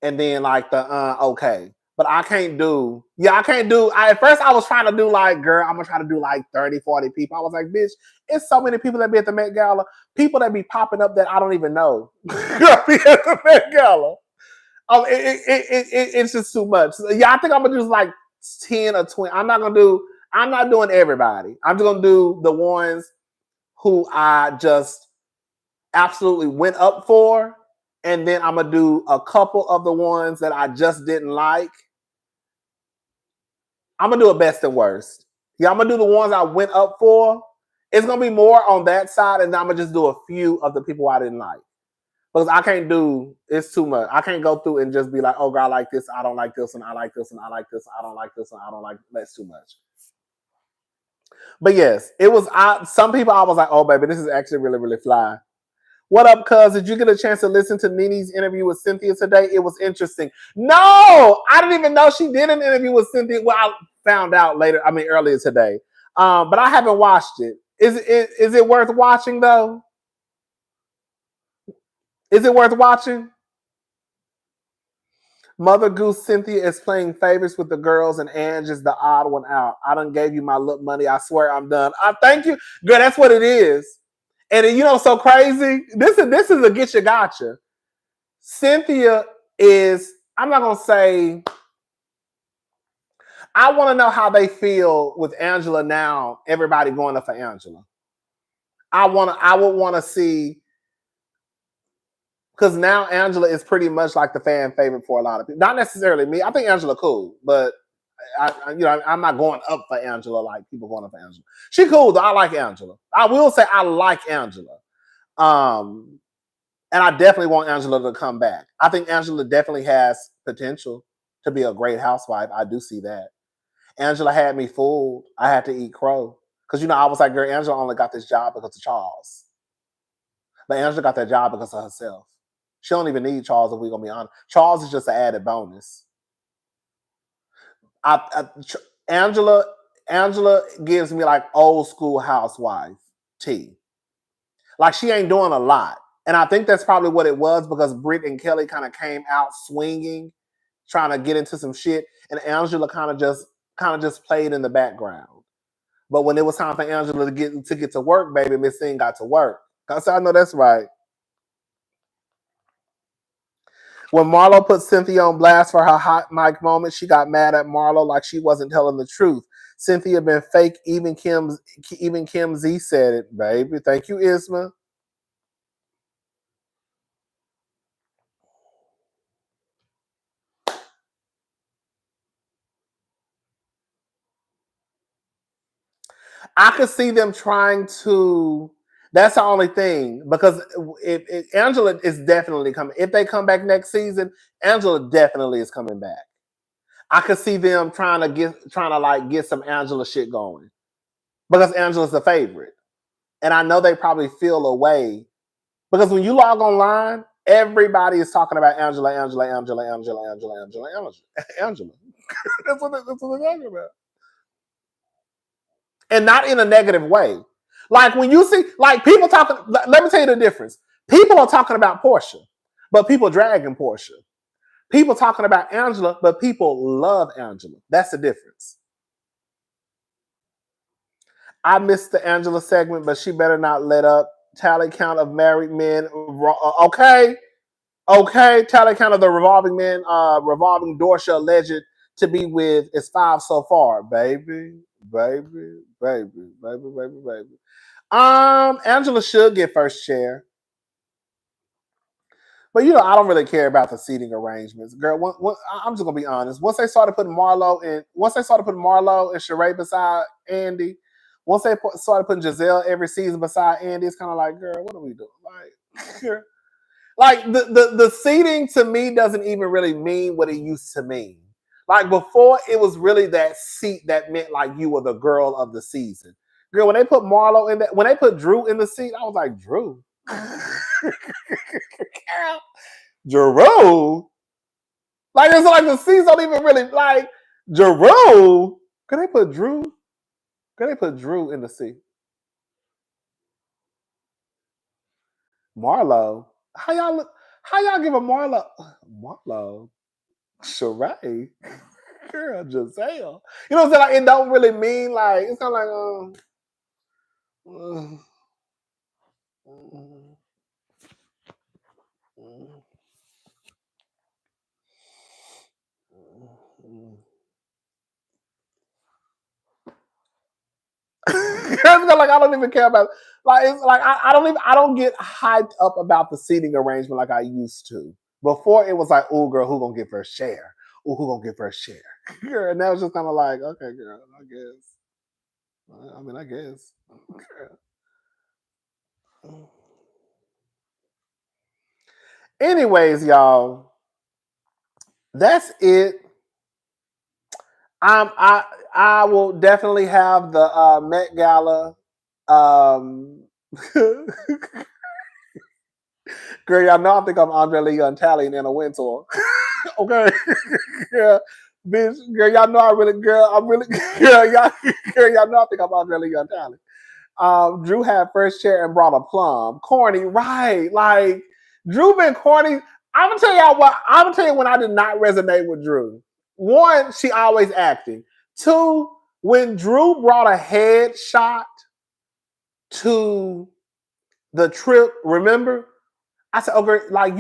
And then like okay. But I can't do, at first I was trying to do like, girl, I'm going to try to do like 30, 40 people. I was like, bitch, it's so many people that be at the Met Gala. People that be popping up that I don't even know. Be at the Met Gala. It's just too much. Yeah, I think I'm going to do like 10 or 20. I'm not doing everybody. I'm just going to do the ones who I just absolutely went up for. And then I'm going to do a couple of the ones that I just didn't like. I'm going to do a best and worst. Yeah, I'm going to do the ones I went up for. It's going to be more on that side. And then I'm going to just do a few of the people I didn't like. Because I can't it's too much. I can't go through and just be like, oh, God, I like this. I don't like this. And I like this. And I like this. I don't like this. And I don't like that's too much. But yes, it was, some people I was like, oh, baby, this is actually really, really fly. What up, cuz? Did you get a chance to listen to Nene's interview with Cynthia today? It was interesting. No, I didn't even know she did an interview with Cynthia. Well, I found out earlier today. But I haven't watched it. Is it worth watching, though? Is it worth watching? Mother Goose Cynthia is playing favorites with the girls, and Ange is the odd one out. I done gave you my look money. I swear I'm done. I thank you. Girl, that's what it is. And you know, so crazy. This is a get you gotcha. Cynthia is, I'm not going to say, I want to know how they feel with Angela now, everybody going up for Angela. I would want to see, because now Angela is pretty much like the fan favorite for a lot of people. Not necessarily me. I think Angela cool, but I'm not going up for Angela like people going up for Angela. She cool though. I like Angela. I will say I like Angela. And I definitely want Angela to come back. I think Angela definitely has potential to be a great housewife. I do see that. Angela had me fooled. I had to eat crow. Because, I was like, girl, Angela only got this job because of Charles. But Angela got that job because of herself. She don't even need Charles, if we're going to be honest. Charles is just an added bonus. Angela gives me like old school housewife tea. Like she ain't doing a lot. And I think that's probably what it was because Britt and Kelly kind of came out swinging, trying to get into some shit. And Angela kind of just played in the background. But when it was time for Angela to get to work, baby, Miss Thing got to work. I know that's right. When Marlo put Cynthia on blast for her hot mic moment, she got mad at Marlo like she wasn't telling the truth. Cynthia been fake. Even Kim Z said it, baby. Thank you, Isma. I could see them trying to. That's the only thing, because Angela is definitely coming. If they come back next season, Angela definitely is coming back. I could see them trying to get some Angela shit going, because Angela's the favorite, and I know they probably feel a way, because when you log online, everybody is talking about Angela. That's what they're talking about. And not in a negative way. Like when you see, like people talking, let me tell you the difference. People are talking about Porsha, but people dragging Porsha. People talking about Angela, but people love Angela. That's the difference. I missed the Angela segment, but she better not let up. Tally count of married men. Okay. Tally count of the revolving door she alleged to be with is 5 so far. Baby. Angela should get first share. But I don't really care about the seating arrangements, girl. I'm just gonna be honest. Once they started putting Marlo and Sheree beside Andy, once they started putting Giselle every season beside Andy, it's kind of like, girl, what are we doing? Like the seating to me doesn't even really mean what it used to mean. Like before, it was really that seat that meant like you were the girl of the season. Girl, when they put Marlo in that, when they put Drew in the seat, I was like, Drew. Drew? Like it's like the seats don't even really like Drew. Can they put Drew? Can they put Drew in the seat? Marlo? How y'all give a Marlo? Sheree? Girl, Giselle. You know what I'm saying? Like it don't really mean like it's kind of like like I don't even care about like it's like I don't get hyped up about the seating arrangement like I used to. Before it was like, oh girl, who gonna get first share? Oh, who gonna get first share? Girl, and that was just kind of like, okay, girl, I guess. I mean, I guess. Anyways, y'all, that's it. I will definitely have the Met Gala. Girl, y'all know I think I'm Andre Lee Untally in a Winter. Okay. Yeah. Bitch, girl, y'all know y'all know I think I'm Andre Lee Untally. Drew had first chair and brought a plum. Corny, right? Like Drew been corny. I'm gonna tell y'all what. I'm gonna tell you when I did not resonate with Drew. One, she always acting. Two, when Drew brought a headshot to the trip, remember? I said, okay, like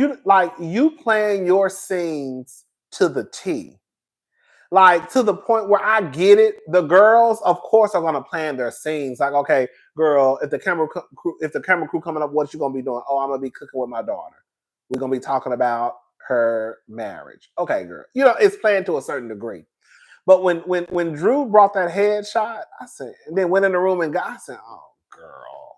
you playing your scenes to the T. Like to the point where I get it. The girls, of course, are gonna plan their scenes. Like, okay, girl, if the camera crew coming up, what you gonna be doing? Oh, I'm gonna be cooking with my daughter. We're gonna be talking about her marriage. Okay, girl. It's planned to a certain degree. But when Drew brought that headshot, I said, and then went in the room and got, I said, oh, girl.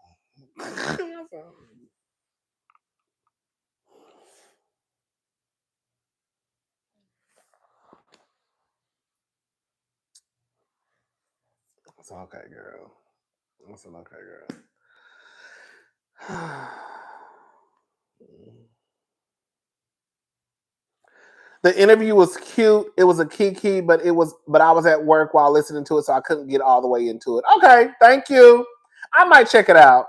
It's okay, girl. It's an okay, girl. The interview was cute. It was a kiki, but I was at work while listening to it, so I couldn't get all the way into it. Okay, thank you. I might check it out.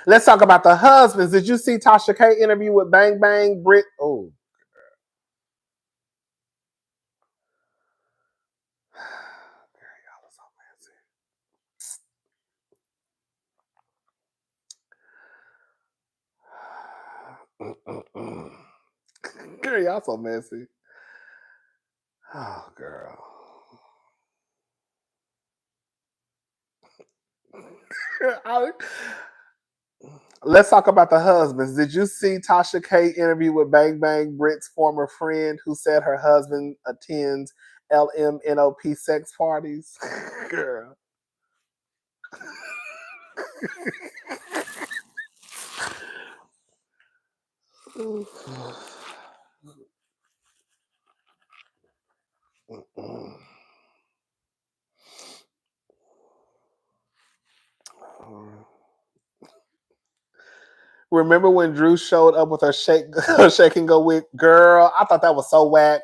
Let's talk about the husbands. Did you see Tasha K interview with Bang Bang Brit? Oh. Girl, y'all so messy. Oh, girl. Let's talk about the husbands. Did you see Tasha K interview with Bang Bang Brit's former friend who said her husband attends LMNOP sex parties? Girl. Remember when Drew showed up with her shake and go wig? Girl, I thought that was so whack.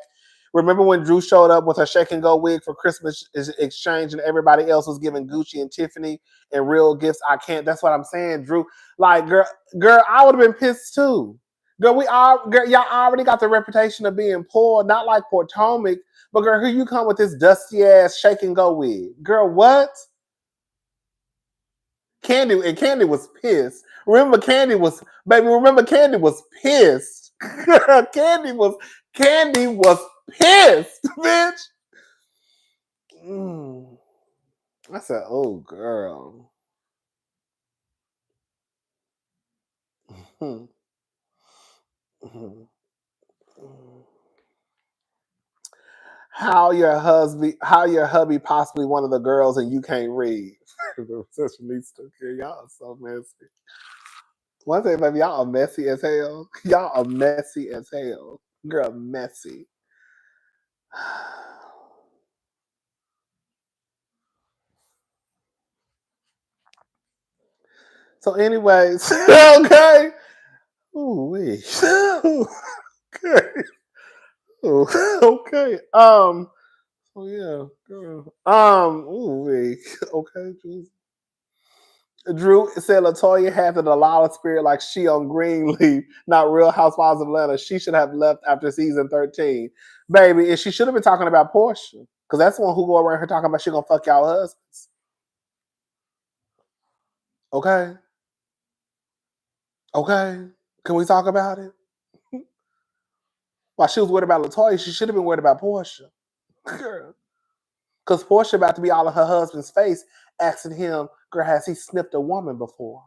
Remember when Drew showed up with her shake and go wig for Christmas exchange and everybody else was giving Gucci and Tiffany and real gifts? I can't. That's what I'm saying, Drew. Like, girl, I would have been pissed too. Girl, y'all already got the reputation of being poor, not like Potomac, but girl, here you come with this dusty ass shake and go wig. Girl, what? Candy was pissed. Remember Candy was pissed. Candy was pissed, bitch. I said, oh girl. How your hubby possibly one of the girls and you can't read. Y'all are so messy. One thing, baby, y'all are messy as hell. Y'all are messy as hell. Girl, messy. So anyways, okay. Ooh, wait. Okay. Ooh, okay. So yeah, girl. Ooh, wait. Okay, Jesus. Drew said Latoya had the Delilah spirit like she on Greenleaf, not Real Housewives of Atlanta. She should have left after season 13. Baby, and she should have been talking about Porsha. Because that's the one who go around her talking about she gonna fuck y'all husbands. Okay? Okay? Can we talk about it? While she was worried about Latoya, she should have been worried about Porsha. Girl. Because Porsha about to be all in her husband's face, asking him, girl, has he sniffed a woman before?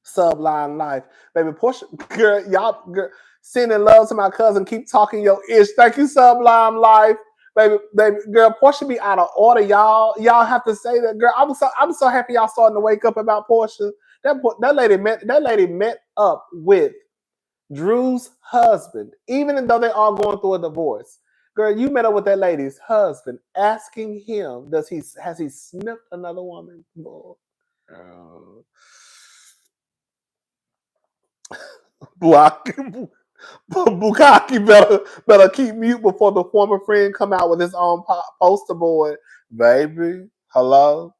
Subline life. Baby, Porsha, girl, y'all, girl, sending love to my cousin, keep talking your ish. Thank you, Sublime Life. Baby, girl, Porsha be out of order, y'all. Y'all have to say that, girl. I'm so happy y'all starting to wake up about Porsha. That lady met up with Drew's husband, even though they are going through a divorce. Girl, you met up with that lady's husband, asking him, has he sniffed another woman? Bukaki better keep mute before the former friend come out with his own poster board. Baby, hello.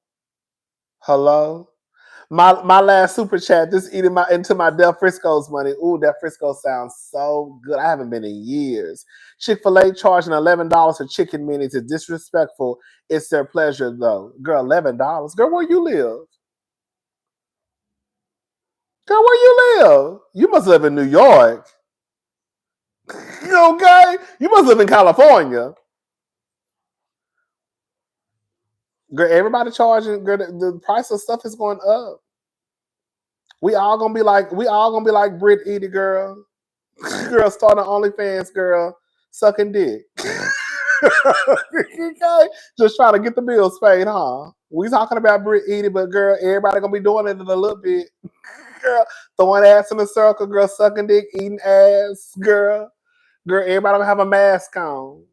My last super chat, this eating into my Del Frisco's money. Ooh, Del Frisco sounds so good. I haven't been in years. Chick-fil-A charging $11 for chicken minis is disrespectful. It's their pleasure, though. Girl, $11. Girl, where you live? Girl, where you live? You must live in New York. Okay? You must live in California. Girl, everybody charging. Girl, the price of stuff is going up. We all gonna be like Brit Edie, girl. Girl, starting OnlyFans, girl, sucking dick. Okay? Just trying to get the bills paid, huh? We talking about Brit Edie, but girl, everybody gonna be doing it in a little bit. Girl, throwing ass in a circle, girl, sucking dick, eating ass, girl. Girl, everybody gonna have a mask on.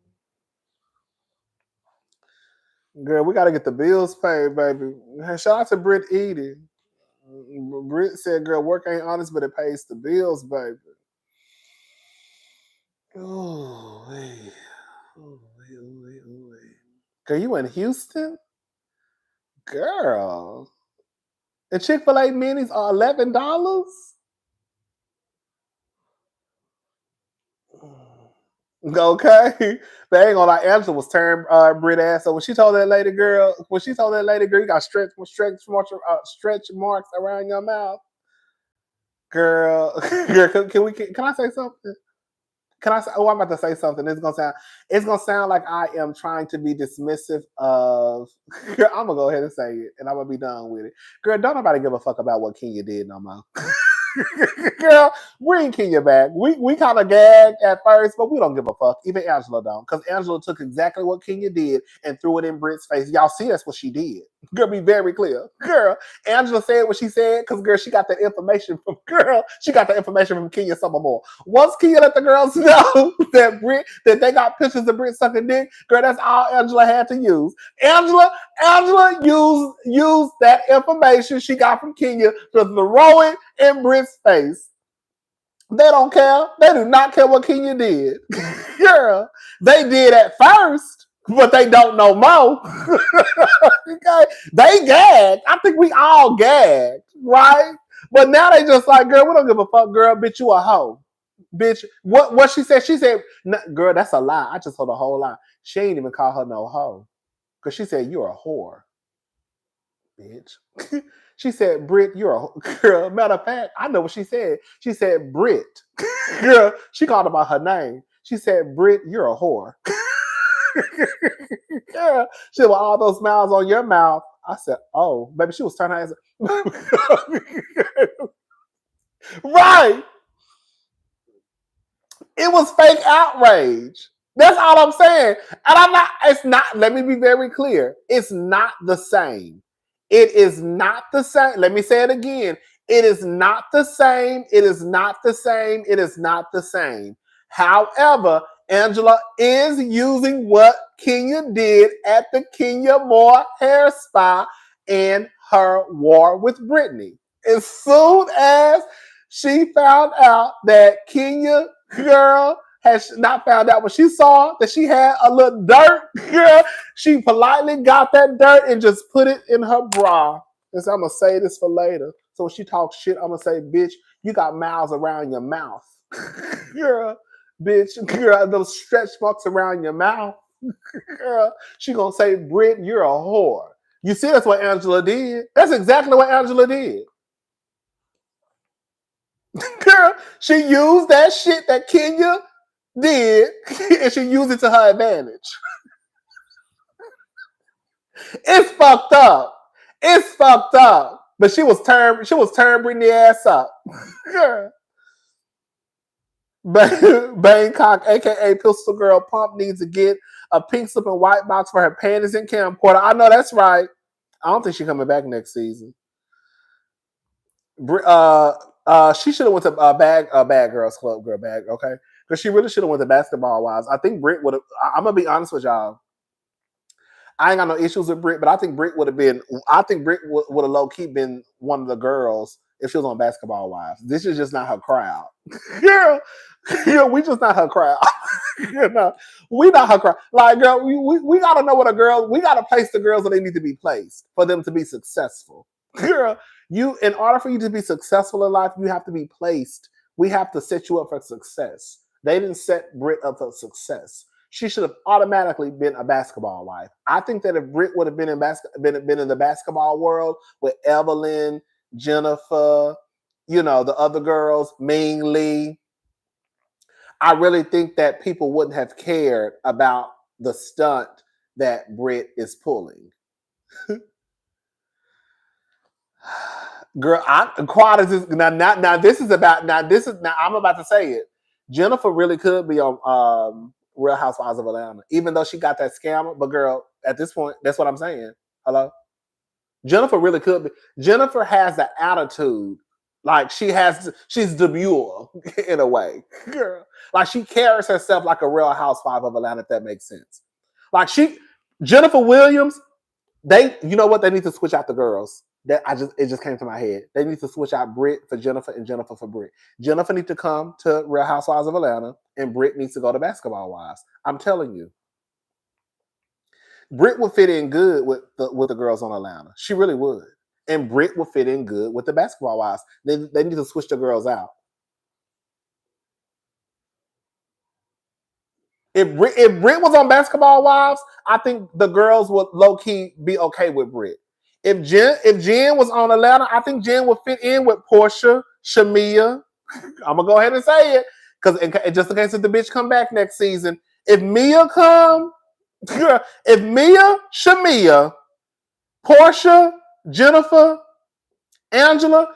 Girl, we gotta get the bills paid, baby. Shout out to Brit Edie. Brit said, girl, work ain't honest, but it pays the bills, baby. Oh, wait. Girl, you in Houston? Girl. The Chick-fil-A minis are $11? Okay. They ain't gonna lie, Angela was tearing Brit ass. So when she told that lady girl, you got stretch marks around your mouth. Girl, can I say something? Can I say? Oh, I'm about to say something. It's gonna sound like I am trying to be dismissive of. Girl, I'm gonna go ahead and say it, and I'm gonna be done with it. Girl, don't nobody give a fuck about what Kenya did no more. Girl, bring Kenya back. We kind of gagged at first, but we don't give a fuck. Even Angela don't, because Angela took exactly what Kenya did and threw it in Brit's face. Y'all see that's what she did. Girl, be very clear. Girl, Angela said what she said because, girl, she got the information from Kenya Summermore. Once Kenya let the girls know that they got pictures of Brit sucking dick, girl, that's all Angela had to use. Angela used that information she got from Kenya to throw it in Brit's face. They don't care. They do not care what Kenya did. Girl, they did at first, but they don't know more. Okay? They gagged. I think we all gagged, right? But now they just like, girl, we don't give a fuck, girl. Bitch, you a hoe. Bitch, what she said? She said, girl, that's a lie. I just told a whole lie. She ain't even call her no hoe. Because she said, you're a whore. Bitch. She said, Brit, you're a girl. Matter of fact, I know what she said. She said, Brit. Girl, she called her by her name. She said, Brit, you're a whore. Girl, she had all those smiles on your mouth. I said, oh, baby, she was turning her ass. Right. It was fake outrage. That's all I'm saying. And it's not, let me be very clear. It's not the same. It is not the same. Let me say it again. It is not the same. It is not the same. It is not the same. However, Angela is using what Kenya did at the Kenya Moore hair spa in her war with Britney. As soon as she found out that Kenya girl has not found out, when she saw that she had a little dirt, girl, she politely got that dirt and just put it in her bra. And so I'm going to say this for later. So when she talks shit, I'm going to say, bitch, you got mouths around your mouth. Girl, bitch, girl, those stretch marks around your mouth. Girl, she going to say, Brit, you're a whore. You see, that's what Angela did. That's exactly what Angela did. Girl, she used that shit that Kenya did, and she used it to her advantage. It's fucked up. It's fucked up. But she was turned Britney ass up. Girl. Bangkok, aka Pistol Girl Pump, needs to get a pink slip and white box for her panties and camcorder. I know that's right. I don't think she's coming back next season. She should have went to Bad Girls Club, girl bag, okay? Because she really should have went to Basketball Wives. I think Brit would have. I'm gonna be honest with y'all. I ain't got no issues with Brit, but I think Brit would have been. I think Brit would have low key been one of the girls if she was on Basketball Wives. This is just not her crowd. Girl, we just not her crowd. We not her crowd. Like, girl, we gotta know what a girl. We gotta place the girls where they need to be placed for them to be successful. Girl, in order for you to be successful in life, you have to be placed. We have to set you up for success. They didn't set Brit up for success. She should have automatically been a basketball wife. I think that if Brit would have been in the basketball world with Evelyn, Jennifer, the other girls, Ming Lee, I really think that people wouldn't have cared about the stunt that Brit is pulling. Girl, I'm quiet as this. Now this is about. Now I'm about to say it. Jennifer really could be on Real Housewives of Atlanta, even though she got that scammer. But girl, at this point, that's what I'm saying. Hello, Jennifer really could be. Jennifer has the attitude, like she's demure in a way, girl. Like she carries herself like a Real Housewife of Atlanta. If that makes sense. Like Jennifer Williams. You know what? They need to switch out the girls. It just came to my head. They need to switch out Brit for Jennifer and Jennifer for Brit. Jennifer needs to come to Real Housewives of Atlanta, and Brit needs to go to Basketball Wives. I'm telling you, Brit would fit in good with the girls on Atlanta. She really would, and Brit would fit in good with the Basketball Wives. They need to switch the girls out. If Brit was on Basketball Wives, I think the girls would low key be okay with Brit. If Jen was on Atlanta, I think Jen would fit in with Porsha, Shamea. I'm gonna go ahead and say it because just in case if the bitch come back next season, if Mia, Shamea, Porsha, Jennifer, Angela,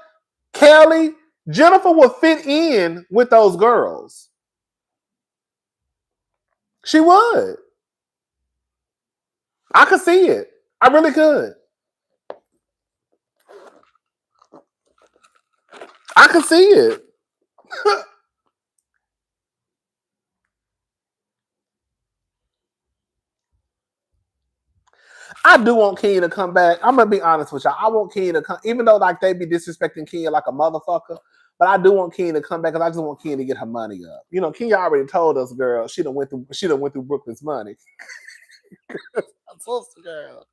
Kelly, Jennifer would fit in with those girls. She would. I could see it. I really could. can see it. I do want Kenya to come back. I'm gonna be honest with y'all. I want Kenya to come, even though like they be disrespecting Kenya like a motherfucker. But I do want Kenya to come back because I just want Kenya to get her money up. You know, Kenya already told us, girl, she done went through Brooklyn's money. Girl.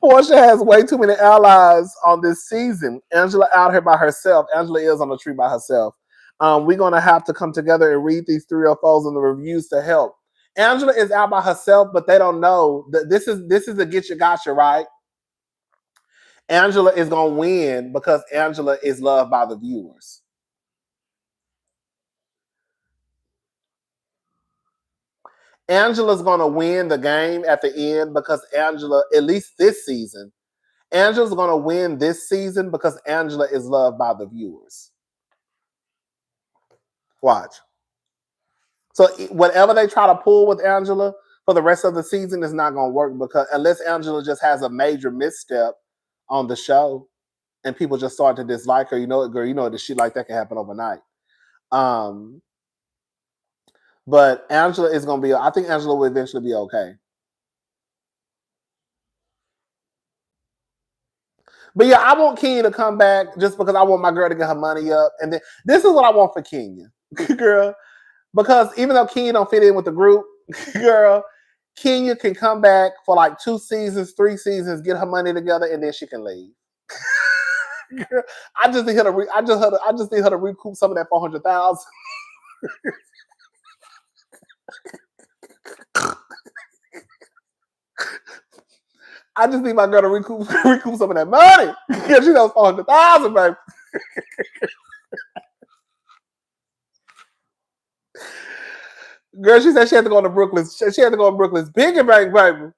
Porsha has way too many allies on this season. Angela out here by herself. Angela is on the tree by herself. We're gonna have to come together and read these 304s and the reviews to help. Angela is out by herself, but they don't know that this is a get you gotcha, right? Angela is gonna win because Angela is loved by the viewers. Angela's gonna win the game at the end because Angela, at least this season, Angela's gonna win this season because Angela is loved by the viewers. Watch. So whatever they try to pull with Angela for the rest of the season is not gonna work because unless Angela just has a major misstep on the show and people just start to dislike her, you know, girl, you know the shit like that can happen overnight. But Angela is gonna be. I think Angela will eventually be okay. But yeah, I want Kenya to come back just because I want my girl to get her money up. And then this is what I want for Kenya, girl. Because even though Kenya don't fit in with the group, girl, Kenya can come back for like 2 seasons, 3 seasons, get her money together, and then she can leave. Girl, I just need her to recoup some of that $400,000. I just need my girl to recoup some of that money. Yeah, she knows $400,000, baby. Girl, she said she had to go to Brooklyn's. She had to go to Brooklyn's piggy bank, baby.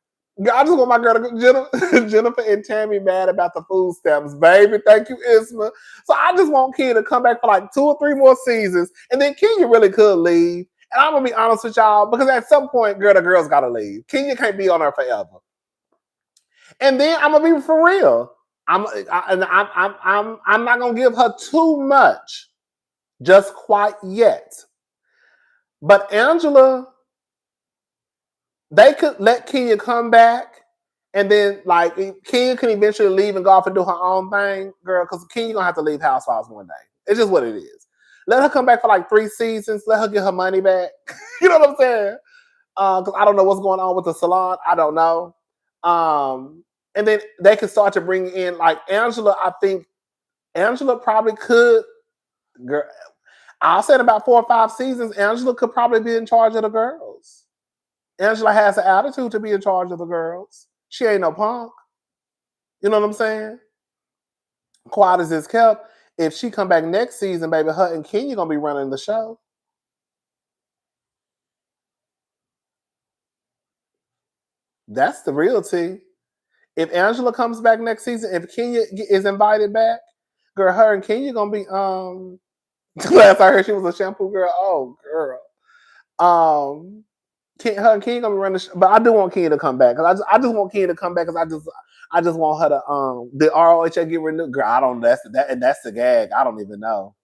I just want my girl to go. Jennifer and Tammy mad about the food stamps, baby. Thank you, Isma. So I just want Kenya to come back for like 2 or 3 more seasons, and then Kenya really could leave. And I'm gonna be honest with y'all because at some point, girl, the girl's gotta leave. Kenya can't be on her forever. And then I'm gonna be for real. I'm not gonna give her too much, just quite yet. But Angela, they could let Kenya come back, and then like Kenya can eventually leave and go off and do her own thing, girl. Because Kenya gonna have to leave Housewives one day. It's just what it is. Let her come back for like 3 seasons. Let her get her money back. You know what I'm saying? Because I don't know what's going on with the salon. I don't know. And then they can start to bring in like Angela. I think Angela probably could. Girl, I'll say in about 4 or 5 seasons, Angela could probably be in charge of the girls. Angela has the attitude to be in charge of the girls. She ain't no punk. You know what I'm saying? Quiet as it's kept. If she come back next season, baby, her and Kenya gonna be running the show. That's the real tea. If Angela comes back next season, if Kenya is invited back, girl, her and Kenya gonna be last I heard she was a shampoo girl. Oh, girl. Her and Kenya gonna be running the show. But I do want Kenya to come back because I just want Kenya to come back because I just want her to the RHOA get renewed. Girl, I don't. That's the gag. I don't even know.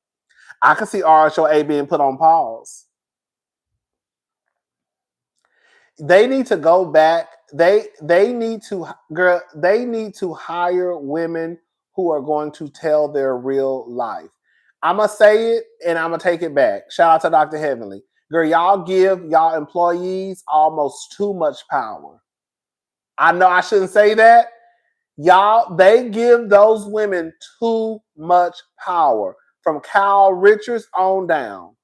I can see RHOA being put on pause. They need to go back. They need to hire women who are going to tell their real life. I'm going to say it and I'm going to take it back. Shout out to Dr. Heavenly. Girl, y'all give y'all employees almost too much power. I know I shouldn't say that. They give those women too much power from Kyle Richards on down.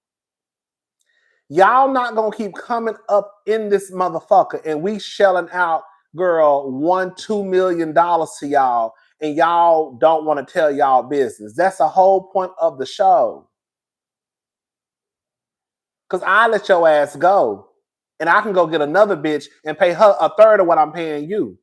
Y'all not gonna keep coming up in this motherfucker and we shelling out, girl, $1-2 million to y'all, and y'all don't want to tell y'all business. That's the whole point of the show. Cause I let your ass go, and I can go get another bitch and pay her 1/3 of what I'm paying you.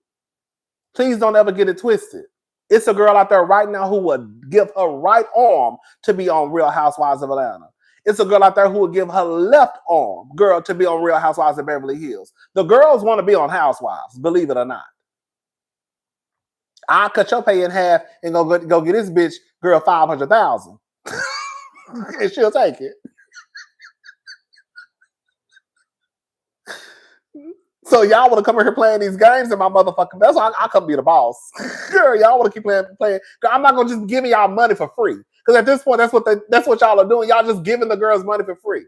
Please don't ever get it twisted. It's a girl out there right now who would give her right arm to be on Real Housewives of Atlanta. It's a girl out there who would give her left arm, girl, to be on Real Housewives of Beverly Hills. The girls want to be on Housewives, believe it or not. I'll cut your pay in half and go get this bitch, girl, $500,000. and she'll take it. So y'all want to come in here playing these games in my motherfucking... That's why I come be the boss. Girl, y'all want to keep playing. Girl, I'm not going to just give y'all money for free. Because at this point, that's what y'all are doing. Y'all just giving the girls money for free.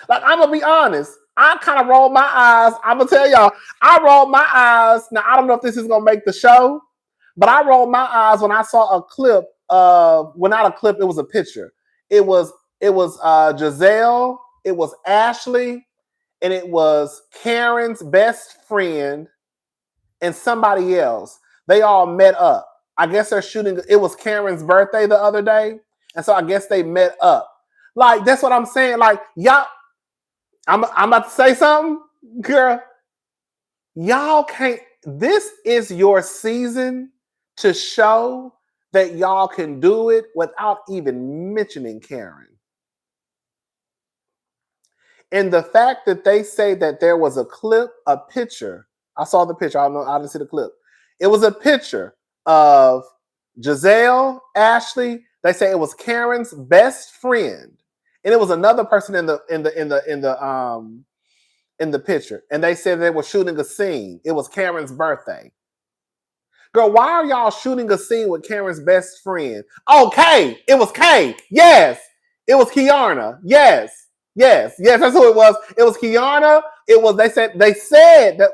Like, I'm going to be honest. I kind of rolled my eyes. I'm going to tell y'all, I rolled my eyes. Now, I don't know if this is going to make the show, but I rolled my eyes when I saw a clip of... Well, not a clip. It was a picture. It was Giselle. It was Ashley. And it was Karen's best friend and somebody else. They all met up. I guess they're shooting. It was Karen's birthday the other day. And so I guess they met up. Like, that's what I'm saying. Like, y'all, I'm about to say something. Girl, y'all can't. This is your season to show that y'all can do it without even mentioning Karen. And the fact that they say that there was a clip, a picture. I saw the picture. I didn't see the clip. It was a picture of Giselle, Ashley. They say it was Karen's best friend, and it was another person in the picture. And they said they were shooting a scene. It was Karen's birthday. Girl, why are y'all shooting a scene with Karen's best friend? Oh, Kay. It was Kay. Yes. It was Kiana. Yes. Yes, that's who it was. It was Kiana. They said that,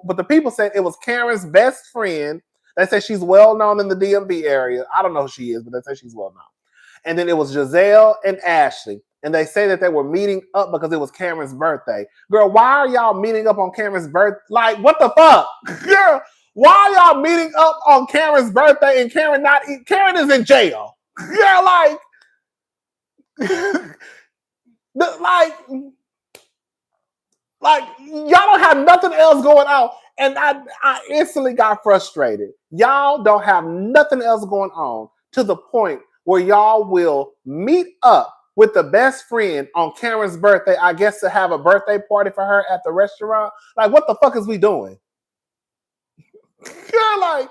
but the people said it was Karen's best friend. They say she's well known in the DMV area. I don't know who she is, but they say she's well known. And then it was Giselle and Ashley. And they say that they were meeting up because it was Karen's birthday. Girl, why are y'all meeting up on Karen's birthday? Like, what the fuck? Girl, why are y'all meeting up on Karen's birthday and Karen is in jail? Girl, like... Like y'all don't have nothing else going on. And I instantly got frustrated. Y'all don't have nothing else going on to the point where y'all will meet up with the best friend on Karen's birthday, I guess, to have a birthday party for her at the restaurant. Like, what the fuck is we doing? You're like,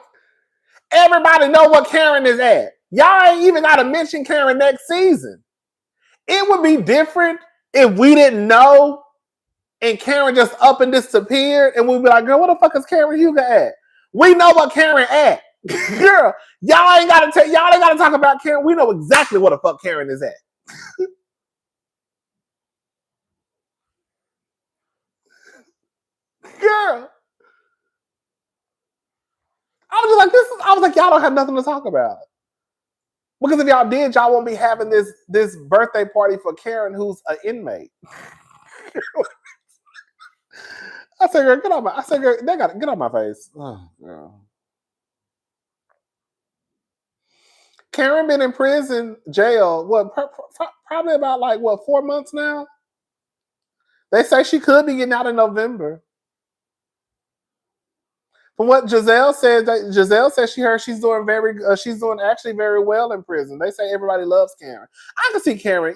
everybody know what Karen is at. Y'all ain't even got to mention Karen next season. It would be different if we didn't know and Karen just up and disappeared and we'd be like, girl, what the fuck is Karen Hugo at? We know what Karen at. Girl, y'all ain't gotta talk about Karen. We know exactly what the fuck Karen is at. Girl. I was like, y'all don't have nothing to talk about. Because if y'all did, y'all won't be having this birthday party for Karen, who's an inmate. I said, girl, get on my face. Oh, girl. Karen been in prison, jail, probably about 4 months now? They say she could be getting out in November. From what Giselle said, she's doing actually very well in prison. They say everybody loves Karen. I can see Karen,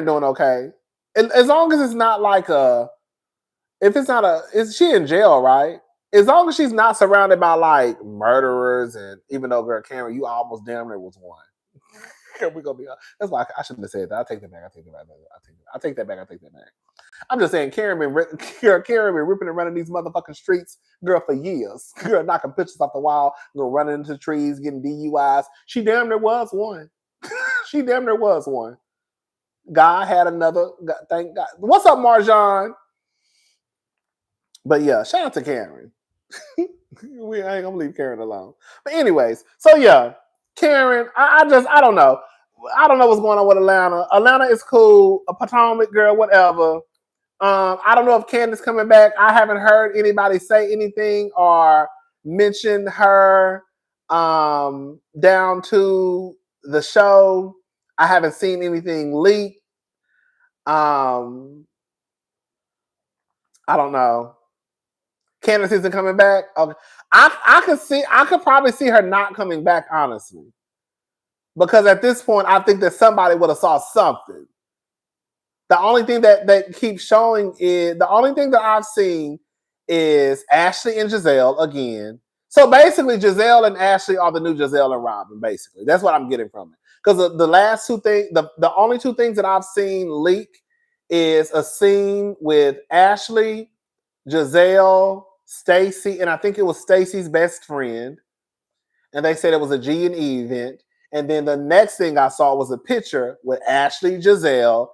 doing okay. As long as it's not is she in jail, right? As long as she's not surrounded by murderers, and even though, girl, Karen, you almost damn near was one. We're gonna be. That's why I shouldn't have said that. I take that back. I take that back. I'm just saying, Karen been ripping and running these motherfucking streets, girl, for years. Girl, knocking pictures off the wall, girl, running into trees, getting DUIs. She damn near was one. God had another. Thank God. What's up, Marjan? But yeah, shout out to Karen. We ain't gonna leave Karen alone. But anyways, so yeah, Karen, I don't know. I don't know what's going on with Atlanta. Atlanta is cool. A Potomac girl, whatever. I don't know if Candace coming back. I haven't heard anybody say anything or mention her down to the show. I haven't seen anything leak. I don't know. Candace isn't coming back. Okay. I could probably see her not coming back, honestly. Because at this point, I think that somebody would have saw something. The only thing that keeps showing is, the only thing that I've seen is Ashley and Giselle again. So basically, Giselle and Ashley are the new Giselle and Robin, basically. That's what I'm getting from it. Because the last two things, the only two things that I've seen leak is a scene with Ashley, Giselle, Stacy, and I think it was Stacy's best friend. And they said it was a G&E event. And then the next thing I saw was a picture with Ashley, Giselle,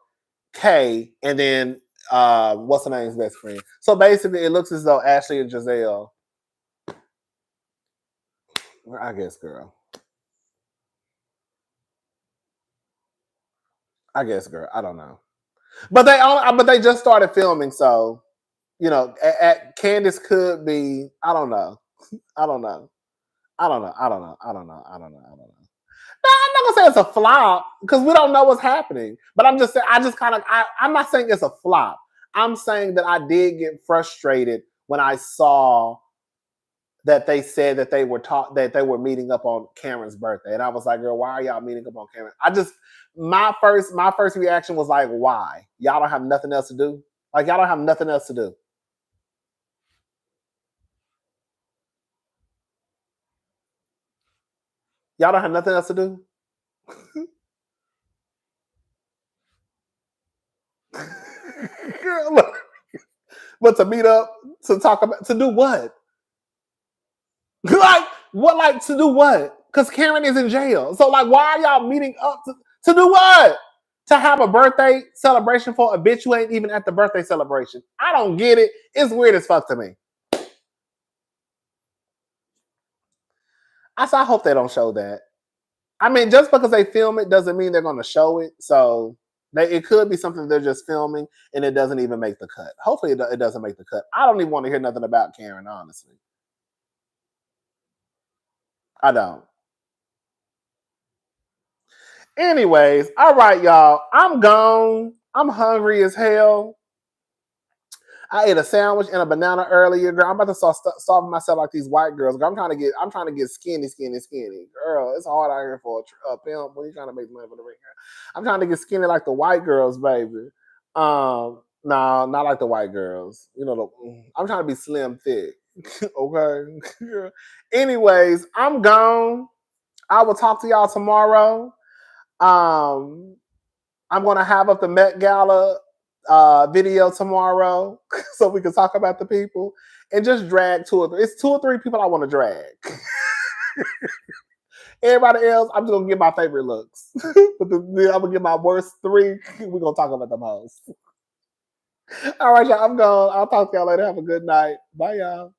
Kay, and then what's her name's best friend. So basically, it looks as though Ashley and Giselle. I guess, girl. I don't know. But they just started filming, so you know, Candace could be. I don't know. I'm not gonna say it's a flop because we don't know what's happening. But I'm just saying, I'm not saying it's a flop. I'm saying that I did get frustrated when I saw that they said that they were meeting up on Cameron's birthday, and I was like, "Girl, why are y'all meeting up on Cameron?" My first reaction was like, "Why? Y'all don't have nothing else to do? Like, y'all don't have nothing else to do." Y'all don't have nothing else to do? Girl, look. But to meet up, to talk about, to do what? Like to do what? Because Karen is in jail. So like, why are y'all meeting up to do what? To have a birthday celebration for a bitch who ain't even at the birthday celebration. I don't get it. It's weird as fuck to me. I hope they don't show that. I mean, just because they film it doesn't mean they're going to show it. So it could be something they're just filming and it doesn't even make the cut. Hopefully it doesn't make the cut. I don't even want to hear nothing about Karen, honestly. I don't. Anyways, all right, y'all. I'm gone. I'm hungry as hell. I ate a sandwich and a banana earlier, girl. I'm about to start starving myself like these white girls. Girl, I'm trying to get skinny. Girl, it's hard out here for a film. When you trying to make money for the ring, girl. I'm trying to get skinny like the white girls, baby. No, not like the white girls. You know, I'm trying to be slim thick. Okay. Anyways, I'm gone. I will talk to y'all tomorrow. I'm gonna have up the Met Gala video tomorrow so we can talk about the people and just drag it's 2 or 3 people I want to drag. Everybody else, I'm just gonna get my favorite looks. But I'm gonna get my worst 3. We're gonna talk about the most. All right, y'all. I'm gone. I'll talk to y'all later. Have a good night. Bye, y'all.